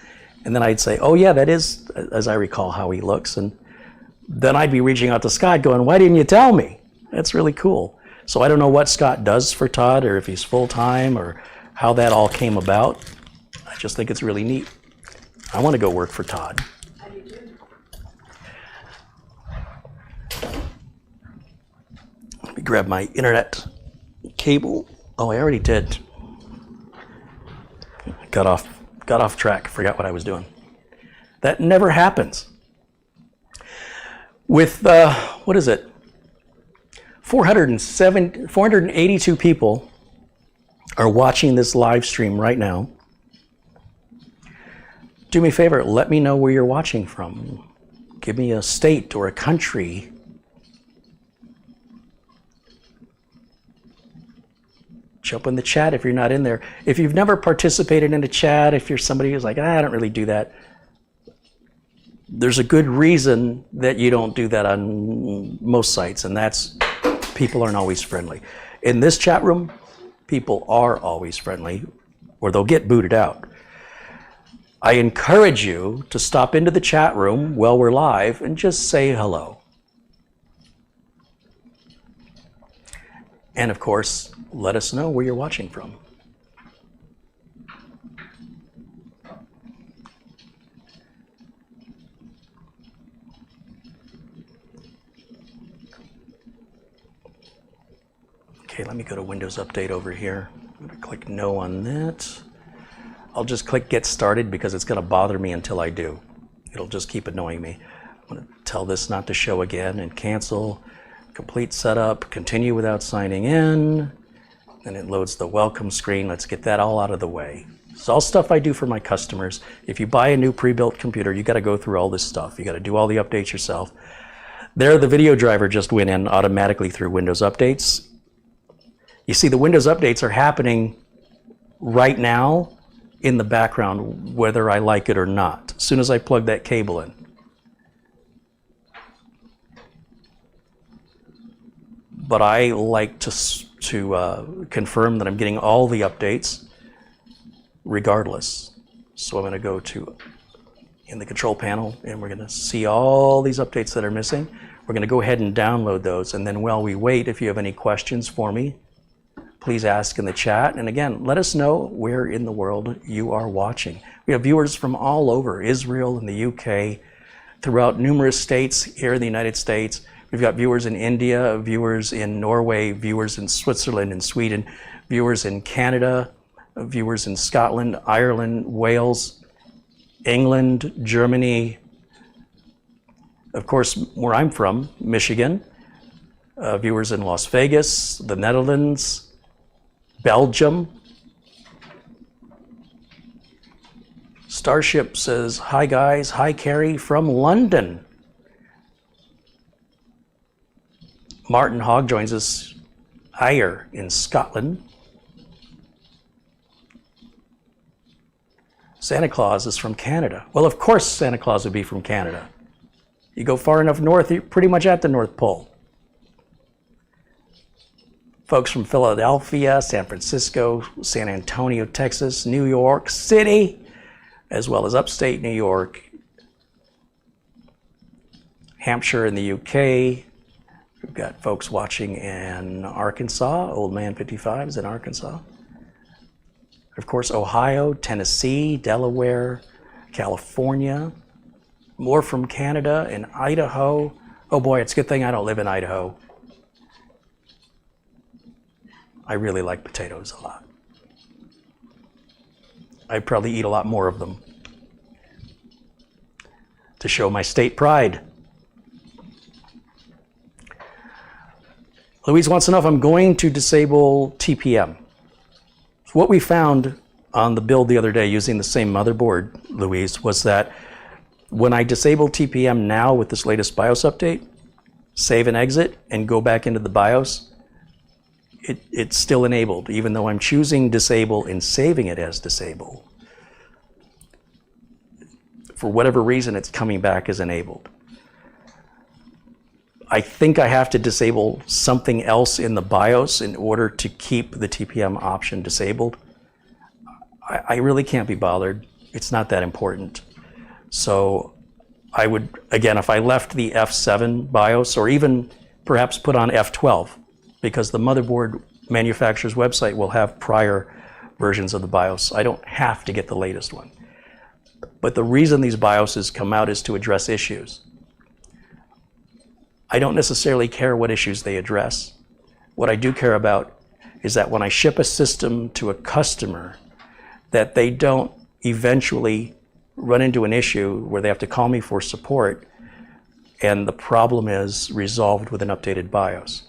And then I'd say, oh yeah, that is, as I recall, how he looks. And then I'd be reaching out to Scott going, why didn't you tell me? That's really cool. So I don't know what Scott does for Todd or if he's full-time or how that all came about. I just think it's really neat. I want to go work for Todd. I do too. Let me grab my internet cable. Oh, I already did. Got off track, forgot what I was doing. That never happens. With, what is it? 482 people are watching this live stream right now. Do me a favor, let me know where you're watching from. Give me a state or a country. Jump in the chat if you're not in there. If you've never participated in a chat, if you're somebody who's like, I don't really do that, there's a good reason that you don't do that on most sites, and that's people aren't always friendly. In this chat room, people are always friendly, or they'll get booted out. I encourage you to stop into the chat room while we're live and just say hello. And of course, let us know where you're watching from. Okay, let me go to Windows Update over here. I'm going to click no on that. I'll just click Get Started because it's going to bother me until I do. It'll just keep annoying me. I'm going to tell this not to show again and cancel. Complete setup, continue without signing in. And it loads the welcome screen. Let's get that all out of the way. It's all stuff I do for my customers. If you buy a new pre-built computer, you got to go through all this stuff. You got to do all the updates yourself. There, the video driver just went in automatically through Windows Updates. You see, the Windows Updates are happening right now in the background, whether I like it or not, as soon as I plug that cable in. But I like to confirm that I'm getting all the updates regardless. So I'm going to go to in the control panel and we're going to see all these updates that are missing. We're going to go ahead and download those, and then while we wait, if you have any questions for me, please ask in the chat. And again, let us know where in the world you are watching. We have viewers from all over, Israel and the UK, throughout numerous states here in the United States, We've got viewers in India, viewers in Norway, viewers in Switzerland and Sweden, viewers in Canada, viewers in Scotland, Ireland, Wales, England, Germany, of course, where I'm from, Michigan, viewers in Las Vegas, the Netherlands, Belgium. Starship says, hi guys, hi Carey from London. Martin Hogg joins us, Ayr in Scotland. Santa Claus is from Canada. Well, of course Santa Claus would be from Canada. You go far enough north, you're pretty much at the North Pole. Folks from Philadelphia, San Francisco, San Antonio, Texas, New York City, as well as upstate New York, Hampshire in the UK. We've got folks watching in Arkansas. Old Man 55 is in Arkansas. Of course, Ohio, Tennessee, Delaware, California. More from Canada and Idaho. Oh boy, it's a good thing I don't live in Idaho. I really like potatoes a lot. I'd probably eat a lot more of them to show my state pride. Louise wants to know if I'm going to disable TPM. What we found on the build the other day using the same motherboard, Louise, was that when I disable TPM now with this latest BIOS update, save and exit, and go back into the BIOS, it's still enabled, even though I'm choosing disable and saving it as disable. For whatever reason, it's coming back as enabled. I think I have to disable something else in the BIOS in order to keep the TPM option disabled. I really can't be bothered. It's not that important. So I would, again, if I left the F7 BIOS or even perhaps put on F12, because the motherboard manufacturer's website will have prior versions of the BIOS. I don't have to get the latest one. But the reason these BIOSes come out is to address issues. I don't necessarily care what issues they address. What I do care about is that when I ship a system to a customer, that they don't eventually run into an issue where they have to call me for support and the problem is resolved with an updated BIOS.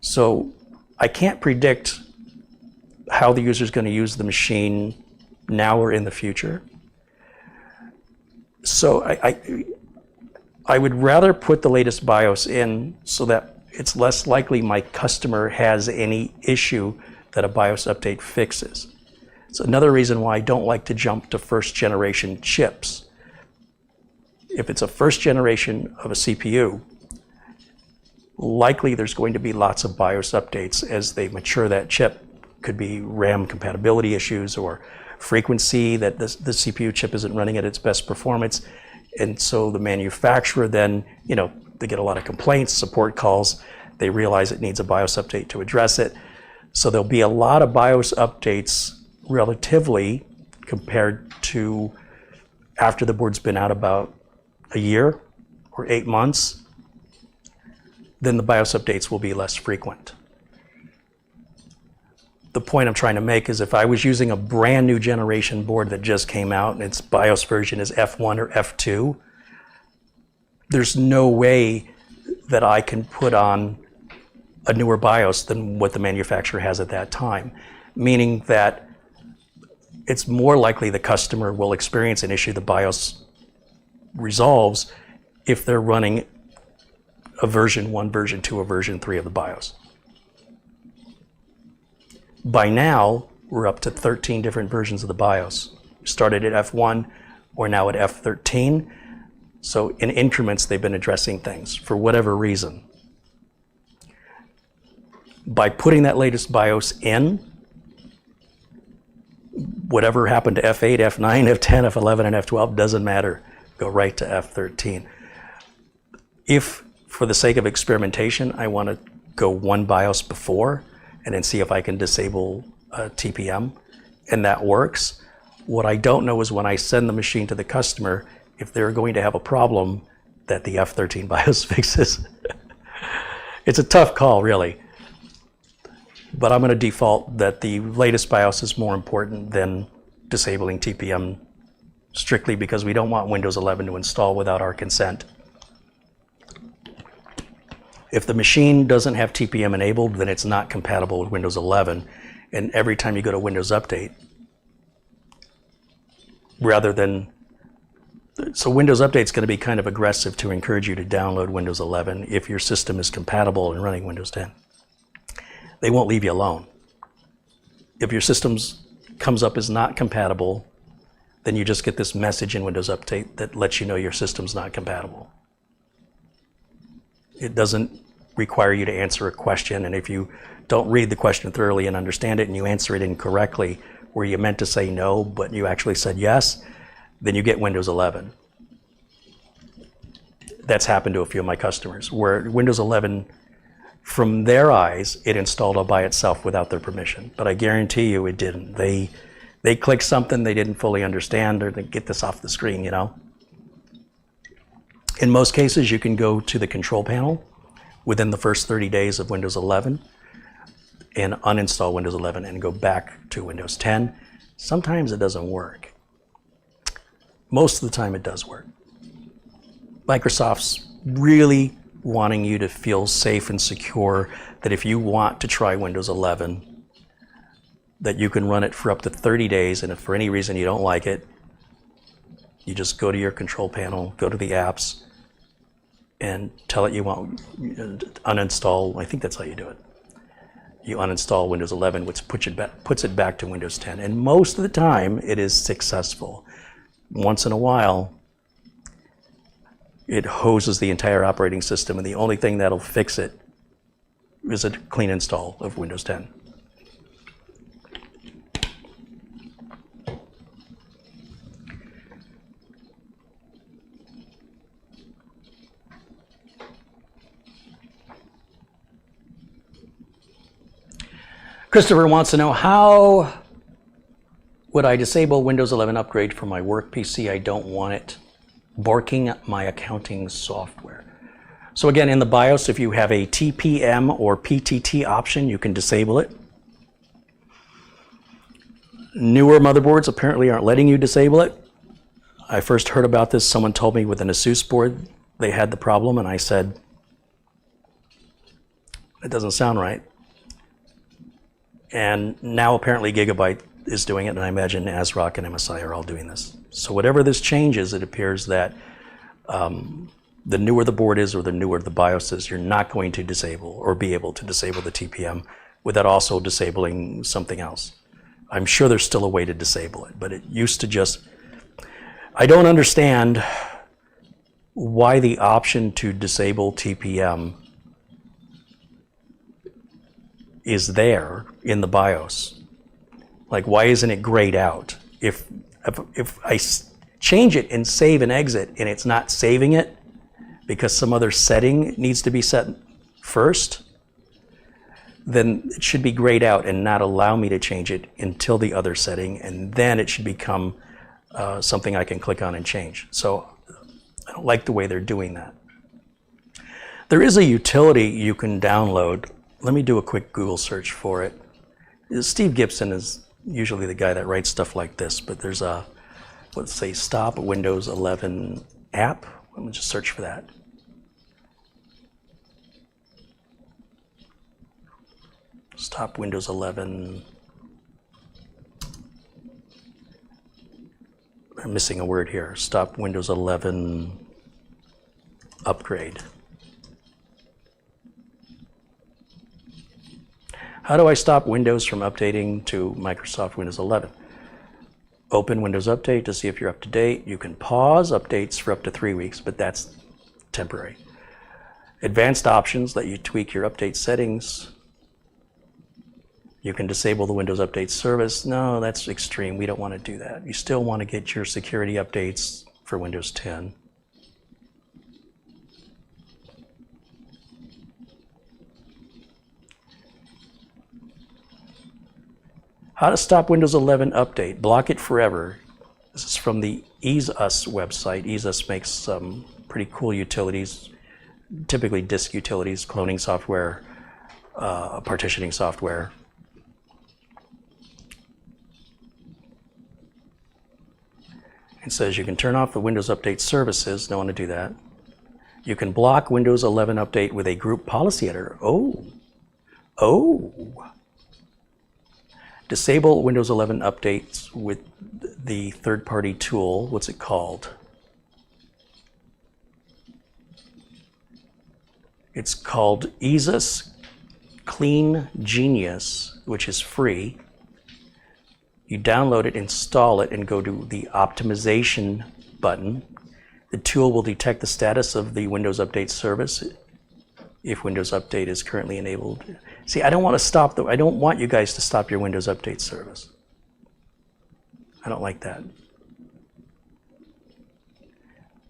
So I can't predict how the user is going to use the machine now or in the future. So I would rather put the latest BIOS in so that it's less likely my customer has any issue that a BIOS update fixes. It's another reason why I don't like to jump to first generation chips. If it's a first generation of a CPU, likely there's going to be lots of BIOS updates as they mature that chip. Could be RAM compatibility issues or frequency that the CPU chip isn't running at its best performance. And so the manufacturer then, they get a lot of complaints, support calls. They realize it needs a BIOS update to address it. So there'll be a lot of BIOS updates relatively compared to after the board's been out about a year or 8 months. Then the BIOS updates will be less frequent. The point I'm trying to make is if I was using a brand new generation board that just came out and its BIOS version is F1 or F2, there's no way that I can put on a newer BIOS than what the manufacturer has at that time. Meaning that it's more likely the customer will experience an issue the BIOS resolves if they're running a version 1, version 2, or version 3 of the BIOS. By now, we're up to 13 different versions of the BIOS. We started at F1, we're now at F13. So in increments, they've been addressing things for whatever reason. By putting that latest BIOS in, whatever happened to F8, F9, F10, F11, and F12 doesn't matter. Go right to F13. If, for the sake of experimentation, I want to go one BIOS before and then see if I can disable TPM, and that works. What I don't know is when I send the machine to the customer, if they're going to have a problem that the F13 BIOS fixes. It's a tough call, really. But I'm going to default that the latest BIOS is more important than disabling TPM, strictly because we don't want Windows 11 to install without our consent. If the machine doesn't have TPM enabled, then it's not compatible with Windows 11. And every time you go to Windows Update, so Windows Update is going to be kind of aggressive to encourage you to download Windows 11 if your system is compatible and running Windows 10. They won't leave you alone. If your system comes up as not compatible, then you just get this message in Windows Update that lets you know your system's not compatible. It doesn't require you to answer a question, and if you don't read the question thoroughly and understand it and you answer it incorrectly, where you meant to say no, but you actually said yes, then you get Windows 11. That's happened to a few of my customers, where Windows 11, from their eyes, it installed all by itself without their permission. But I guarantee you it didn't. They clicked something they didn't fully understand, or they get this off the screen, you know? In most cases, you can go to the control panel within the first 30 days of Windows 11 and uninstall Windows 11 and go back to Windows 10. Sometimes it doesn't work. Most of the time it does work. Microsoft's really wanting you to feel safe and secure that if you want to try Windows 11, that you can run it for up to 30 days, and if for any reason you don't like it, you just go to your control panel, go to the apps, and tell it you want uninstall. I think that's how you do it. You uninstall Windows 11, which puts it back to Windows 10. And most of the time, it is successful. Once in a while, it hoses the entire operating system, and the only thing that'll fix it is a clean install of Windows 10. Christopher wants to know, how would I disable Windows 11 upgrade for my work PC? I don't want it borking my accounting software. So again, in the BIOS, if you have a TPM or PTT option, you can disable it. Newer motherboards apparently aren't letting you disable it. I first heard about this, someone told me with an Asus board they had the problem, and I said, it doesn't sound right. And now apparently Gigabyte is doing it, and I imagine ASRock and MSI are all doing this. So whatever this changes, it appears that the newer the board is or the newer the BIOS is, you're not going to disable or be able to disable the TPM without also disabling something else. I'm sure there's still a way to disable it, but it used to just... I don't understand why the option to disable TPM is there in the BIOS. Like, why isn't it grayed out? If I change it and save and exit and it's not saving it because some other setting needs to be set first, then it should be grayed out and not allow me to change it until the other setting, and then it should become something I can click on and change. So I don't like the way they're doing that. There is a utility you can download. Let me do a quick Google search for it. Steve Gibson is usually the guy that writes stuff like this, but there's a, let's say, Stop Windows 11 app. Let me just search for that. Stop Windows 11. I'm missing a word here. Stop Windows 11 upgrade. How do I stop Windows from updating to Microsoft Windows 11? Open Windows Update to see if you're up to date. You can pause updates for up to 3 weeks, but that's temporary. Advanced options let you tweak your update settings. You can disable the Windows Update service. No, that's extreme. We don't want to do that. You still want to get your security updates for Windows 10. How to stop Windows 11 update. Block it forever. This is from the Ease Us website. Ease Us makes pretty cool utilities, typically disk utilities, cloning software, partitioning software. It says you can turn off the Windows Update services. Don't want to do that. You can block Windows 11 Update with a group policy editor. Oh. Disable Windows 11 updates with the third-party tool. What's it called? It's called Asus Clean Genius, which is free. You download it, install it, and go to the optimization button. The tool will detect the status of the Windows Update service if Windows Update is currently enabled. See, I don't want you guys to stop your Windows Update service. I don't like that.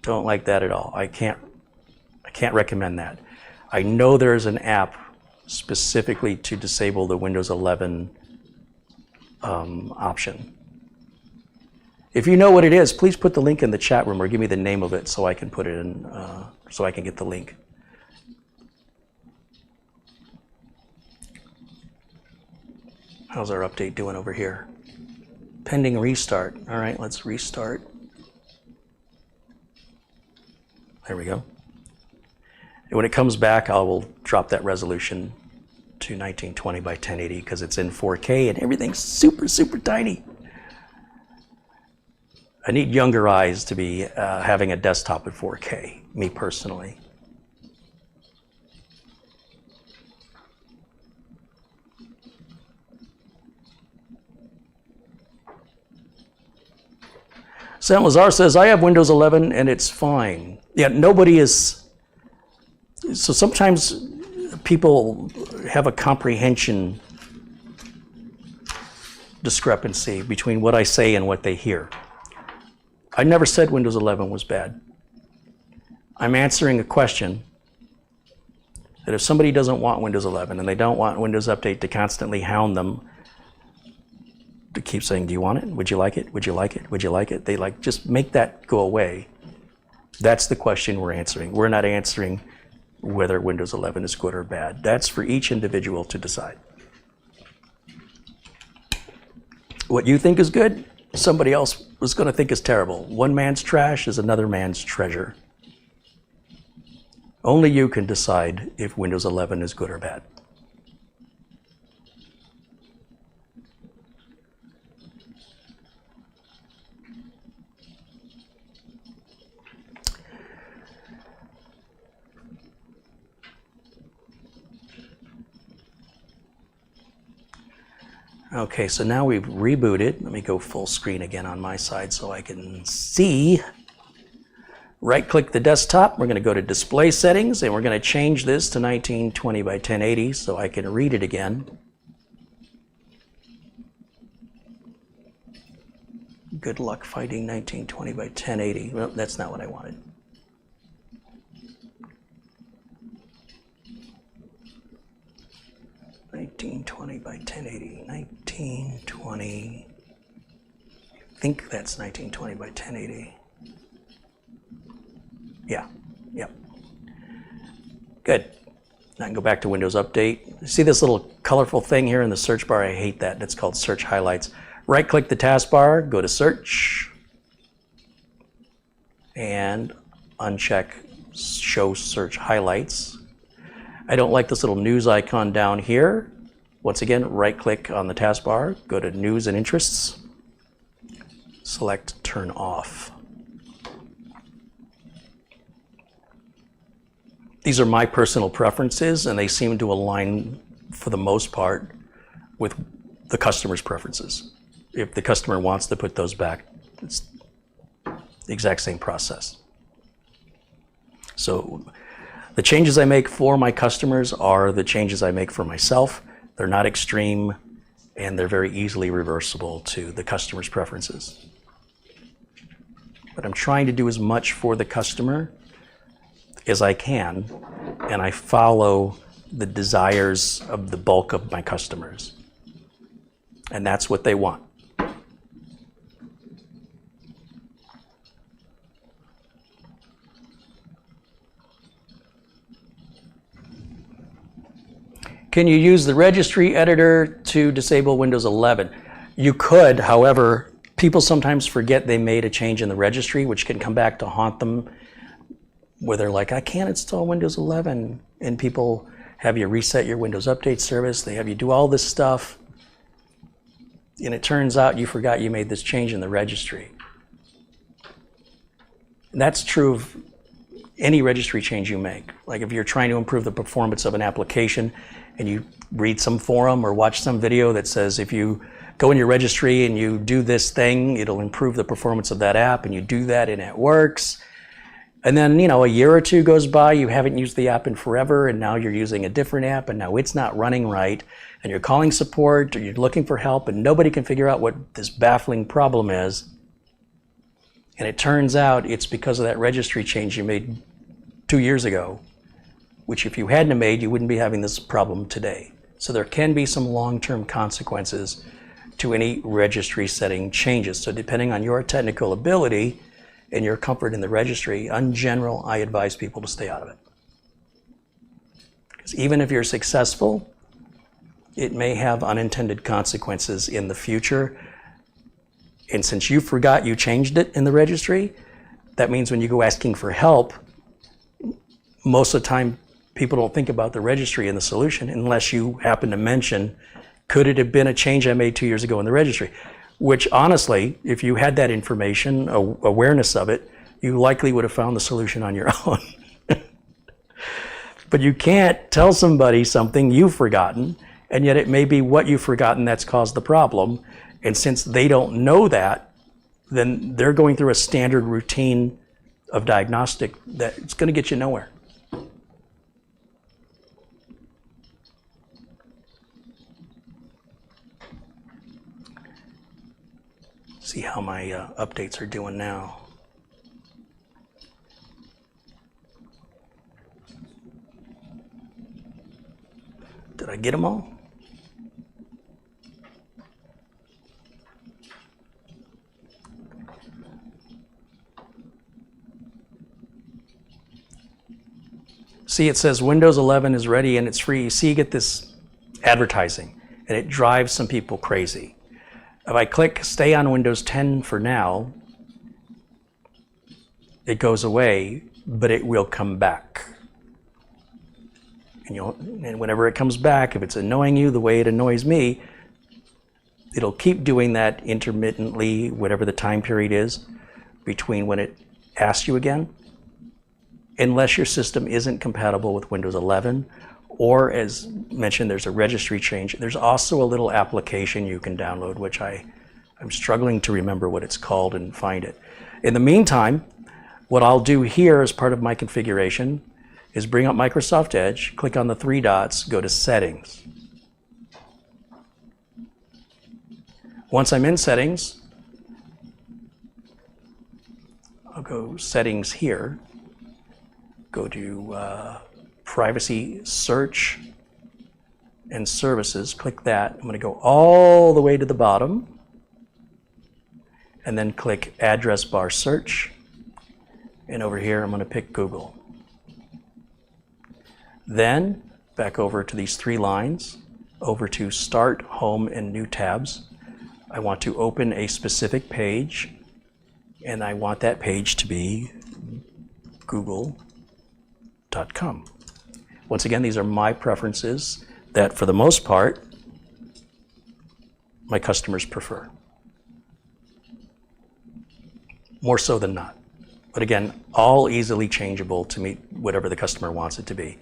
Don't like that at all. I can't recommend that. I know there's an app specifically to disable the Windows 11 option. If you know what it is, please put the link in the chat room or give me the name of it so I can put it in, so I can get the link. How's our update doing over here? Pending restart. All right, let's restart. There we go. And when it comes back, I will drop that resolution to 1920 by 1080 because it's in 4K and everything's super, super tiny. I need younger eyes to be having a desktop at 4K, me personally. Sam Lazar says, I have Windows 11 and it's fine. Yeah, nobody is. So sometimes people have a comprehension discrepancy between what I say and what they hear. I never said Windows 11 was bad. I'm answering a question that if somebody doesn't want Windows 11 and they don't want Windows Update to constantly hound them to keep saying, do you want it? Would you like it? Would you like it? Would you like it? They like, just make that go away. That's the question we're answering. We're not answering whether Windows 11 is good or bad. That's for each individual to decide. What you think is good, somebody else was going to think is terrible. One man's trash is another man's treasure. Only you can decide if Windows 11 is good or bad. Okay, so now we've rebooted. Let me go full screen again on my side so I can see. Right-click the desktop. We're going to go to Display Settings, and we're going to change this to 1920 by 1080 so I can read it again. Good luck finding 1920 by 1080. Well, that's not what I wanted. $1920 by 1080. 1920. I think that's 1920 by 1080. Yeah. Yep. Good. Now I can go back to Windows Update. See this little colorful thing here in the search bar? I hate that. It's called Search Highlights. Right-click the taskbar, go to Search, and uncheck Show Search Highlights. I don't like this little news icon down here. Once again, right-click on the taskbar, go to News and Interests, select Turn Off. These are my personal preferences, and they seem to align, for the most part, with the customer's preferences. If the customer wants to put those back, it's the exact same process. So the changes I make for my customers are the changes I make for myself. They're not extreme, and they're very easily reversible to the customer's preferences. But I'm trying to do as much for the customer as I can, and I follow the desires of the bulk of my customers. And that's what they want. Can you use the registry editor to disable Windows 11? You could, however, people sometimes forget they made a change in the registry, which can come back to haunt them, where they're like, I can't install Windows 11. And people have you reset your Windows Update service. They have you do all this stuff. And it turns out you forgot you made this change in the registry. And that's true of any registry change you make. Like if you're trying to improve the performance of an application and you read some forum or watch some video that says if you go in your registry and you do this thing, it'll improve the performance of that app, and you do that and it works. And then, you know, a year or two goes by, you haven't used the app in forever, and now you're using a different app, and now it's not running right, and you're calling support, or you're looking for help, and nobody can figure out what this baffling problem is. And it turns out it's because of that registry change you made 2 years ago, which if you hadn't made, you wouldn't be having this problem today. So there can be some long-term consequences to any registry setting changes. So depending on your technical ability and your comfort in the registry, in general, I advise people to stay out of it. Because even if you're successful, it may have unintended consequences in the future. And since you forgot you changed it in the registry, that means when you go asking for help, most of the time people don't think about the registry and the solution unless you happen to mention, could it have been a change I made 2 years ago in the registry? Which honestly, if you had that information, awareness of it, you likely would have found the solution on your own. But you can't tell somebody something you've forgotten, and yet it may be what you've forgotten that's caused the problem. And since they don't know that, then they're going through a standard routine of diagnostic that it's going to get you nowhere. See how my updates are doing now. Did I get them all? See, it says Windows 11 is ready and it's free. See, you get this advertising, and it drives some people crazy. If I click stay on Windows 10 for now, it goes away, but it will come back. And whenever it comes back, if it's annoying you the way it annoys me, it'll keep doing that intermittently, whatever the time period is between when it asks you again, unless your system isn't compatible with Windows 11, or as mentioned, there's a registry change. There's also a little application you can download, which I'm struggling to remember what it's called and find it. In the meantime, what I'll do here as part of my configuration is bring up Microsoft Edge, click on the three dots, go to Settings. Once I'm in Settings, I'll go Settings here, go to Privacy, Search, and Services. Click that. I'm going to go all the way to the bottom and then click Address Bar Search. And over here, I'm going to pick Google. Then back over to these three lines, over to Start, Home, and New Tabs. I want to open a specific page, and I want that page to be google.com. Once again, these are my preferences that, for the most part, my customers prefer. More so than not. But again, all easily changeable to meet whatever the customer wants it to be.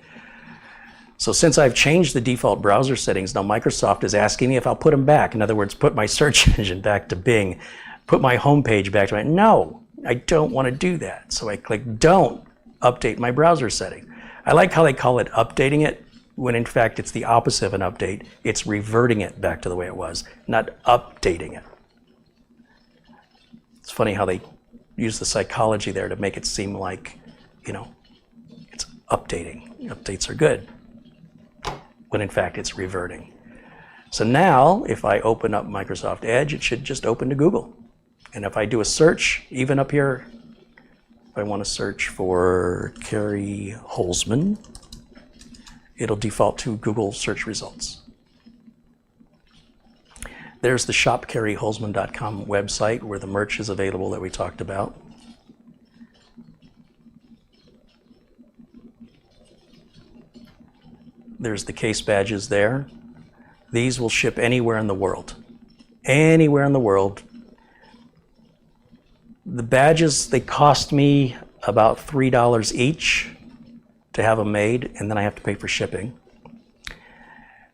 So since I've changed the default browser settings, now Microsoft is asking me if I'll put them back. In other words, put my search engine back to Bing, put my home page back to my, no, I don't want to do that. So I click Don't Update My Browser Setting. I like how they call it updating it, when in fact it's the opposite of an update. It's reverting it back to the way it was, not updating it. It's funny how they use the psychology there to make it seem like, you know, it's updating. Updates are good, when in fact it's reverting. So now, if I open up Microsoft Edge, it should just open to Google. And if I do a search, even up here, if I want to search for CareyHolzman, it'll default to Google search results. There's the shop CareyHolzman.com website where the merch is available that we talked about. There's the case badges there. These will ship anywhere in the world. Anywhere in the world. The badges, they cost me about $3 each to have them made, and then I have to pay for shipping.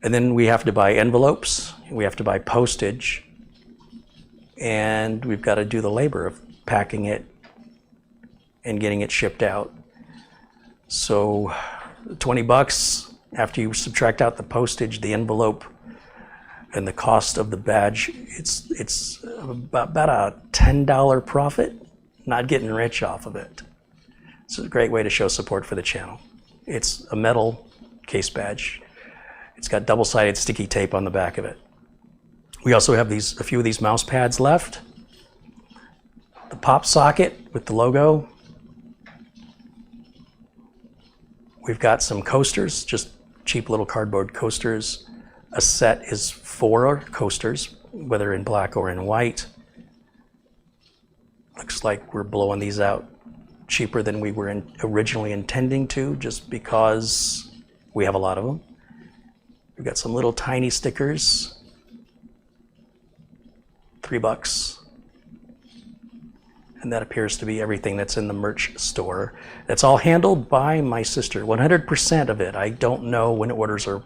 And then we have to buy envelopes, we have to buy postage, and we've got to do the labor of packing it and getting it shipped out. So $20 after you subtract out the postage, the envelope, and the cost of the badge, it's about a $10 profit. Not getting rich off of it. It's a great way to show support for the channel. It's a metal case badge. It's got double-sided sticky tape on the back of it. We also have a few of these mouse pads left. The pop socket with the logo. We've got some coasters, just cheap little cardboard coasters. A set is 4 coasters, whether in black or in white. Looks like we're blowing these out cheaper than we were originally intending to, just because we have a lot of them. We've got some little tiny stickers, $3. And that appears to be everything that's in the merch store. That's all handled by my sister, 100% of it. I don't know when orders are,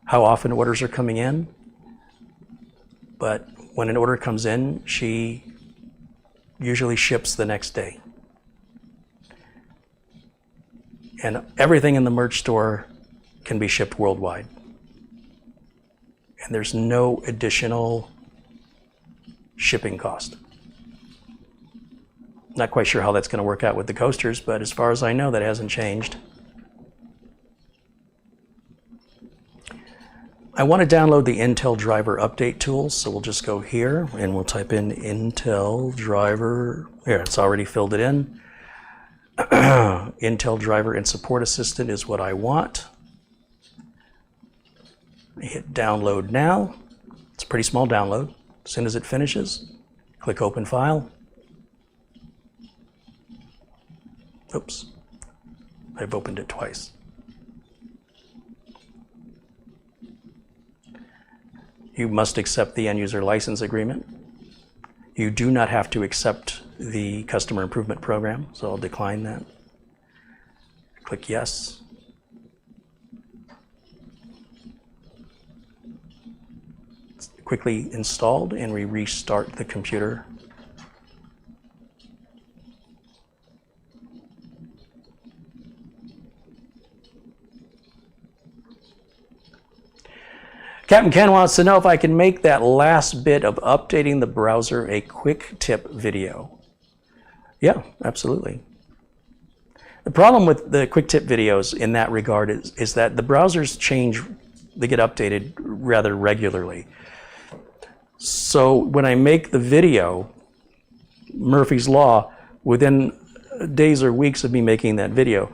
how often orders are coming in, but when an order comes in, she usually ships the next day. And everything in the merch store can be shipped worldwide. And there's no additional shipping cost. Not quite sure how that's going to work out with the coasters, but as far as I know, that hasn't changed. I want to download the Intel driver update tools, so we'll just go here and we'll type in Intel driver. Here, it's already filled it in. Intel driver and support assistant is what I want. Hit download now. It's a pretty small download. As soon as it finishes, click open file. Oops, I've opened it twice. You must accept the end user license agreement. You do not have to accept the customer improvement program, so I'll decline that. Click yes. It's quickly installed and we restart the computer. Captain Ken wants to know if I can make that last bit of updating the browser a quick tip video. Yeah, absolutely. The problem with the quick tip videos in that regard is that the browsers change, they get updated rather regularly. So when I make the video, Murphy's Law, within days or weeks of me making that video,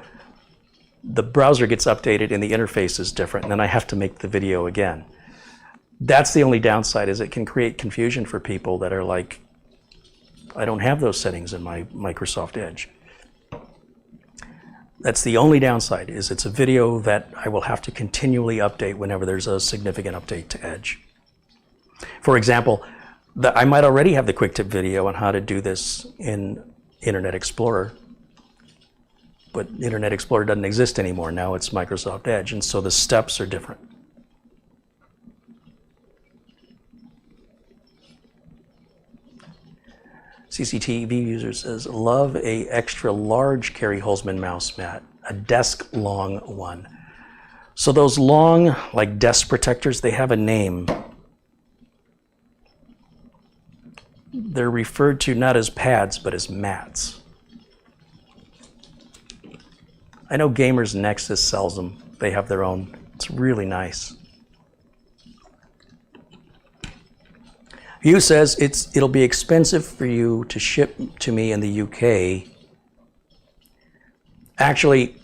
the browser gets updated and the interface is different, and then I have to make the video again. That's the only downside, is it can create confusion for people that are like, I don't have those settings in my Microsoft Edge. That's the only downside, is it's a video that I will have to continually update whenever there's a significant update to Edge. For example, I might already have the quick tip video on how to do this in Internet Explorer, but Internet Explorer doesn't exist anymore. Now it's Microsoft Edge, and so the steps are different. CCTV user says, love a extra large CareyHolzman mouse mat, a desk long one. So those long, like desk protectors, they have a name. They're referred to not as pads, but as mats. I know Gamers Nexus sells them. They have their own. It's really nice. Hugh says it'll be expensive for you to ship to me in the UK. Actually,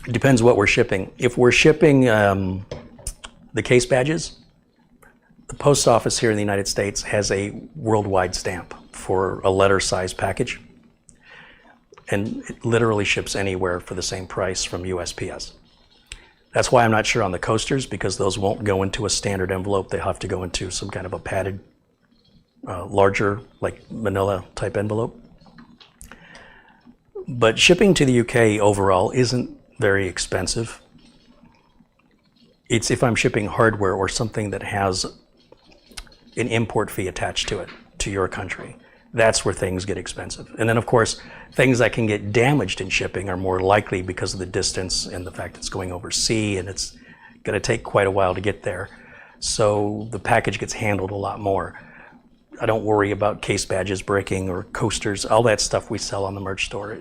It depends what we're shipping. If we're shipping the case badges, the post office here in the United States has a worldwide stamp for a letter size package. And it literally ships anywhere for the same price from USPS. That's why I'm not sure on the coasters, because those won't go into a standard envelope. They have to go into some kind of a padded, larger, like manila type envelope. But shipping to the UK overall isn't very expensive. It's if I'm shipping hardware or something that has an import fee attached to it, to your country. That's where things get expensive. And then of course, things that can get damaged in shipping are more likely because of the distance and the fact it's going over sea and it's gonna take quite a while to get there. So the package gets handled a lot more. I don't worry about case badges breaking or coasters. All that stuff we sell on the merch store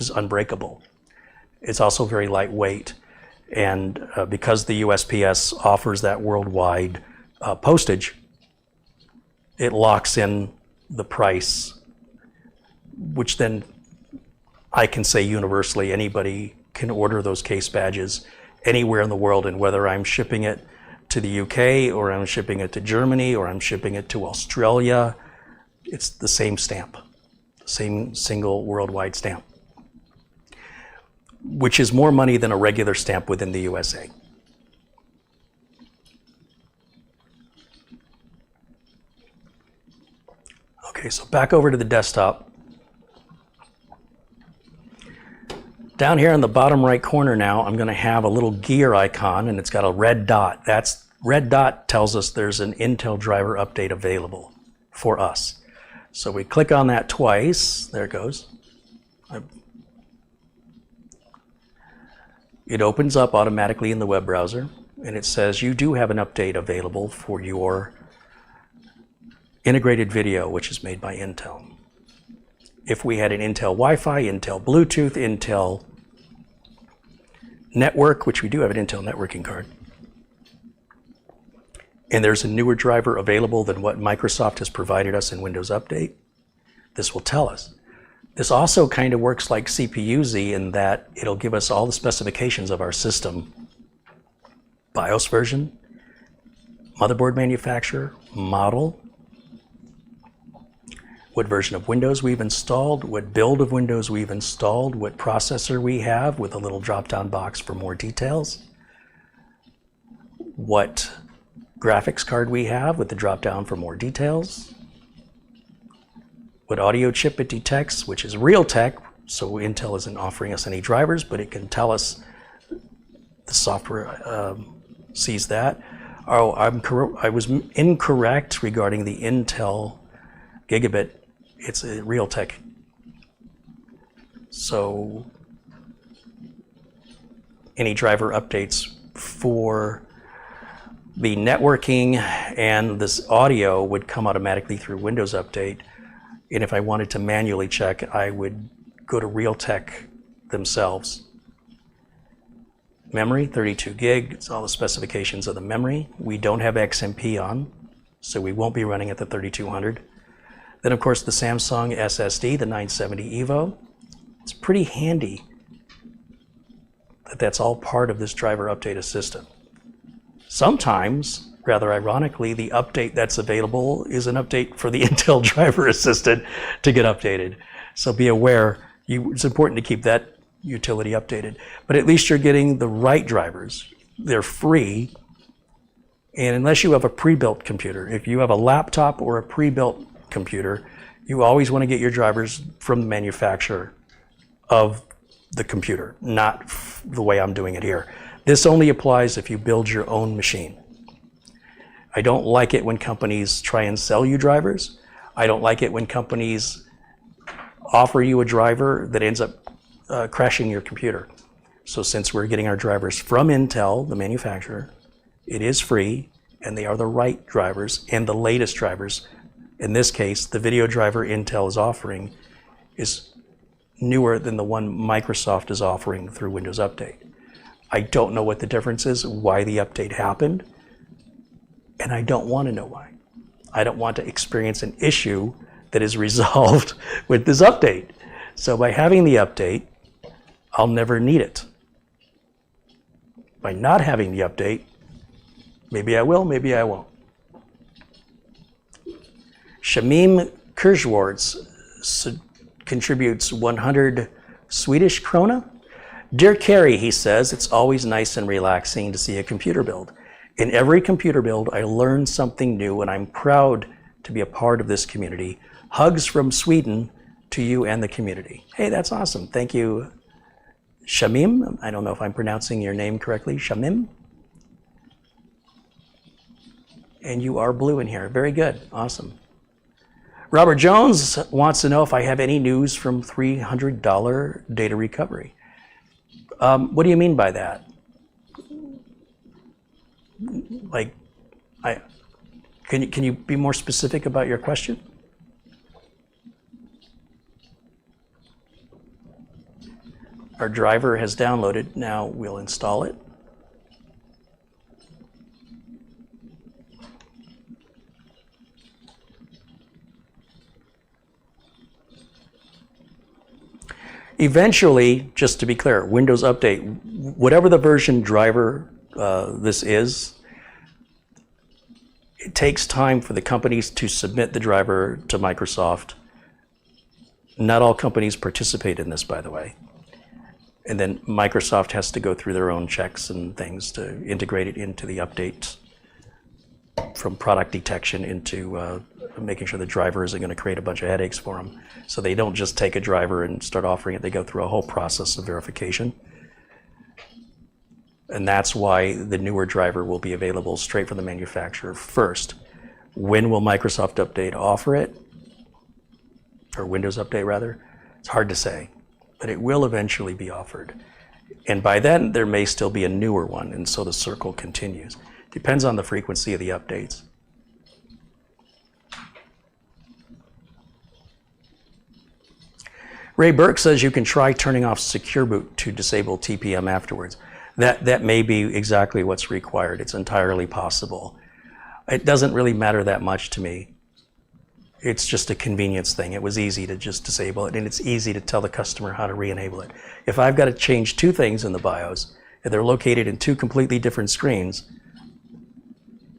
is unbreakable. It's also very lightweight. And because the USPS offers that worldwide postage, it locks in the price, which then I can say universally anybody can order those case badges anywhere in the world, and whether I'm shipping it to the UK or I'm shipping it to Germany or I'm shipping it to Australia, it's the same stamp, same single worldwide stamp, which is more money than a regular stamp within the USA. Okay, so back over to the desktop. Down here in the bottom right corner now, I'm going to have a little gear icon, and it's got a red dot. That red dot tells us there's an Intel driver update available for us. So we click on that twice. There it goes. It opens up automatically in the web browser, and it says you do have an update available for your integrated video, which is made by Intel. If we had an Intel Wi-Fi, Intel Bluetooth, Intel Network, which we do have an Intel networking card, and there's a newer driver available than what Microsoft has provided us in Windows Update, this will tell us. This also kind of works like CPU-Z in that it'll give us all the specifications of our system, BIOS version, motherboard manufacturer, model, what version of Windows we've installed, what build of Windows we've installed, what processor we have with a little drop-down box for more details, what graphics card we have with the drop-down for more details, what audio chip it detects, which is Realtek, so Intel isn't offering us any drivers, but it can tell us the software sees that. Oh, I was incorrect regarding the Intel Gigabit. It's a Realtek. So any driver updates for the networking and this audio would come automatically through Windows Update. And if I wanted to manually check, I would go to Realtek themselves. Memory, 32 gig, it's all the specifications of the memory. We don't have XMP on, so we won't be running at the 3200. Then of course the Samsung SSD, the 970 EVO. It's pretty handy that that's all part of this driver update assistant. Sometimes, rather ironically, the update that's available is an update for the Intel driver assistant to get updated. So be aware, it's important to keep that utility updated. But at least you're getting the right drivers. They're free. And unless you have a pre-built computer, if you have a laptop or a pre-built computer, you always want to get your drivers from the manufacturer of the computer, not the way I'm doing it here. This only applies if you build your own machine. I don't like it when companies try and sell you drivers. I don't like it when companies offer you a driver that ends up crashing your computer. So since we're getting our drivers from Intel, the manufacturer, it is free, and they are the right drivers and the latest drivers. In this case, the video driver Intel is offering is newer than the one Microsoft is offering through Windows Update. I don't know what the difference is, why the update happened, and I don't want to know why. I don't want to experience an issue that is resolved with this update. So by having the update, I'll never need it. by not having the update. Maybe I will, maybe I won't. Shamim Kirschwartz contributes 100 Swedish krona. Dear Carey, he says, it's always nice and relaxing to see a computer build. In every computer build, I learn something new, and I'm proud to be a part of this community. Hugs from Sweden to you and the community. Hey, that's awesome. Thank you, Shamim. I don't know if I'm pronouncing your name correctly. Shamim? And you are blue in here. Very good. Awesome. Robert Jones wants to know if I have any news from $300 data recovery. What do you mean by that? Like, can you be more specific about your question? Our driver has downloaded. Now we'll install it. Eventually, just to be clear, Windows Update, whatever the version driver this is, it takes time for the companies to submit the driver to Microsoft. Not all companies participate in this, by the way. And then Microsoft has to go through their own checks and things to integrate it into the updates, from product detection into making sure the driver isn't going to create a bunch of headaches for them. So they don't just take a driver and start offering it. They go through a whole process of verification. And that's why the newer driver will be available straight from the manufacturer first. When will Microsoft Update offer it? Or Windows Update, rather? It's hard to say, but it will eventually be offered. And by then, there may still be a newer one, and so the circle continues. Depends on the frequency of the updates. Ray Burke says you can try turning off Secure Boot to disable TPM afterwards. That may be exactly what's required. It's entirely possible. It doesn't really matter that much to me. It's just a convenience thing. It was easy to just disable it, and it's easy to tell the customer how to re-enable it. If I've got to change two things in the BIOS, and they're located in two completely different screens,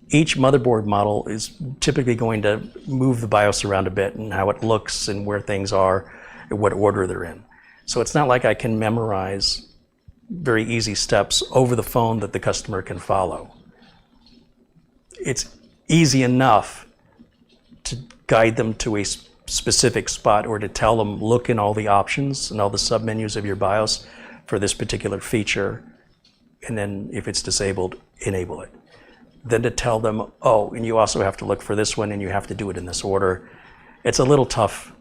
each motherboard model is typically going to move the BIOS around a bit and how it looks and where things are and what order they're in. So it's not like I can memorize very easy steps over the phone that the customer can follow. It's easy enough to guide them to a specific spot or to tell them, look in all the options and all the submenus of your BIOS for this particular feature, and then if it's disabled, enable it. Then to tell them, oh, and you also have to look for this one and you have to do it in this order. It's a little tough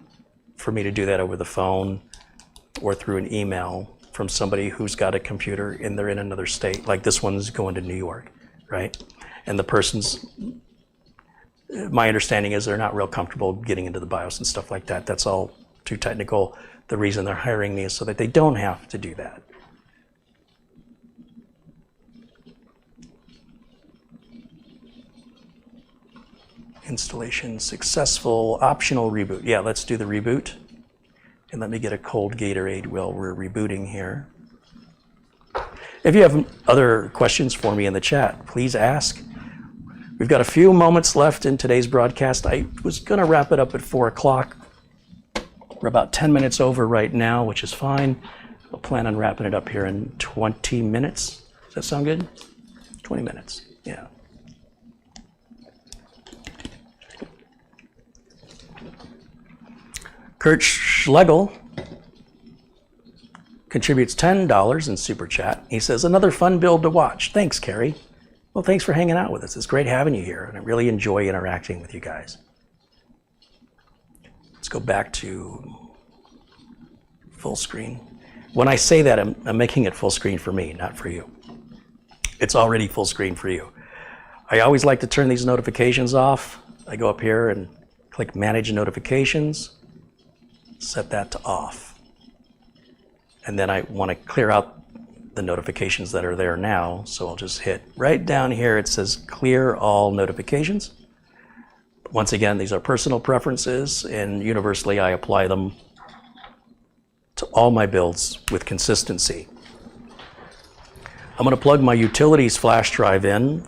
for me to do that over the phone or through an email from somebody who's got a computer and they're in another state, like this one's going to New York, right? And the person's, my understanding is they're not real comfortable getting into the BIOS and stuff like that. That's all too technical. The reason they're hiring me is so that they don't have to do that. Installation successful, optional reboot. Yeah, let's do the reboot. And let me get a cold Gatorade while we're rebooting here. If you have other questions for me in the chat, please ask. We've got a few moments left in today's broadcast. I was going to wrap it up at 4 o'clock. We're about 10 minutes over right now, which is fine. We'll plan on wrapping it up here in 20 minutes. Does that sound good? 20 minutes, yeah. Kurt Schlegel contributes $10 in Super Chat. He says, another fun build to watch. Thanks, Carey. Well, thanks for hanging out with us. It's great having you here, and I really enjoy interacting with you guys. Let's go back to full screen. When I say that, I'm making it full screen for me, not for you. It's already full screen for you. I always like to turn these notifications off. I go up here and click Manage Notifications. Set that to off. And then I want to clear out the notifications that are there now, so I'll just hit right down here. It says clear all notifications. Once again, these are personal preferences, and universally I apply them to all my builds with consistency. I'm going to plug my utilities flash drive in.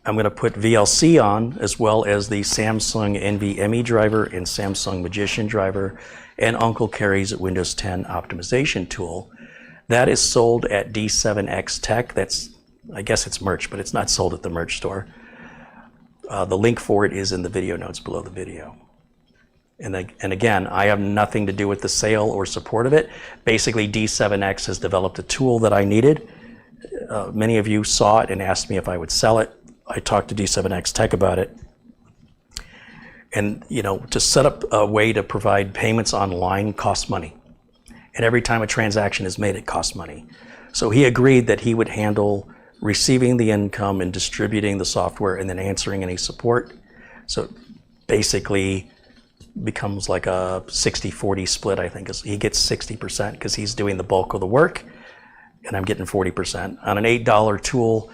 I'm going to put VLC on, as well as the Samsung NVMe driver and Samsung Magician driver and Uncle Carey's Windows 10 optimization tool. That is sold at D7X Tech. That's, I guess it's merch, but it's not sold at the merch store. The link for it is in the video notes below the video. And again, I have nothing to do with the sale or support of it. Basically, D7X has developed a tool that I needed. Many of you saw it and asked me if I would sell it. I talked to D7X Tech about it. And you know, to set up a way to provide payments online costs money. And every time a transaction is made, it costs money. So he agreed that he would handle receiving the income and distributing the software and then answering any support. So basically becomes like a 60-40 split, I think. He gets 60% because he's doing the bulk of the work, and I'm getting 40%. On an $8 tool,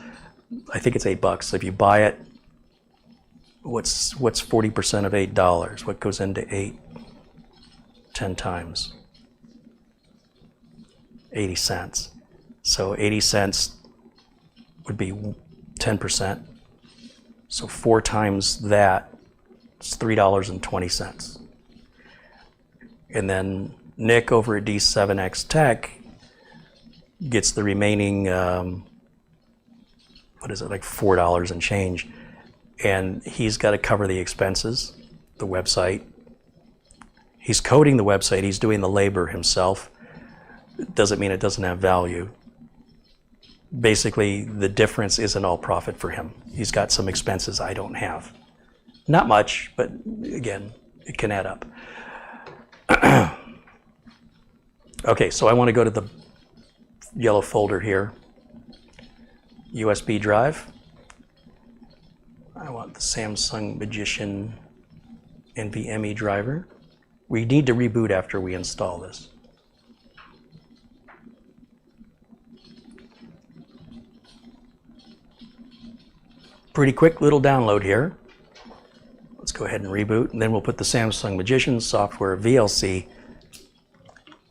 I think it's $8. If you buy it, what's 40% of $8? What goes into 8 10 times? 80 cents. So 80 cents would be 10%. So 4 times that, it's $3.20. And then Nick over at D7X Tech gets the remaining, what is it, like $4 and change. And he's got to cover the expenses, the website. He's coding the website, he's doing the labor himself. It doesn't mean it doesn't have value. Basically, the difference isn't all profit for him. He's got some expenses I don't have. Not much, but again, it can add up. Okay, so I want to go to the yellow folder here. USB drive. I want the Samsung Magician NVMe driver. We need to reboot after we install this. Pretty quick little download here. Let's go ahead and reboot, and then we'll put the Samsung Magician software VLC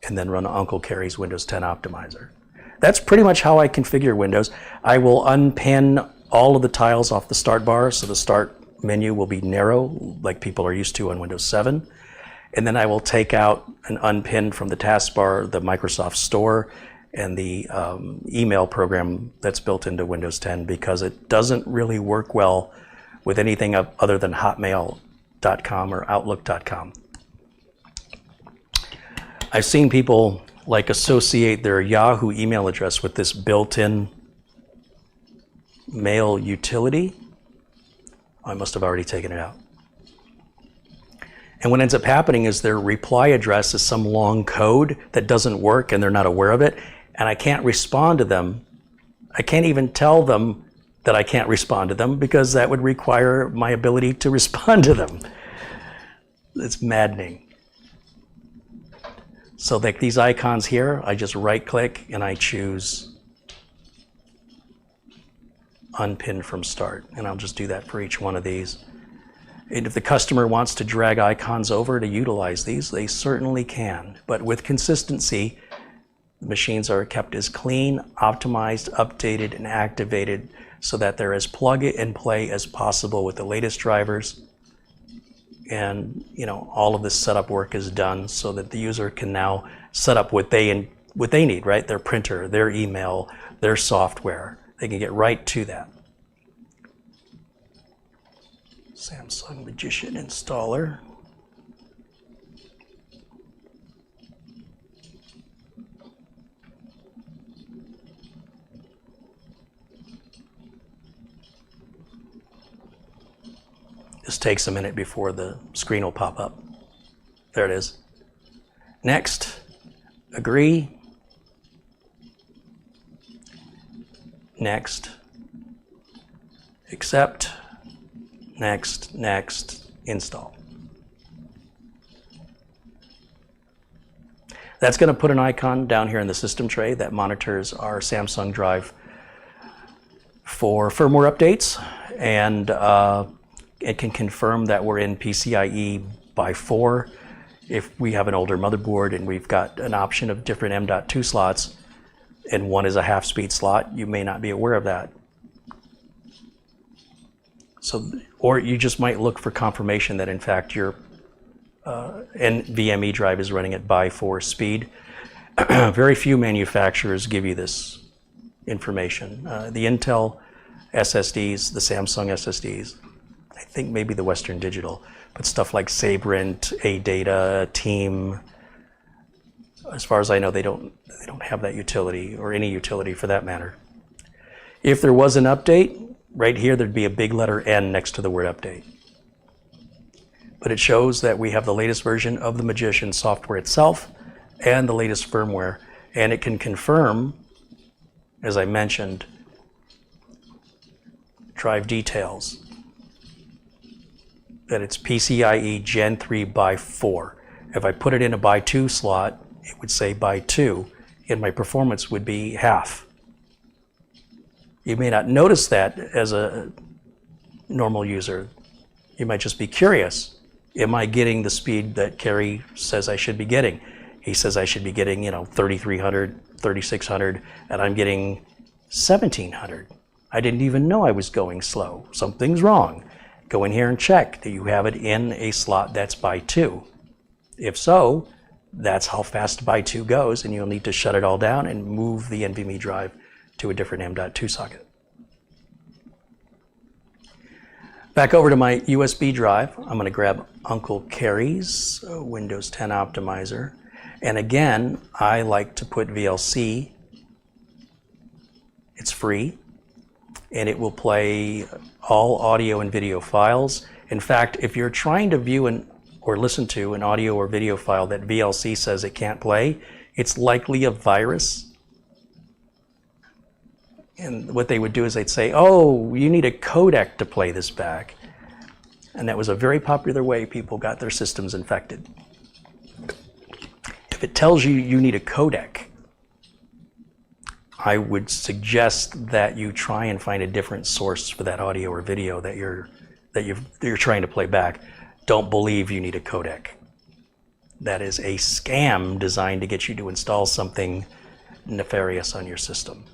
and then run Uncle Carey's Windows 10 optimizer. That's pretty much how I configure Windows. I will unpin all of the tiles off the start bar, so the start menu will be narrow like people are used to on Windows 7. And then I will take out and unpin from the taskbar the Microsoft Store and the email program that's built into Windows 10, because it doesn't really work well with anything other than hotmail.com or outlook.com. I've seen people like associate their Yahoo email address with this built-in mail utility. I must have already taken it out. And what ends up happening is their reply address is some long code that doesn't work and they're not aware of it, and I can't respond to them. I can't even tell them that I can't respond to them, because that would require my ability to respond to them. It's maddening. So like these icons here, I just right click and I choose unpin from start, and I'll just do that for each one of these. And if the customer wants to drag icons over to utilize these, they certainly can. But with consistency, the machines are kept as clean, optimized, updated, and activated so that they're as plug and play as possible with the latest drivers. And you know, all of this setup work is done so that the user can now set up what they need, right? Their printer, their email, their software. They can get right to that. Samsung Magician installer. This takes a minute before the screen will pop up. There it is. Next, agree. Next, accept. Next, next, install. That's going to put an icon down here in the system tray that monitors our Samsung drive for firmware updates, and it can confirm that we're in PCIe by 4. If we have an older motherboard and we've got an option of different M.2 slots, and one is a half-speed slot. You may not be aware of that. So, or you just might look for confirmation that in fact your NVMe drive is running at by 4 speed. Very few manufacturers give you this information. The Intel SSDs, the Samsung SSDs, I think maybe the Western Digital, but stuff like Sabrent, AData, Team, as far as I know, they don't have that utility, or any utility for that matter. If there was an update, right here there'd be a big letter N next to the word update. But it shows that we have the latest version of the Magician software itself and the latest firmware, and it can confirm, as I mentioned, drive details, that it's PCIe Gen 3 by 4. If I put it in a by 2 slot, it would say by 2, and my performance would be half. You may not notice that as a normal user. You might just be curious. Am I getting the speed that Carey says I should be getting? He says I should be getting, 3,300, 3,600, and I'm getting 1,700. I didn't even know I was going slow. Something's wrong. Go in here and check that you have it in a slot that's by 2. If so, that's how fast by 2 goes, and you'll need to shut it all down and move the NVMe drive to a different M.2 socket. Back over to my USB drive, I'm going to grab Uncle Carey's Windows 10 optimizer. And again, I like to put VLC. It's free, and it will play all audio and video files. In fact, if you're trying to view or listen to an audio or video file that VLC says it can't play, it's likely a virus. And what they would do is they'd say, oh, you need a codec to play this back. And that was a very popular way people got their systems infected. If it tells you you need a codec, I would suggest that you try and find a different source for that audio or video that you're trying to play back. Don't believe you need a codec. That is a scam designed to get you to install something nefarious on your system.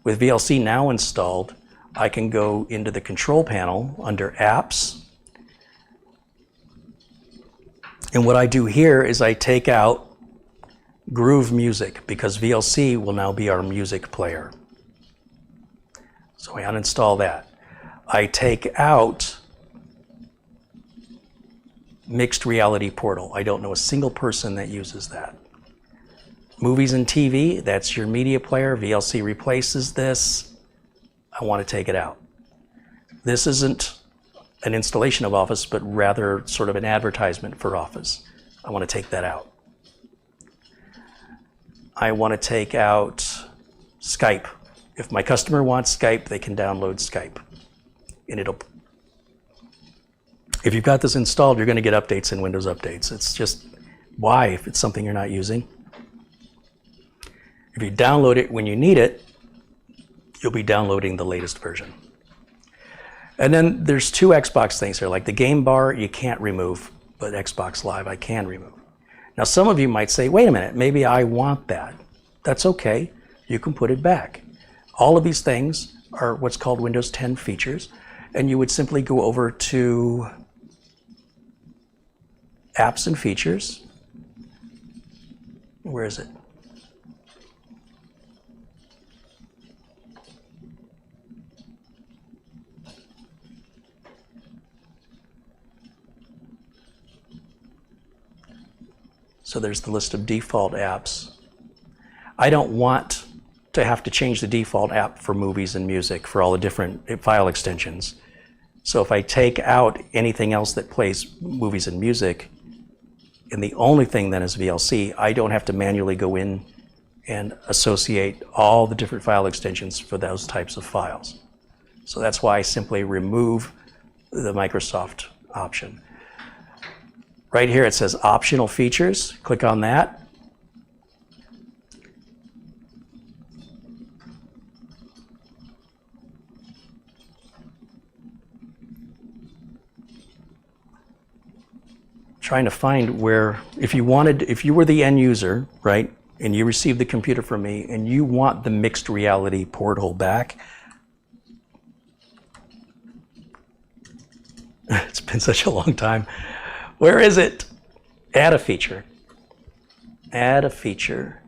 With VLC now installed, I can go into the control panel under Apps. And what I do here is I take out Groove Music, because VLC will now be our music player. So I uninstall that. I take out Mixed Reality Portal. I don't know a single person that uses that. Movies and TV, that's your media player. VLC replaces this. I want to take it out. This isn't an installation of Office, but rather sort of an advertisement for Office. I want to take that out. I want to take out Skype. If my customer wants Skype, they can download Skype. And if you've got this installed, you're going to get updates in Windows updates. It's just, why if it's something you're not using? If you download it when you need it, you'll be downloading the latest version. And then there's 2 Xbox things here, like the game bar you can't remove, but Xbox Live I can remove. Now some of you might say, wait a minute, maybe I want that. That's okay, you can put it back. All of these things are what's called Windows 10 features, and you would simply go over to Apps and Features. Where is it? So there's the list of default apps. I don't want to have to change the default app for movies and music for all the different file extensions. So if I take out anything else that plays movies and music, and the only thing then is VLC, I don't have to manually go in and associate all the different file extensions for those types of files. So that's why I simply remove the Microsoft option. Right here it says Optional Features. Click on that. Trying to find where, if you were the end user, right, and you receive the computer from me and you want the mixed reality porthole back, it's been such a long time. Where is it? Add a feature. Add a feature.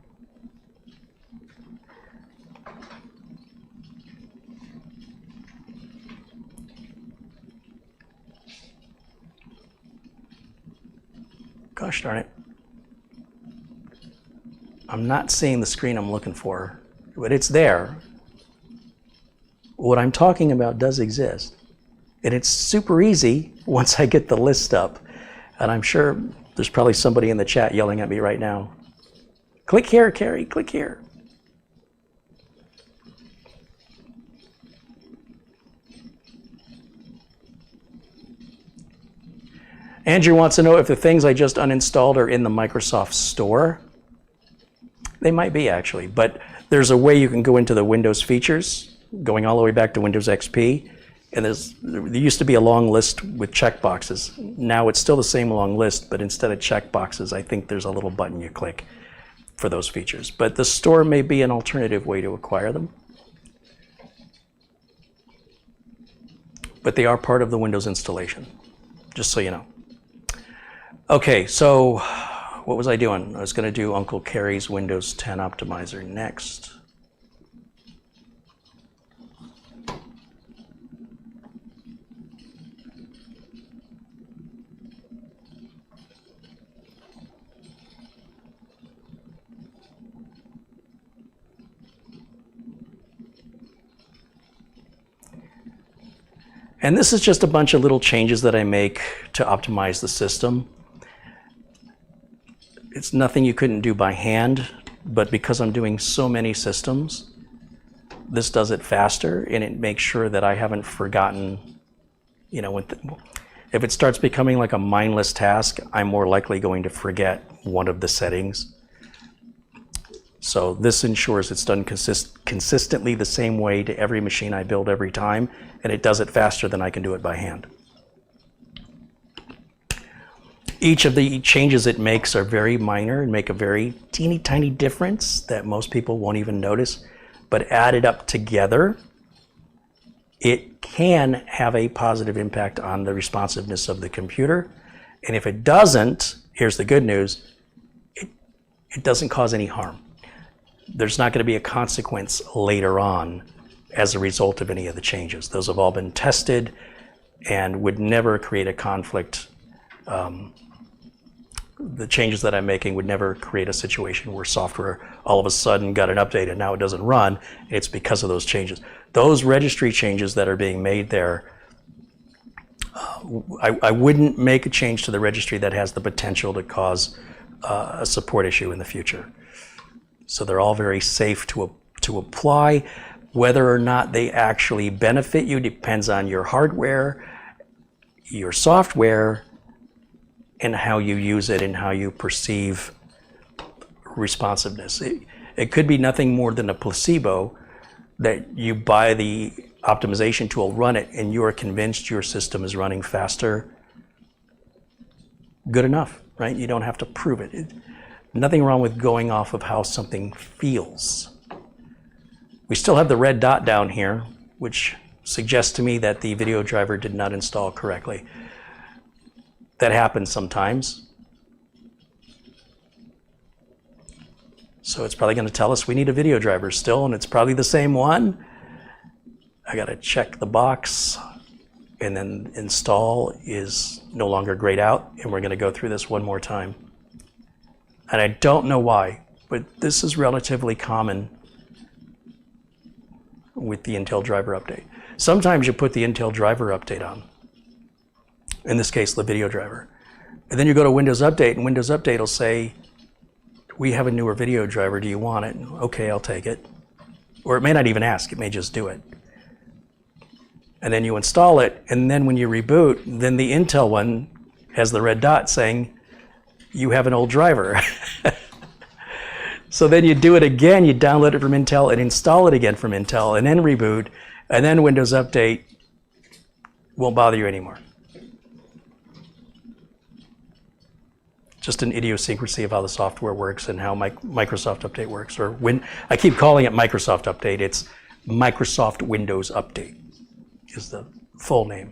Gosh darn it. I'm not seeing the screen I'm looking for, but it's there. What I'm talking about does exist. And it's super easy once I get the list up. And I'm sure there's probably somebody in the chat yelling at me right now. Click here, Carey, click here. Andrew wants to know if the things I just uninstalled are in the Microsoft Store. They might be actually, but there's a way you can go into the Windows features, going all the way back to Windows XP, and there used to be a long list with checkboxes. Now it's still the same long list, but instead of checkboxes, I think there's a little button you click for those features. But the store may be an alternative way to acquire them. But they are part of the Windows installation, just so you know. Okay, so what was I doing? I was going to do Uncle Carey's Windows 10 optimizer next. And this is just a bunch of little changes that I make to optimize the system. It's nothing you couldn't do by hand, but because I'm doing so many systems, this does it faster, and it makes sure that I haven't forgotten, you know, if it starts becoming like a mindless task, I'm more likely going to forget one of the settings. So this ensures it's done consistently the same way to every machine I build every time, and it does it faster than I can do it by hand. Each of the changes it makes are very minor and make a very teeny tiny difference that most people won't even notice, but added up together, it can have a positive impact on the responsiveness of the computer. And if it doesn't, here's the good news, it doesn't cause any harm. There's not going to be a consequence later on as a result of any of the changes. Those have all been tested and would never create a conflict. The changes that I'm making would never create a situation where software all of a sudden got an update and now it doesn't run. It's because of those changes. Those registry changes that are being made there, I wouldn't make a change to the registry that has the potential to cause a support issue in the future. So they're all very safe to apply. Whether or not they actually benefit you depends on your hardware, your software, and how you use it and how you perceive responsiveness. It could be nothing more than a placebo that you buy the optimization tool, run it, and you are convinced your system is running faster. Good enough, right? You don't have to prove it. Nothing wrong with going off of how something feels. We still have the red dot down here, which suggests to me that the video driver did not install correctly. That happens sometimes. So it's probably going to tell us we need a video driver still, and it's probably the same one. I got to check the box, and then install is no longer grayed out, and we're going to go through this one more time. And I don't know why, but this is relatively common with the Intel driver update. Sometimes you put the Intel driver update on. In this case, the video driver. And then you go to Windows Update, and Windows Update will say, we have a newer video driver, do you want it? Okay, I'll take it. Or it may not even ask, it may just do it. And then you install it, and then when you reboot, then the Intel one has the red dot saying, you have an old driver. So then you do it again, you download it from Intel and install it again from Intel, and then reboot, and then Windows Update won't bother you anymore. just an idiosyncrasy of how the software works and how Microsoft Update works. Or I keep calling it Microsoft Update. It's Microsoft Windows Update is the full name.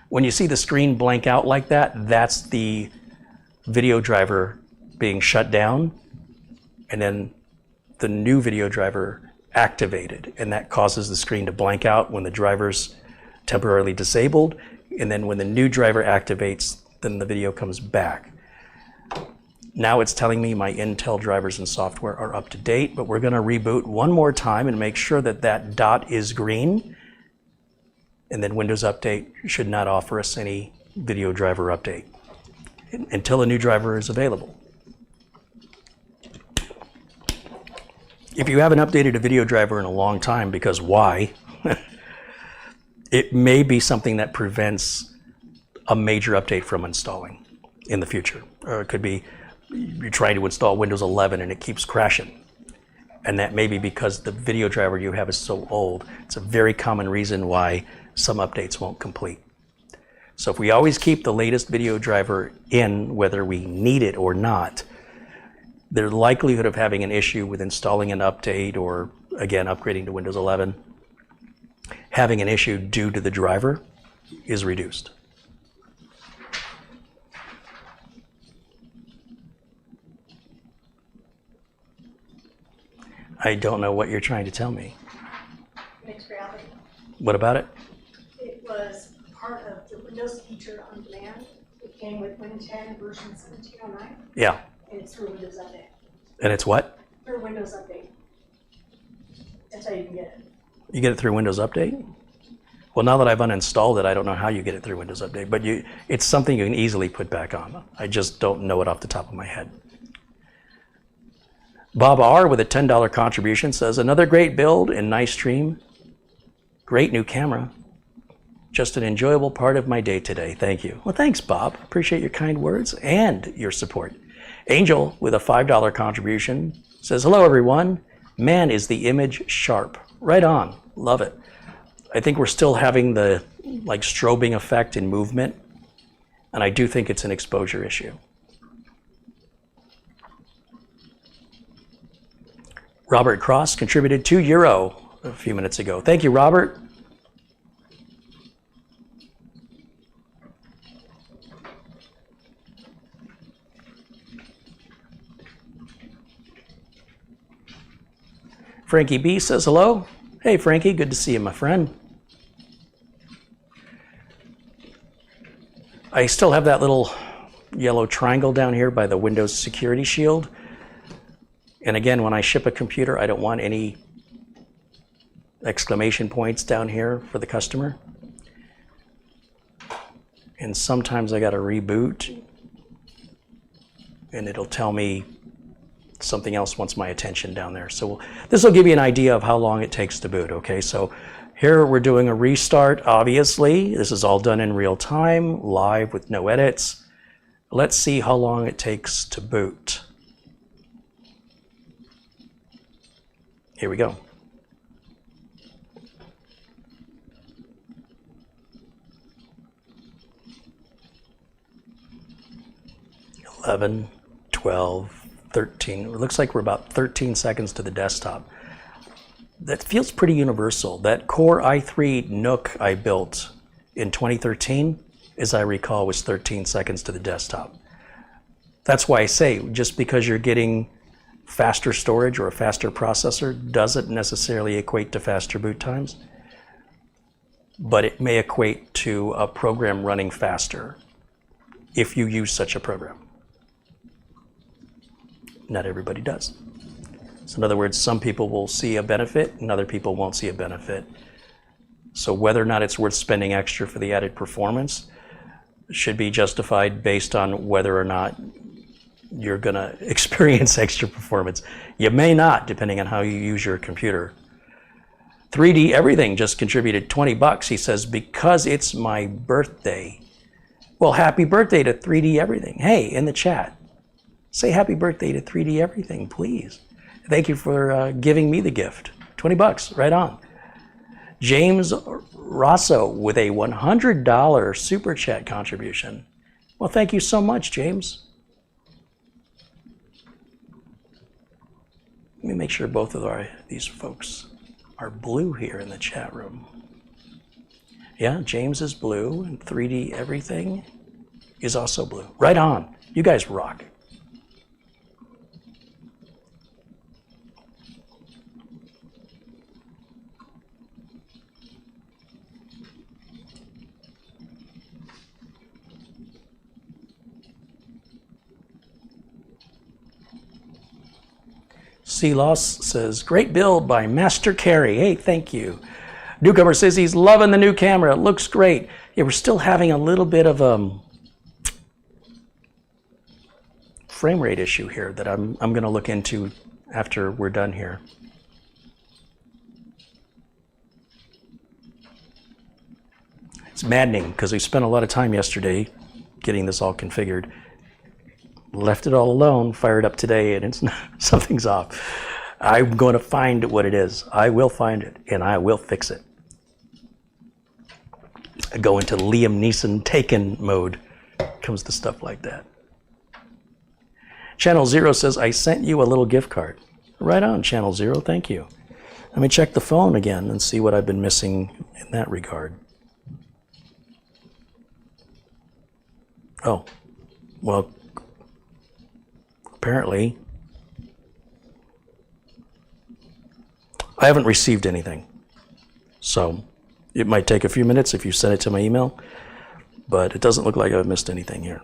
When you see the screen blank out like that, that's the video driver being shut down, and then the new video driver activated, and that causes the screen to blank out when the driver's temporarily disabled, and then when the new driver activates, then the video comes back. Now it's telling me my Intel drivers and software are up to date, but we're going to reboot one more time and make sure that that dot is green, and then Windows Update should not offer us any video driver update until a new driver is available. If you haven't updated a video driver in a long time, because why? It may be something that prevents a major update from installing in the future. Or it could be you're trying to install Windows 11 and it keeps crashing. And that may be because the video driver you have is so old. It's a very common reason why some updates won't complete. So if we always keep the latest video driver in, whether we need it or not, the likelihood of having an issue with installing an update or, again, upgrading to Windows 11, having an issue due to the driver is reduced. I don't know what you're trying to tell me. Mixed reality. What about it? It was part of the Windows feature on demand. It came with Win 10 version 1709, Yeah. and it's through Windows Update. And it's what? Through Windows Update. That's how you can get it. You get it through Windows Update? Well, now that I've uninstalled it, I don't know how you get it through Windows Update, but it's something you can easily put back on. I just don't know it off the top of my head. Bob R. with a $10 contribution says, another great build and nice stream. Great new camera. Just an enjoyable part of my day today. Thank you. Well, thanks, Bob. Appreciate your kind words and your support. Angel with a $5 contribution says, hello, everyone. Man, is the image sharp. Right on. Love it. I think we're still having the strobing effect in movement, and I do think it's an exposure issue. Robert Cross contributed €2 a few minutes ago. Thank you, Robert. Frankie B says hello. Hey, Frankie, good to see you, my friend. I still have that little yellow triangle down here by the Windows security shield. And again, when I ship a computer, I don't want any exclamation points down here for the customer. And sometimes I got to reboot, and it'll tell me something else wants my attention down there. So this will give you an idea of how long it takes to boot, okay? So here we're doing a restart, obviously. This is all done in real time, live with no edits. Let's see how long it takes to boot. Here we go. $11, $12, $13. It looks like we're about 13 seconds to the desktop. That feels pretty universal. That Core i3 NUC I built in 2013, as I recall, was 13 seconds to the desktop. That's why I say, just because you're getting faster storage or a faster processor doesn't necessarily equate to faster boot times, but it may equate to a program running faster if you use such a program. Not everybody does. So in other words, some people will see a benefit and other people won't see a benefit. So whether or not it's worth spending extra for the added performance should be justified based on whether or not you're going to experience extra performance. You may not, depending on how you use your computer. 3D Everything just contributed $20. He says, because it's my birthday. Well, happy birthday to 3D Everything. Hey, in the chat, say happy birthday to 3D Everything, please. Thank you for giving me the gift. $20, right on. James Rosso with a $100 super chat contribution. Well, thank you so much, James. Let me make sure both of these folks are blue here in the chat room. Yeah, James is blue, and 3D Everything is also blue. Right on. You guys rock. C-Loss says, great build by Master Carey. Hey, thank you. Newcomer says he's loving the new camera. It looks great. Yeah, we're still having a little bit of frame rate issue here that I'm going to look into after we're done here. It's maddening because we spent a lot of time yesterday getting this all configured. Left it all alone, fired up today, and it's something's off. I'm going to find what it is. I will find it, and I will fix it. I go into Liam Neeson Taken mode. Comes to stuff like that. Channel Zero says, I sent you a little gift card. Right on, Channel Zero, thank you. Let me check the phone again and see what I've been missing in that regard. Oh, well, apparently, I haven't received anything. So it might take a few minutes if you send it to my email, but it doesn't look like I've missed anything here.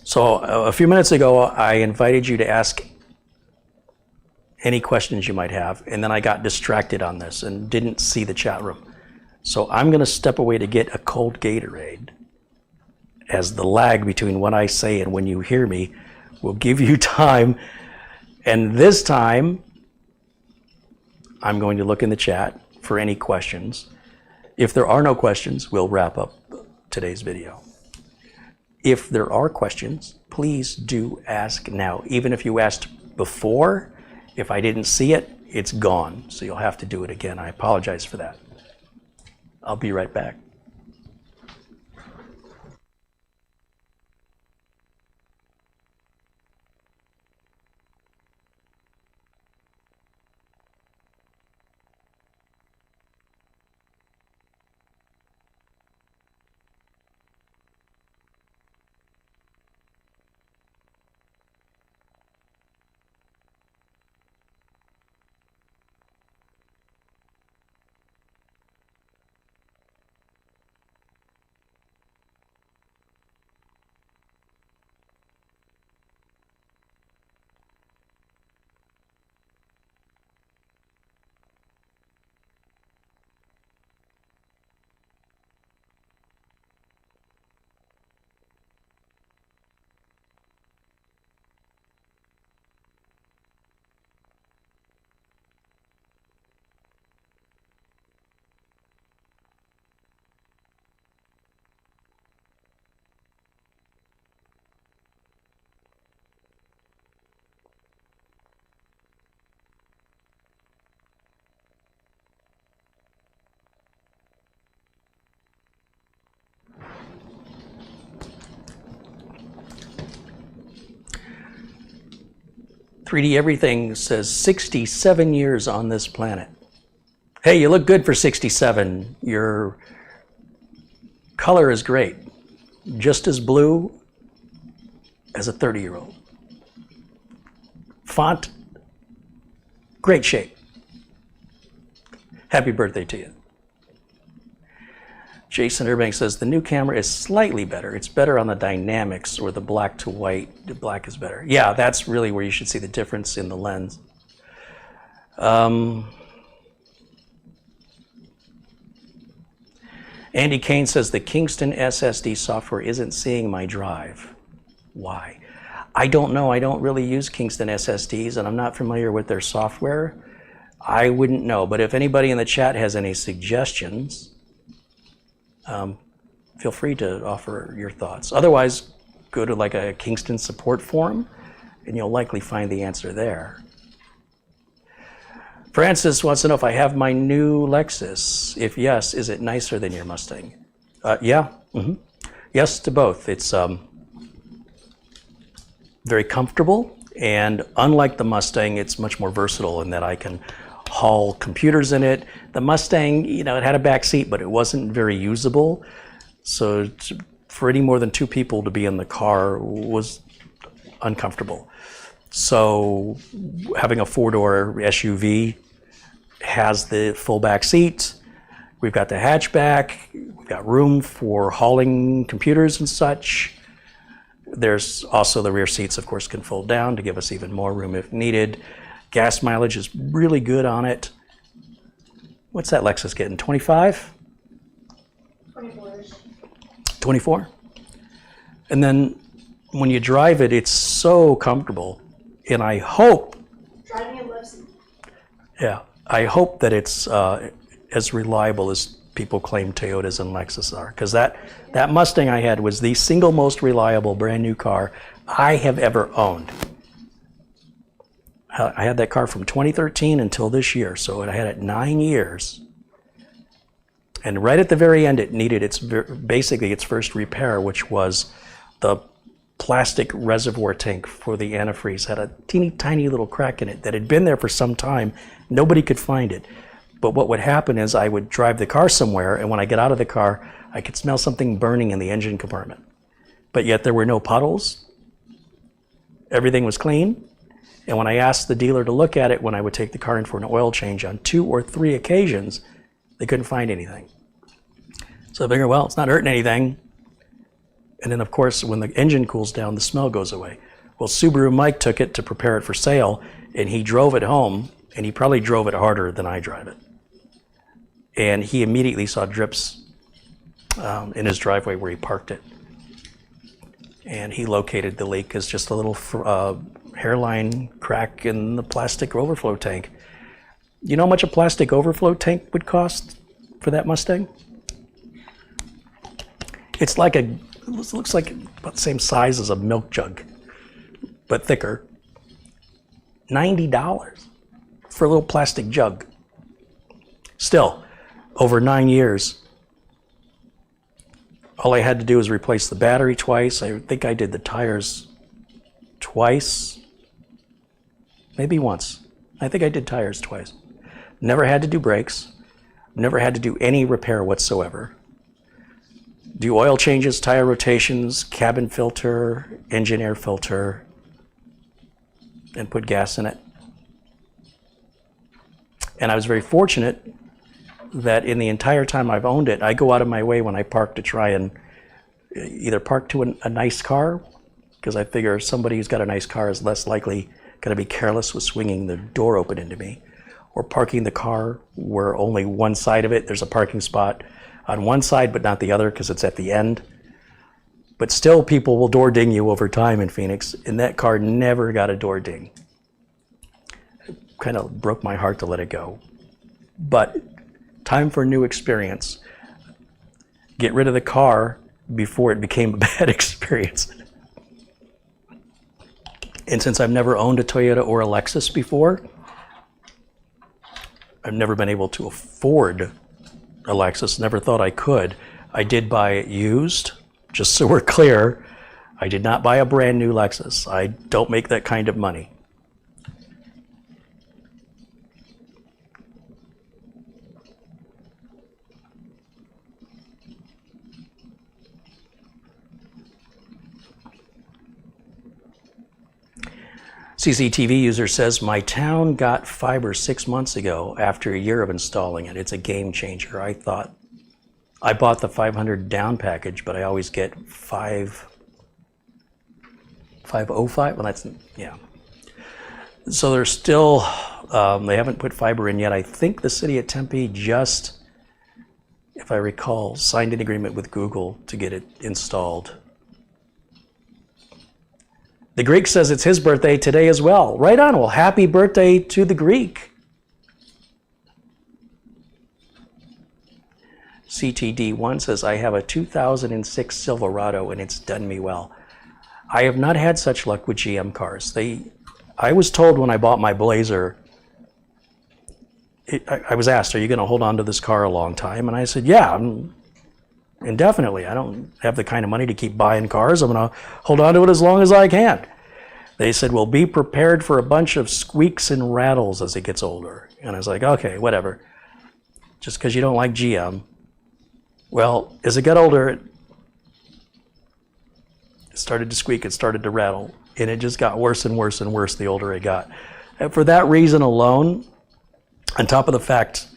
So a few minutes ago, I invited you to ask any questions you might have, and then I got distracted on this and didn't see the chat room. So I'm going to step away to get a cold Gatorade, as the lag between what I say and when you hear me will give you time. And this time, I'm going to look in the chat for any questions. If there are no questions, we'll wrap up today's video. If there are questions, please do ask now. Even if you asked before, if I didn't see it, it's gone. So you'll have to do it again. I apologize for that. I'll be right back. .3D Everything says 67 years on this planet. Hey, you look good for 67. Your color is great. Just as blue as a 30-year-old. Font, great shape. Happy birthday to you. Jason Erbank says the new camera is slightly better. It's better on the dynamics, or the black to white. The black is better. Yeah, that's really where you should see the difference in the lens. Andy Kane says the Kingston SSD software isn't seeing my drive. Why? I don't know. I don't really use Kingston SSDs, and I'm not familiar with their software. I wouldn't know, but if anybody in the chat has any suggestions, feel free to offer your thoughts. Otherwise, go to like a Kingston support forum, and you'll likely find the answer there. Francis wants to know if I have my new Lexus. If yes, is it nicer than your Mustang? Yeah. Yes to both. It's very comfortable, and unlike the Mustang, it's much more versatile in that I can haul computers in it. The Mustang, you know, it had a back seat, but it wasn't very usable. So for any more than 2 people to be in the car was uncomfortable. So having a 4-door SUV has the full back seat. We've got the hatchback. We've got room for hauling computers and such. There's also the rear seats, of course, can fold down to give us even more room if needed. Gas mileage is really good on it. What's that Lexus getting? 25? 24-ish. 24? And then when you drive it, it's so comfortable. And I hope, Driving a love seat. yeah, I hope that it's as reliable as people claim Toyotas and Lexus are. Because that Mustang I had was the single most reliable brand new car I have ever owned. I had that car from 2013 until this year, so I had it 9 years. And right at the very end, it needed basically its first repair, which was the plastic reservoir tank for the antifreeze. Had a teeny tiny little crack in it that had been there for some time. Nobody could find it. But what would happen is I would drive the car somewhere, and when I get out of the car, I could smell something burning in the engine compartment. But yet there were no puddles. Everything was clean. And when I asked the dealer to look at it when I would take the car in for an oil change on 2 or 3 occasions, they couldn't find anything. So I figured, well, it's not hurting anything. And then, of course, when the engine cools down, the smell goes away. Well, Subaru Mike took it to prepare it for sale, and he drove it home, and he probably drove it harder than I drive it. And he immediately saw drips in his driveway where he parked it. And he located the leak as just a little hairline crack in the plastic overflow tank. You know how much a plastic overflow tank would cost for that Mustang? It's like it looks like about the same size as a milk jug, but thicker. $90 for a little plastic jug. Still, over 9 years, all I had to do was replace the battery twice. I think I did the tires twice, maybe once. I think I did tires twice. Never had to do brakes. Never had to do any repair whatsoever. Do oil changes, tire rotations, cabin filter, engine air filter, and put gas in it. And I was very fortunate that in the entire time I've owned it, I go out of my way when I park to try and either park to a nice car, because I figure somebody who's got a nice car is less likely going to be careless with swinging the door open into me, or parking the car where only one side of it, there's a parking spot on one side but not the other because it's at the end. But still, people will door ding you over time in Phoenix, and that car never got a door ding. It kind of broke my heart to let it go. But time for a new experience. Get rid of the car before it became a bad experience. And since I've never owned a Toyota or a Lexus before, I've never been able to afford a Lexus, never thought I could. I did buy it used, just so we're clear. I did not buy a brand new Lexus. I don't make that kind of money. CCTV user says, my town got fiber 6 months ago after a year of installing it. It's a game changer. I bought the 500 down package, but I always get 505. Well, that's, yeah. So they're still, they haven't put fiber in yet. I think the city of Tempe just, if I recall, signed an agreement with Google to get it installed. The Greek says it's his birthday today as well. Right on. Well, happy birthday to the Greek. CTD1 says, I have a 2006 Silverado and it's done me well. I have not had such luck with GM cars. I was told when I bought my Blazer I was asked, are you going to hold on to this car a long time? And I said, yeah, indefinitely. I don't have the kind of money to keep buying cars. I'm going to hold on to it as long as I can. They said, well, be prepared for a bunch of squeaks and rattles as it gets older. And I was like, okay, whatever. Just because you don't like GM. Well, as it got older, it started to squeak, it started to rattle. And it just got worse and worse and worse the older it got. And for that reason alone, on top of the fact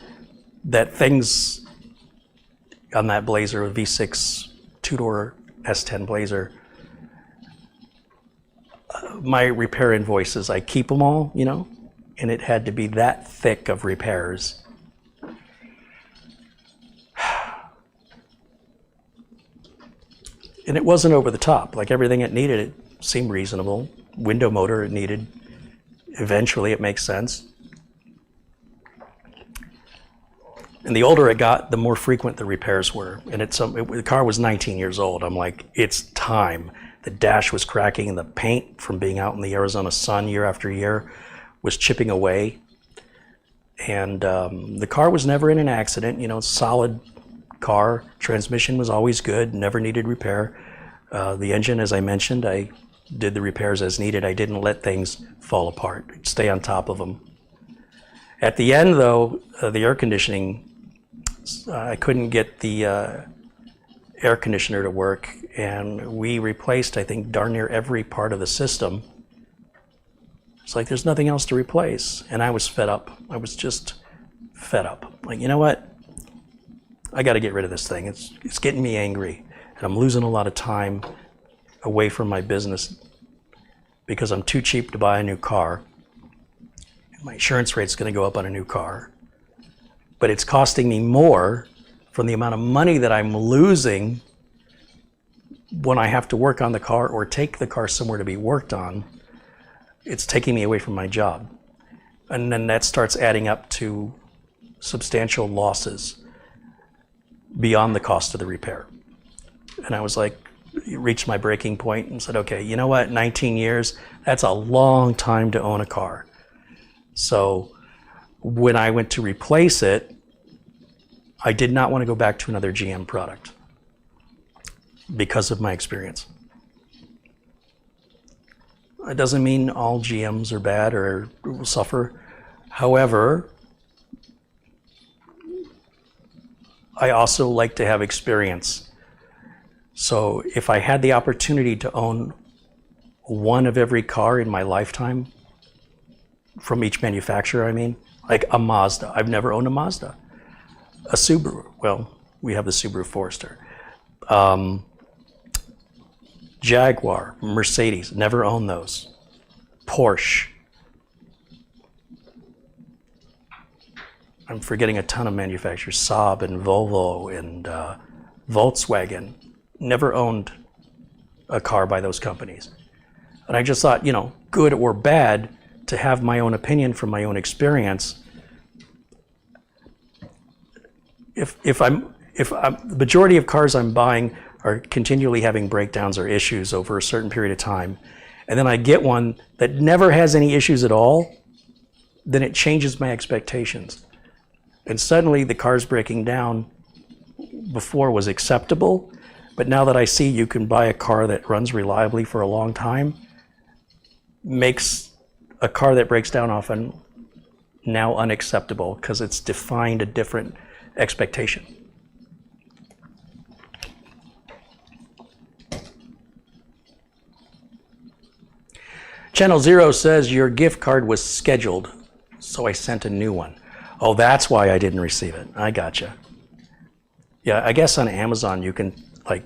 that things on that Blazer, a V6 two-door S10 Blazer, my repair invoices, I keep them all, you know, and it had to be that thick of repairs. And it wasn't over the top. Like everything it needed, it seemed reasonable. Window motor it needed. Eventually it makes sense. And the older it got, the more frequent the repairs were. And the car was 19 years old. I'm like, it's time. The dash was cracking, and the paint from being out in the Arizona sun year after year was chipping away. And the car was never in an accident, you know, solid car. Transmission was always good, never needed repair. The engine, as I mentioned, I did the repairs as needed. I didn't let things fall apart, I'd stay on top of them. At the end, though, the air conditioning, I couldn't get the air conditioner to work, and we replaced, I think, darn near every part of the system. It's like there's nothing else to replace, and I was fed up. I was just fed up. Like, you know what? I got to get rid of this thing. It's getting me angry, and I'm losing a lot of time away from my business because I'm too cheap to buy a new car. My insurance rate's going to go up on a new car, but it's costing me more from the amount of money that I'm losing when I have to work on the car or take the car somewhere to be worked on. It's taking me away from my job. And then that starts adding up to substantial losses beyond the cost of the repair. And I was like, reached my breaking point and said, okay, you know what, 19 years, that's a long time to own a car. So when I went to replace it, I did not want to go back to another GM product because of my experience. It doesn't mean all GMs are bad or will suffer. However, I also like to have experience. So if I had the opportunity to own one of every car in my lifetime, from each manufacturer, I mean, like a Mazda. I've never owned a Mazda. A Subaru. Well, we have the Subaru Forester. Jaguar, Mercedes, never owned those. Porsche. I'm forgetting a ton of manufacturers. Saab and Volvo and Volkswagen. Never owned a car by those companies. And I just thought, you know, good or bad, to have my own opinion from my own experience. If the majority of cars I'm buying are continually having breakdowns or issues over a certain period of time, and then I get one that never has any issues at all, then it changes my expectations. And suddenly the car's breaking down before was acceptable, but now that I see you can buy a car that runs reliably for a long time, makes a car that breaks down often now unacceptable because it's defined a different expectation. Channel Zero says your gift card was scheduled, so I sent a new one. Oh, that's why I didn't receive it. I gotcha. Yeah, I guess on Amazon you can like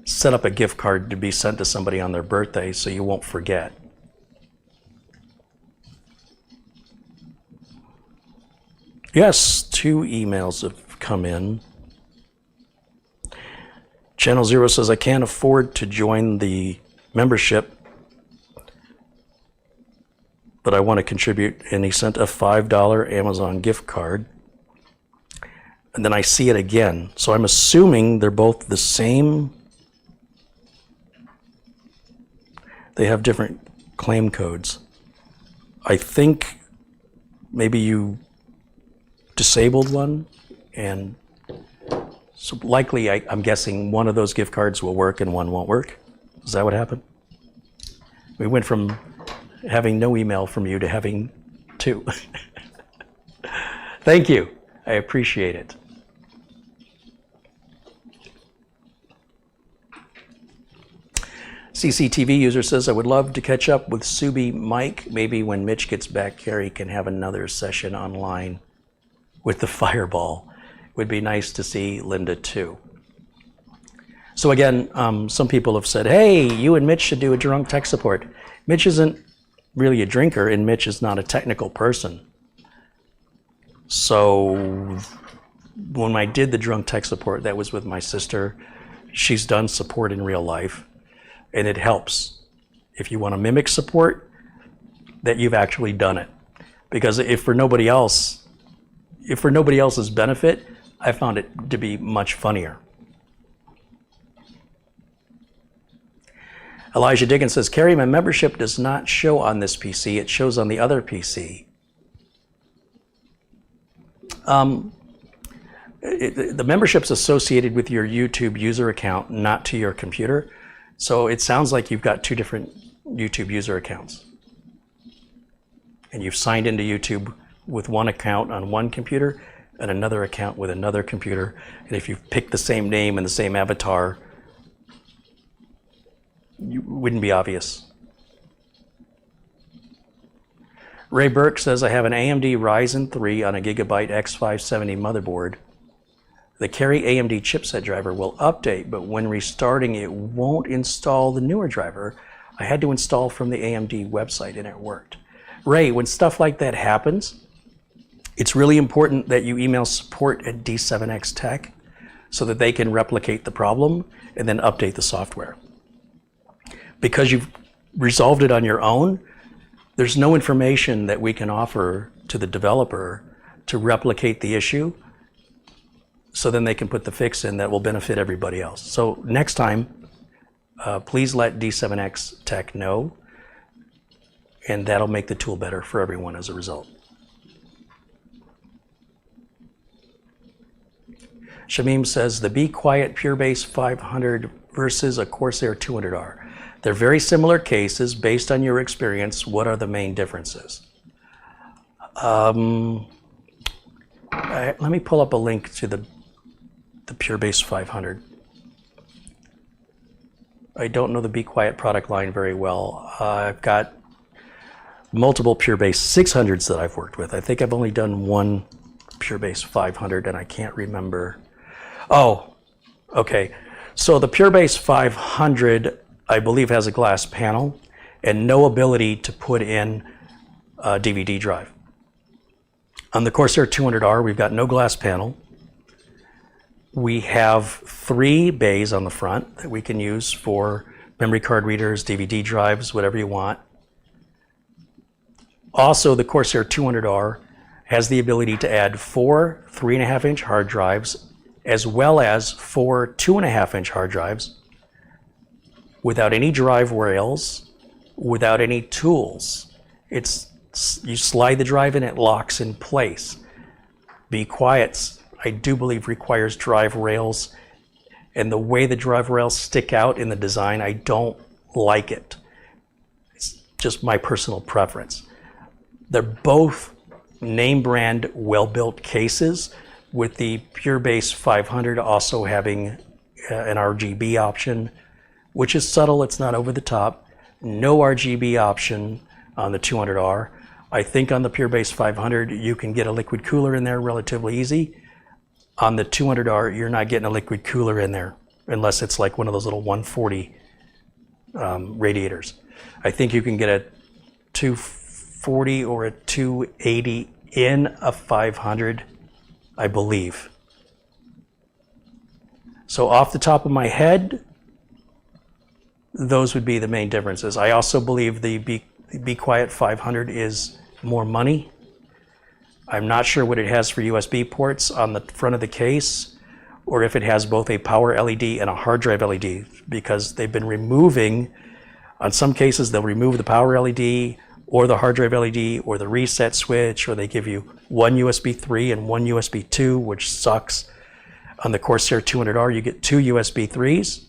set up a gift card to be sent to somebody on their birthday so you won't forget. Yes, 2 emails have come in. Channel Zero says, I can't afford to join the membership, but I want to contribute. And he sent a $5 Amazon gift card. And then I see it again. So I'm assuming they're both the same. They have different claim codes. I think maybe you disabled one, and so likely I'm guessing one of those gift cards will work and one won't work. Is that what happened? We went from having no email from you to having 2. Thank you. I appreciate it. CCTV user says, I would love to catch up with Subi Mike. Maybe when Mitch gets back, Carey can have another session online with the Fireball. It would be nice to see Linda too. So again, some people have said, hey, you and Mitch should do a drunk tech support. Mitch isn't really a drinker, and Mitch is not a technical person. So when I did the drunk tech support, that was with my sister. She's done support in real life, and it helps. If you want to mimic support, that you've actually done it. Because if for nobody else's benefit, I found it to be much funnier. Elijah Dickens says, Carey, my membership does not show on this PC. It shows on the other PC. The membership's associated with your YouTube user account, not to your computer. So it sounds like you've got 2 different YouTube user accounts. And you've signed into YouTube with one account on one computer and another account with another computer. And if you've picked the same name and the same avatar, it wouldn't be obvious. Ray Burke says, I have an AMD Ryzen 3 on a Gigabyte X570 motherboard. The Carey AMD chipset driver will update, but when restarting, it won't install the newer driver. I had to install from the AMD website and it worked. Ray, when stuff like that happens, it's really important that you email support at D7X Tech so that they can replicate the problem and then update the software. Because you've resolved it on your own, there's no information that we can offer to the developer to replicate the issue, so then they can put the fix in that will benefit everybody else. So next time, please let D7X Tech know, and that'll make the tool better for everyone as a result. Shamim says, the Be Quiet PureBase 500 versus a Corsair 200R. They're very similar cases. Based on your experience, what are the main differences? Let me pull up a link to the PureBase 500. I don't know the Be Quiet product line very well. I've got multiple PureBase 600s that I've worked with. I think I've only done one PureBase 500 and I can't remember. Oh, okay. So the PureBase 500, I believe, has a glass panel and no ability to put in a DVD drive. On the Corsair 200R, we've got no glass panel. We have 3 bays on the front that we can use for memory card readers, DVD drives, whatever you want. Also, the Corsair 200R has the ability to add 4 3.5-inch hard drives, as well as 4 2.5-inch hard drives, without any drive rails, without any tools. You slide the drive in, it locks in place. Be Quiet, I do believe, requires drive rails, and the way the drive rails stick out in the design, I don't like it. It's just my personal preference. They're both name brand, well-built cases, with the PureBase 500 also having an RGB option, which is subtle, it's not over the top. No RGB option on the 200R. I think on the PureBase 500, you can get a liquid cooler in there relatively easy. On the 200R, you're not getting a liquid cooler in there, unless it's like one of those little 140 radiators. I think you can get a 240 or a 280 in a 500, I believe. So off the top of my head, those would be the main differences. I also believe the Be Quiet 500 is more money. I'm not sure what it has for USB ports on the front of the case, or if it has both a power LED and a hard drive LED, because they've been removing, on some cases they'll remove the power LED, or the hard drive LED, or the reset switch, or they give you one USB 3 and one USB 2, which sucks. On the Corsair 200R, you get two USB 3s,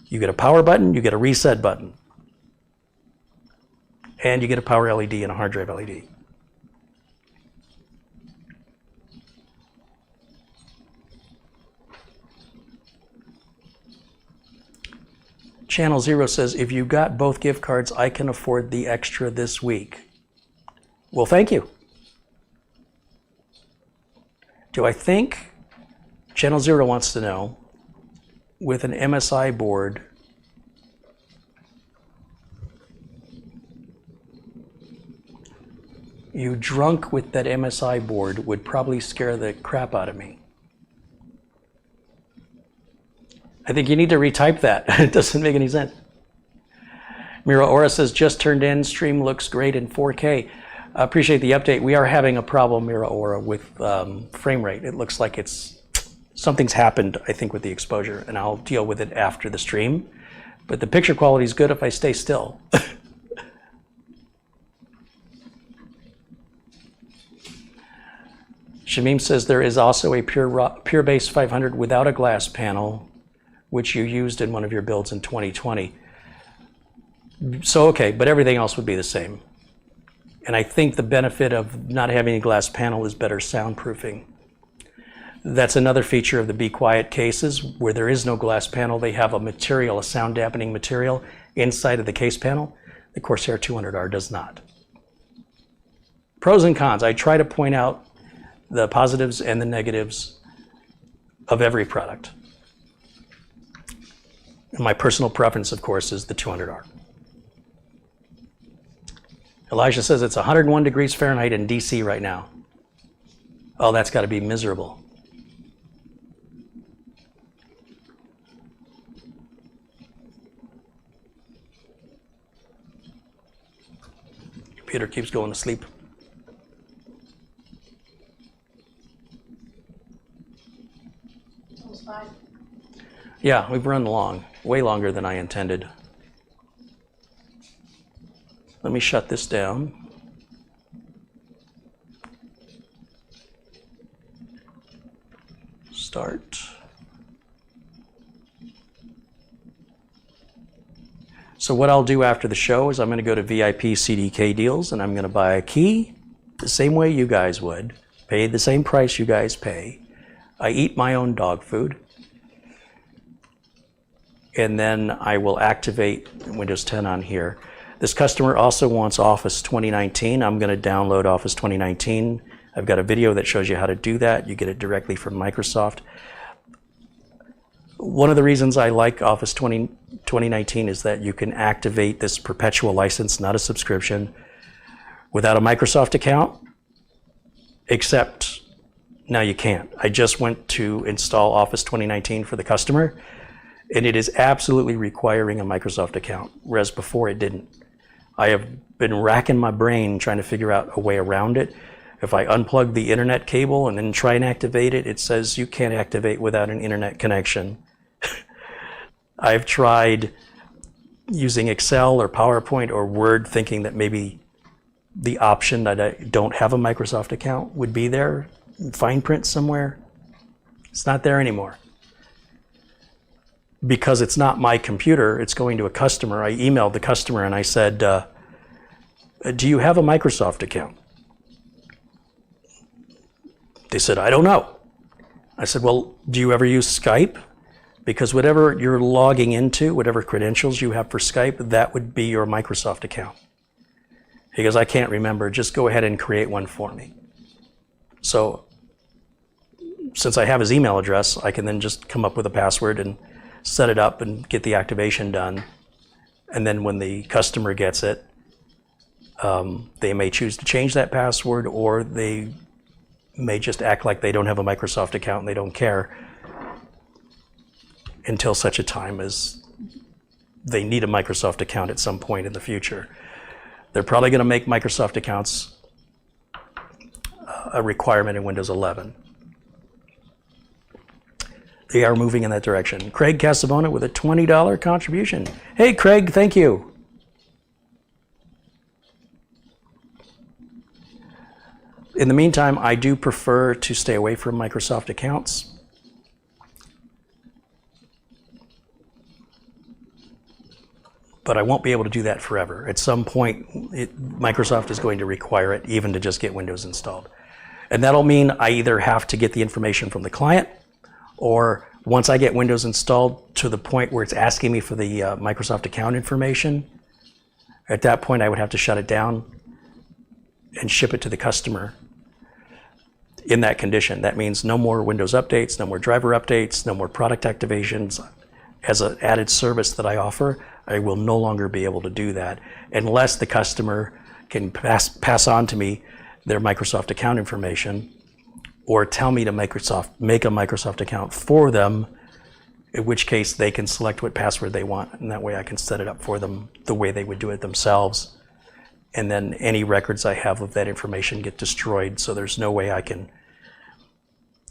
you get a power button, you get a reset button, and you get a power LED and a hard drive LED. Channel Zero says, if you got both gift cards, I can afford the extra this week. Well, thank you. Do I think, Channel Zero wants to know, with an MSI board, you drunk with that MSI board would probably scare the crap out of me. I think you need to retype that. It doesn't make any sense. Mira Ora says, just turned in, stream looks great in 4K. Appreciate the update. We are having a problem, Mira Ora, with frame rate. It looks like something's happened, I think, with the exposure, and I'll deal with it after the stream. But the picture quality is good if I stay still. Shamim says, there is also a Pure Base 500 without a glass panel, which you used in one of your builds in 2020. So, okay, but everything else would be the same. And I think the benefit of not having a glass panel is better soundproofing. That's another feature of the Be Quiet cases, where there is no glass panel. They have a material, a sound dampening material inside of the case panel. The Corsair 200R does not. Pros and cons. I try to point out the positives and the negatives of every product. And my personal preference, of course, is the 200R. Elijah says it's 101 degrees Fahrenheit in DC right now. Oh, that's got to be miserable. Computer keeps going to sleep. It's almost 5. Yeah, we've run long, way longer than I intended. Let me shut this down. Start. So what I'll do after the show is I'm going to go to VIP CDK deals and I'm going to buy a key the same way you guys would, pay the same price you guys pay. I eat my own dog food. And then I will activate Windows 10 on here. This customer also wants Office 2019. I'm going to download Office 2019. I've got a video that shows you how to do that. You get it directly from Microsoft. One of the reasons I like Office 2019 is that you can activate this perpetual license, not a subscription, without a Microsoft account, except now you can't. I just went to install Office 2019 for the customer, and it is absolutely requiring a Microsoft account, whereas before it didn't. I have been racking my brain trying to figure out a way around it. If I unplug the internet cable and then try and activate it, it says you can't activate without an internet connection. I've tried using Excel or PowerPoint or Word thinking that maybe the option that I don't have a Microsoft account would be there, in fine print somewhere. It's not there anymore. Because it's not my computer, it's going to a customer. I emailed the customer and I said, do you have a Microsoft account? They said, I don't know. I said, well, do you ever use Skype? Because whatever you're logging into, whatever credentials you have for Skype, that would be your Microsoft account. He goes, I can't remember, just go ahead and create one for me. So, since I have his email address, I can then just come up with a password and set it up and get the activation done. And then when the customer gets it, they may choose to change that password, or they may just act like they don't have a Microsoft account and they don't care until such a time as they need a Microsoft account at some point in the future. They're probably going to make Microsoft accounts a requirement in Windows 11. They are moving in that direction. Craig Casabona with a $20 contribution. Hey, Craig, thank you. In the meantime, I do prefer to stay away from Microsoft accounts. But I won't be able to do that forever. At some point, Microsoft is going to require it even to just get Windows installed. And that'll mean I either have to get the information from the client, or once I get Windows installed to the point where it's asking me for the Microsoft account information, at that point I would have to shut it down and ship it to the customer in that condition. That means no more Windows updates, no more driver updates, no more product activations. As an added service that I offer, I will no longer be able to do that unless the customer can pass on to me their Microsoft account information, or tell me to make a Microsoft account for them, in which case they can select what password they want, and that way I can set it up for them the way they would do it themselves. And then any records I have of that information get destroyed, so there's no way I can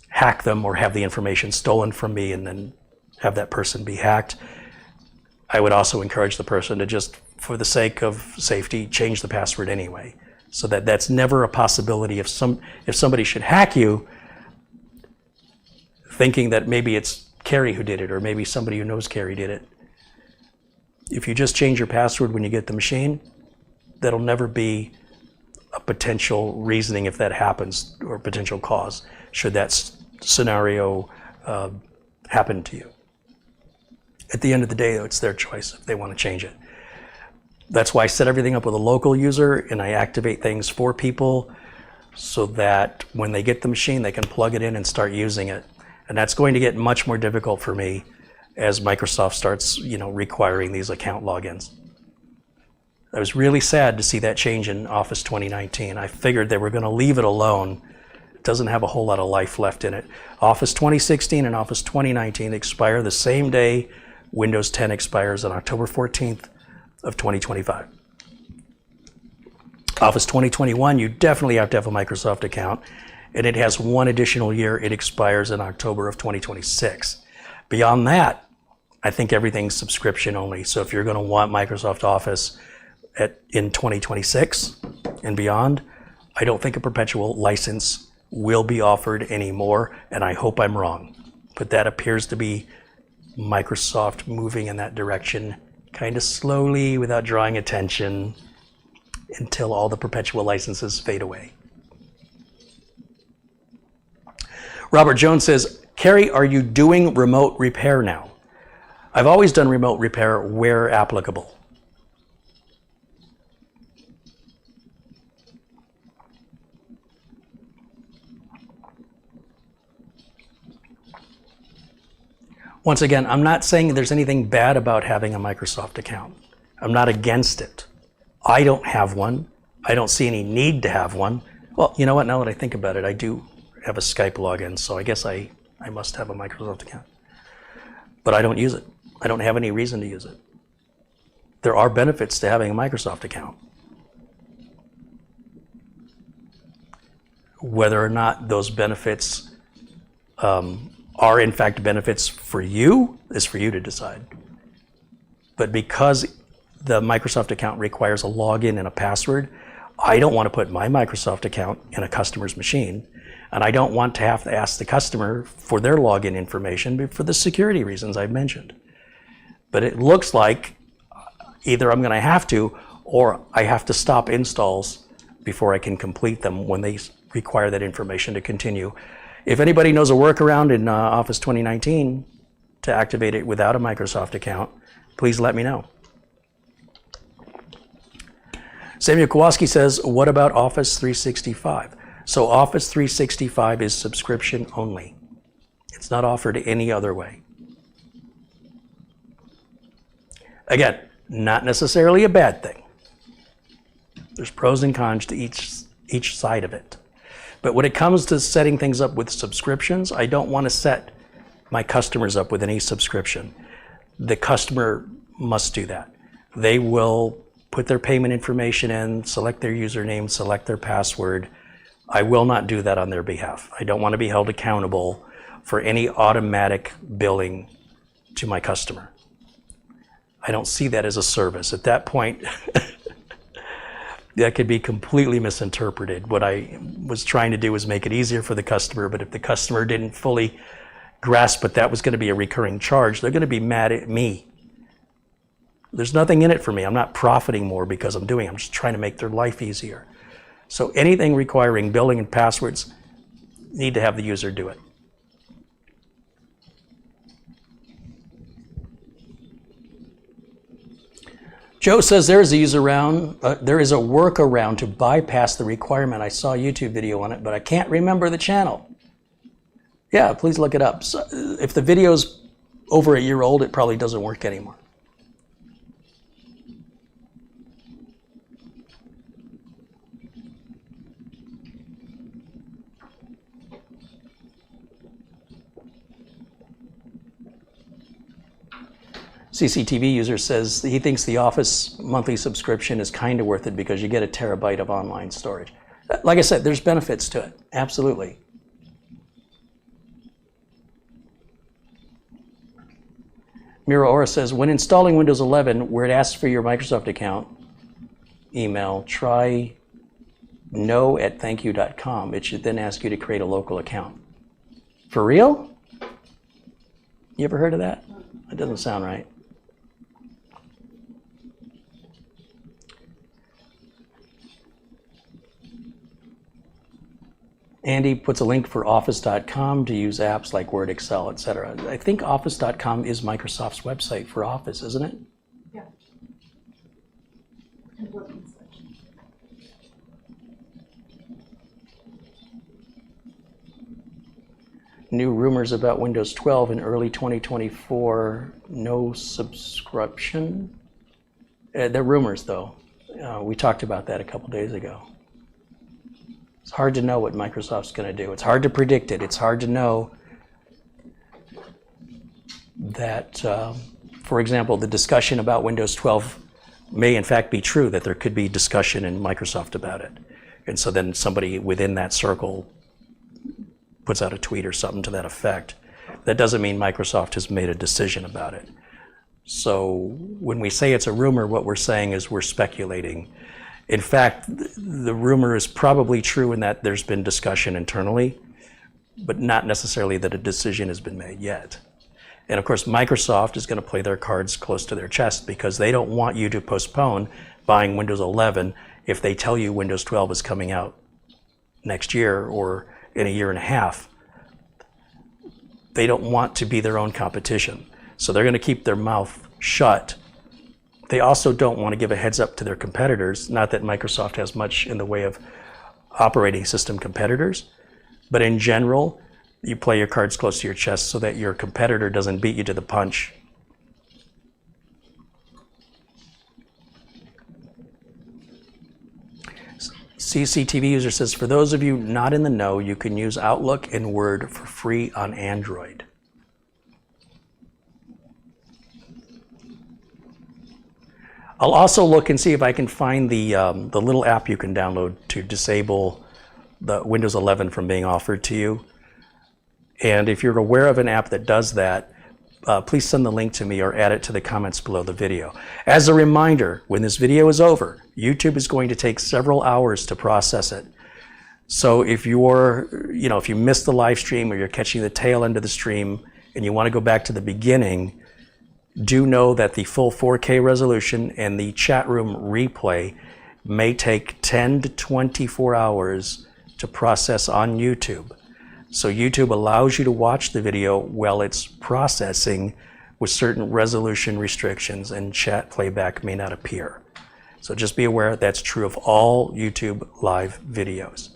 hack them or have the information stolen from me and then have that person be hacked. I would also encourage the person to just, for the sake of safety, change the password anyway, so that that's never a possibility. If somebody should hack you, thinking that maybe it's Carey who did it, or maybe somebody who knows Carey did it, if you just change your password when you get the machine, that'll never be a potential reasoning if that happens, or potential cause should that scenario happen to you. At the end of the day, though, it's their choice if they want to change it. That's why I set everything up with a local user, and I activate things for people so that when they get the machine, they can plug it in and start using it. And that's going to get much more difficult for me as Microsoft starts, requiring these account logins. I was really sad to see that change in Office 2019. I figured they were going to leave it alone. It doesn't have a whole lot of life left in it. Office 2016 and Office 2019 expire the same day Windows 10 expires on October 14th of 2025. Office 2021, you definitely have to have a Microsoft account, and it has one additional year. It expires in October of 2026. Beyond that, I think everything's subscription only. So if you're going to want Microsoft Office in 2026 and beyond, I don't think a perpetual license will be offered anymore, and I hope I'm wrong. But that appears to be Microsoft moving in that direction kind of slowly without drawing attention until all the perpetual licenses fade away. Robert Jones says, Carey, are you doing remote repair now? I've always done remote repair where applicable. Once again, I'm not saying there's anything bad about having a Microsoft account. I'm not against it. I don't have one. I don't see any need to have one. Well, you know what? Now that I think about it, I do have a Skype login, so I guess I must have a Microsoft account. But I don't use it. I don't have any reason to use it. There are benefits to having a Microsoft account. Whether or not those benefits are in fact benefits for you is for you to decide. But because the Microsoft account requires a login and a password, I don't want to put my Microsoft account in a customer's machine, and I don't want to have to ask the customer for their login information for the security reasons I've mentioned. But it looks like either I'm going to have to, or I have to stop installs before I can complete them when they require that information to continue. If anybody knows a workaround in Office 2019 to activate it without a Microsoft account, please let me know. Samuel Kowalski says, what about Office 365? So Office 365 is subscription only. It's not offered any other way. Again, not necessarily a bad thing. There's pros and cons to each side of it. But when it comes to setting things up with subscriptions, I don't want to set my customers up with any subscription. The customer must do that. They will put their payment information in, select their username, select their password. I will not do that on their behalf. I don't want to be held accountable for any automatic billing to my customer. I don't see that as a service. At that point, that could be completely misinterpreted. What I was trying to do was make it easier for the customer, but if the customer didn't fully grasp that that was going to be a recurring charge, they're going to be mad at me. There's nothing in it for me. I'm not profiting more because I'm just trying to make their life easier. So anything requiring billing and passwords, need to have the user do it. Joe says there is a workaround to bypass the requirement. I saw a YouTube video on it, but I can't remember the channel. Yeah, please look it up. So if the video's over a year old, it probably doesn't work anymore. CCTV user says he thinks the Office monthly subscription is kind of worth it because you get a terabyte of online storage. Like I said, there's benefits to it, absolutely. Mira Ora says, when installing Windows 11, where it asks for your Microsoft account email, try no@thankyou.com. It should then ask you to create a local account. For real? You ever heard of that? That doesn't sound right. Andy puts a link for office.com to use apps like Word, Excel, etc. I think office.com is Microsoft's website for Office, isn't it? Yeah. And working section. New rumors about Windows 12 in early 2024, no subscription. They're rumors though. We talked about that a couple days ago. It's hard to know what Microsoft's going to do. It's hard to predict it. It's hard to know that, for example, the discussion about Windows 12 may in fact be true, that there could be discussion in Microsoft about it. And so then somebody within that circle puts out a tweet or something to that effect. That doesn't mean Microsoft has made a decision about it. So when we say it's a rumor, what we're saying is we're speculating. In fact, the rumor is probably true in that there's been discussion internally, but not necessarily that a decision has been made yet. And of course, Microsoft is going to play their cards close to their chest because they don't want you to postpone buying Windows 11 if they tell you Windows 12 is coming out next year or in a year and a half. They don't want to be their own competition. So they're going to keep their mouth shut. They also don't want to give a heads up to their competitors. Not that Microsoft has much in the way of operating system competitors, but in general, you play your cards close to your chest so that your competitor doesn't beat you to the punch. CCTV user says, for those of you not in the know, you can use Outlook and Word for free on Android. I'll also look and see if I can find the little app you can download to disable the Windows 11 from being offered to you. And if you're aware of an app that does that, please send the link to me or add it to the comments below the video. As a reminder, when this video is over, YouTube is going to take several hours to process it. So if if you missed the live stream or you're catching the tail end of the stream and you want to go back to the beginning, do know that the full 4K resolution and the chat room replay may take 10 to 24 hours to process on YouTube. So YouTube allows you to watch the video while it's processing with certain resolution restrictions, and chat playback may not appear. So just be aware that's true of all YouTube live videos.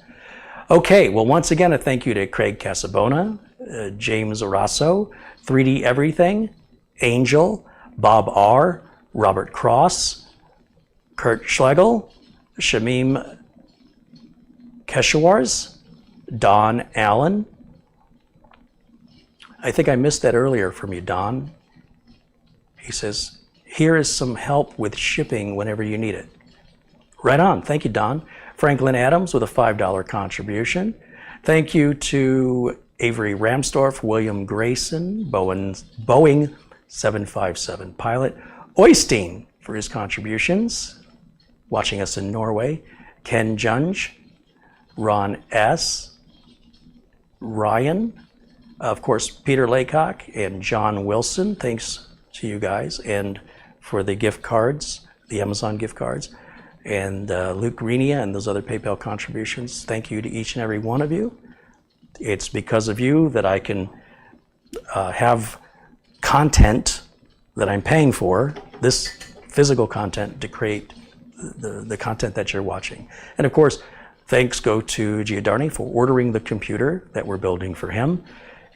Okay, well, once again, a thank you to Craig Casabona, James Arasso, 3D Everything, Angel, Bob R., Robert Cross, Kurt Schlegel, Shamim Keshawars, Don Allen. I think I missed that earlier from you, Don. He says, here is some help with shipping whenever you need it. Right on. Thank you, Don. Franklin Adams with a $5 contribution. Thank you to Avery Ramsdorf, William Grayson, Boeing 757 pilot, Oystein for his contributions. watching us in Norway, Ken Junge, Ron S., Ryan, of course, Peter Laycock and John Wilson. Thanks to you guys, and for the gift cards, the Amazon gift cards, and Luke Greenia and those other PayPal contributions. Thank you to each and every one of you. It's because of you that I can have content that I'm paying for, this physical content, to create the content that you're watching. And of course, thanks go to Giudarni for ordering the computer that we're building for him.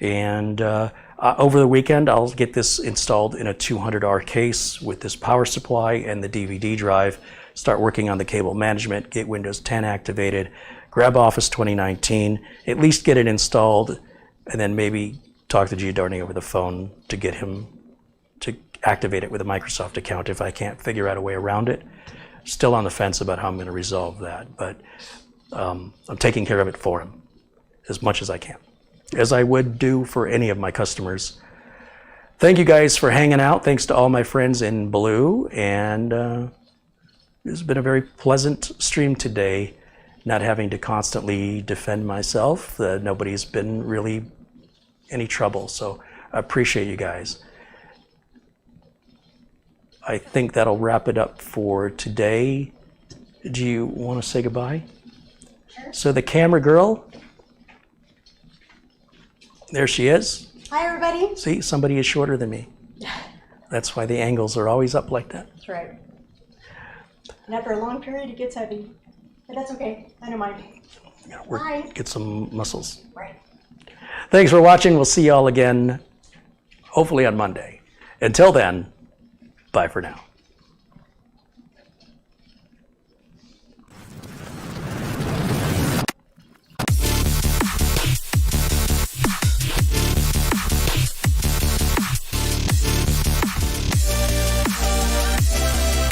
And over the weekend, I'll get this installed in a 200R case with this power supply and the DVD drive, start working on the cable management, get Windows 10 activated, grab Office 2019, at least get it installed, and then maybe talk to Giudarni over the phone to get him to activate it with a Microsoft account if I can't figure out a way around it. Still on the fence about how I'm going to resolve that, but I'm taking care of it for him as much as I can, as I would do for any of my customers. Thank you guys for hanging out. Thanks to all my friends in blue, and it's been a very pleasant stream today, not having to constantly defend myself. Nobody's been really any trouble, so I appreciate you guys. I think that'll wrap it up for today. Do you want to say goodbye? Sure. So the camera girl, there she is. Hi, everybody. See, somebody is shorter than me. That's why the angles are always up like that. That's right. And after a long period, it gets heavy. But that's okay. I don't mind. Yeah, Bye. get some muscles. Right. Thanks for watching. We'll see you all again, hopefully on Monday. Until then, bye for now.